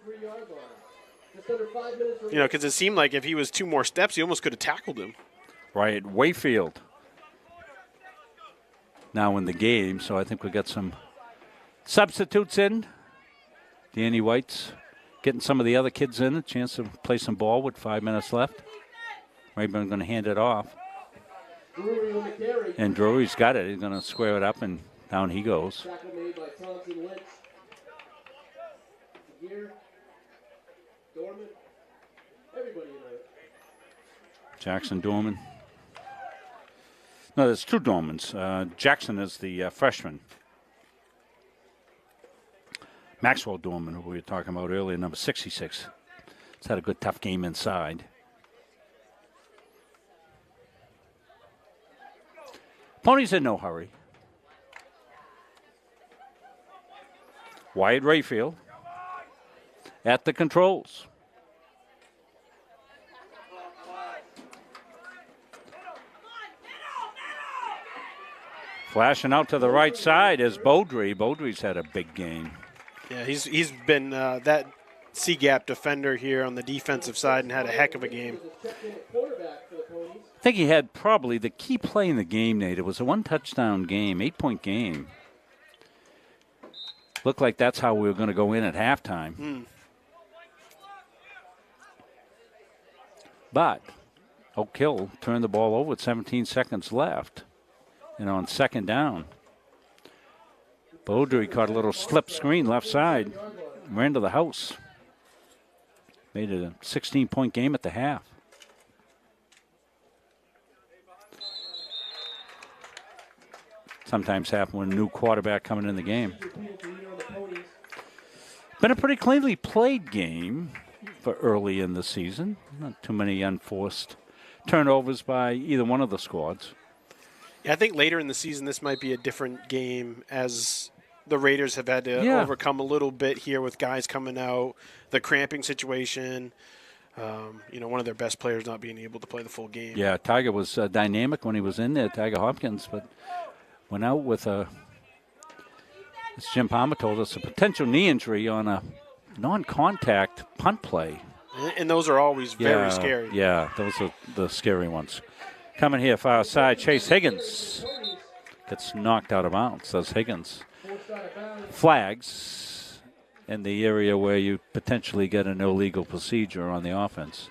Because it seemed like if he was 2 more steps, he almost could have tackled him. Right, Wayfield now in the game, so I think we got some substitutes in. Danny White's getting some of the other kids in, a chance to play some ball with 5 minutes left. Rayburn going to hand it off. And Drury's got it. He's going to square it up, and down he goes. Jackson Dorman. No, there's 2 Dormans. Jackson is the freshman. Maxwell Dorman, who we were talking about earlier, number 66. He's had a good, tough game inside. Ponies in no hurry. Wyatt Rayfield at the controls. Flashing out to the right side is Beaudry. Beaudry's had a big game. Yeah, he's been that C-gap defender here on the defensive side and had a heck of a game. I think he had probably the key play in the game, Nate. It was a 1-touchdown game, 8-point game. Looked like that's how we were going to go in at halftime. But Oak Hill turned the ball over with 17 seconds left. And on second down, Beaudry caught a little slip screen left side, ran to the house. Made it a 16-point game at the half. Sometimes happen when a new quarterback coming in the game. Been a pretty cleanly played game for early in the season. Not too many unforced turnovers by either one of the squads. Yeah, I think later in the season this might be a different game as the Raiders have had to overcome a little bit here with guys coming out, the cramping situation, one of their best players not being able to play the full game. Yeah, Tiger was dynamic when he was in there, Tiger Hopkins, but went out with as Jim Palmer told us, a potential knee injury on a non-contact punt play. And those are always very scary. Yeah, those are the scary ones. Coming here far side, Chase Higgins gets knocked out of bounds, says Higgins. Flags in the area where you potentially get an illegal procedure on the offense.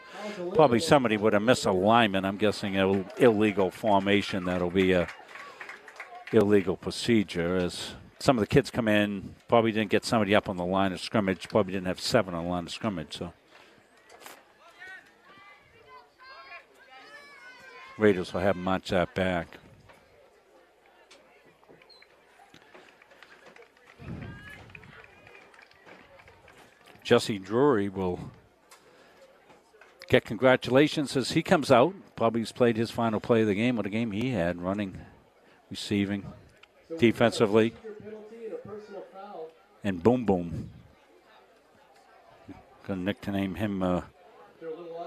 Probably somebody with a misalignment. I'm guessing an illegal formation. That'll be a illegal procedure as some of the kids come in, probably didn't get somebody up on the line of scrimmage, probably didn't have 7 on the line of scrimmage. So Raiders will have to march that back. Jesse Drury will get congratulations as he comes out. Probably has played his final play of the game. What a game he had, running, receiving, defensively. And Boom Boom. Going to nickname him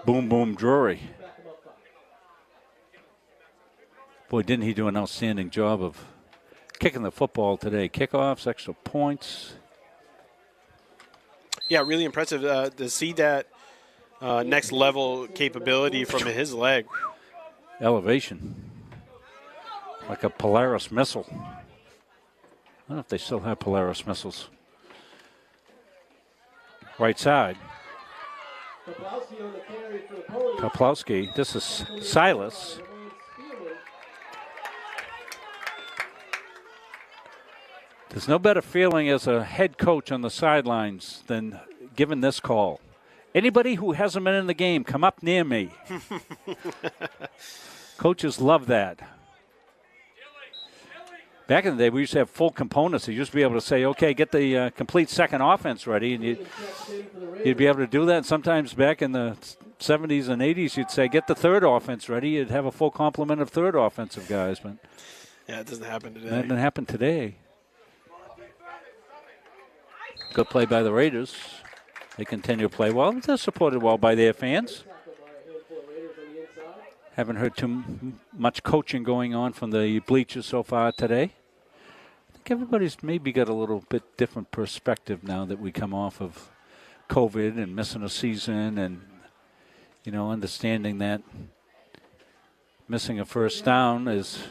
Boom Boom Drury. Boy, didn't he do an outstanding job of kicking the football today. Kickoffs, extra points. Yeah, really impressive to see that next level capability from his leg. Elevation. Like a Polaris missile. I don't know if they still have Polaris missiles. Right side. Kaplowski. This is Silas. There's no better feeling as a head coach on the sidelines than giving this call. Anybody who hasn't been in the game, come up near me. Coaches love that. Back in the day, we used to have full components. You used to be able to say, okay, get the complete second offense ready, and you'd be able to do that. And sometimes back in the 70s and 80s, you'd say, get the third offense ready. You'd have a full complement of third offensive guys. But yeah, it doesn't happen today. That didn't happen today. Good play by the Raiders. They continue to play well. They're supported well by their fans. Haven't heard too much coaching going on from the bleachers so far today. I think everybody's maybe got a little bit different perspective now that we come off of COVID and missing a season and, you know, understanding that missing a first down is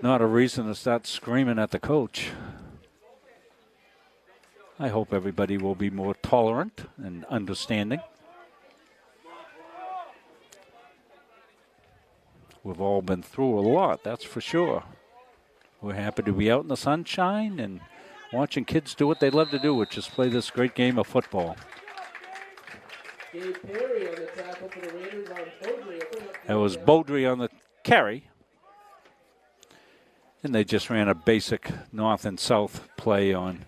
not a reason to start screaming at the coach. I hope everybody will be more tolerant and understanding. We've all been through a lot, that's for sure. We're happy to be out in the sunshine and watching kids do what they love to do, which is play this great game of football. That was Beaudry on the carry. And they just ran a basic north and south play on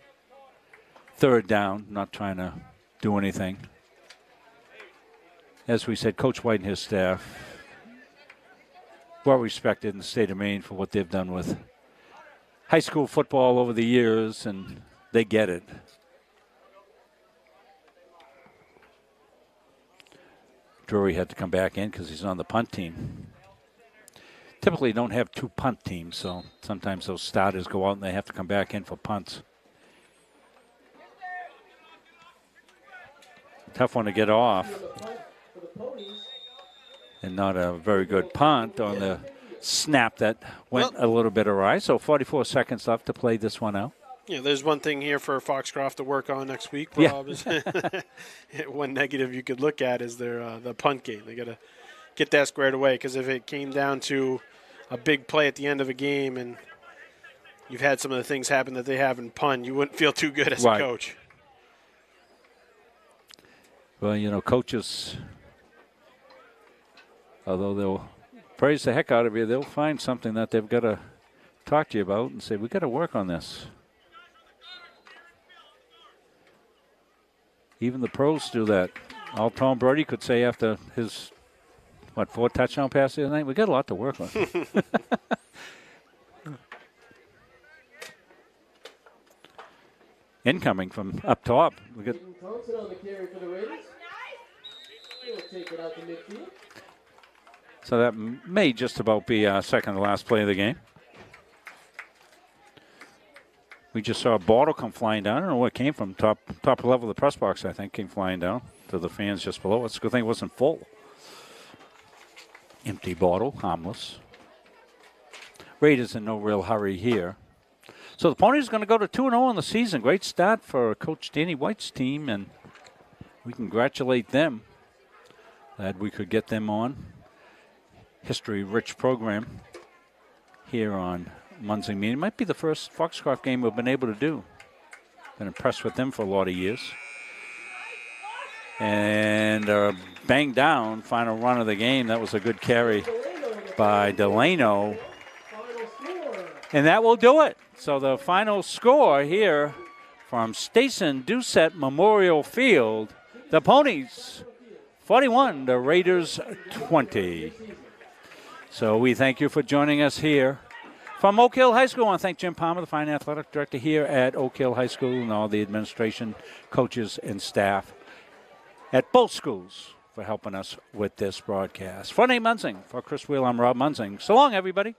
third down, not trying to do anything. As we said, Coach White and his staff, well respected in the state of Maine for what they've done with high school football over the years, and they get it. Drury had to come back in because he's on the punt team. Typically don't have two punt teams, so sometimes those starters go out and they have to come back in for punts. Tough one to get off. And not a very good punt on the snap that went a little bit awry. So 44 seconds left to play this one out. Yeah, there's one thing here for Foxcroft to work on next week, Rob. Yeah. One negative you could look at is their the punt game. They got to get that squared away, because if it came down to a big play at the end of a game and you've had some of the things happen that they have in punt, you wouldn't feel too good as a coach. Well, you know, coaches, although they'll praise the heck out of you, they'll find something that they've got to talk to you about and say, we've got to work on this. Even the pros do that. All Tom Brady could say after his, 4 touchdown passes the other night, we got a lot to work on. Incoming from up top. We got Thompson on the carry for the Raiders. He'll take it out to midfield. So that may just about be our second to last play of the game. We just saw a bottle come flying down. I don't know where it came from. Top level of the press box, I think, came flying down to the fans just below. It's a good thing it wasn't full. Empty bottle, harmless. Raiders in no real hurry here. So the Ponies are going to go to 2-0 in the season. Great start for Coach Danny White's team, and we congratulate them. Glad we could get them on. History-rich program here on Munzing Media. It might be the first Foxcroft game we've been able to do. Been impressed with them for a lot of years. And bang down, final run of the game. That was a good carry by Delano. And that will do it. So the final score here from Stayson Doucette Memorial Field, the Ponies 41, the Raiders 20. So we thank you for joining us here from Oak Hill High School. I want to thank Jim Palmer, the fine athletic director here at Oak Hill High School, and all the administration, coaches, and staff at both schools for helping us with this broadcast. For Nate Munzing, for Chris Wheel, I'm Rob Munzing. So long, everybody.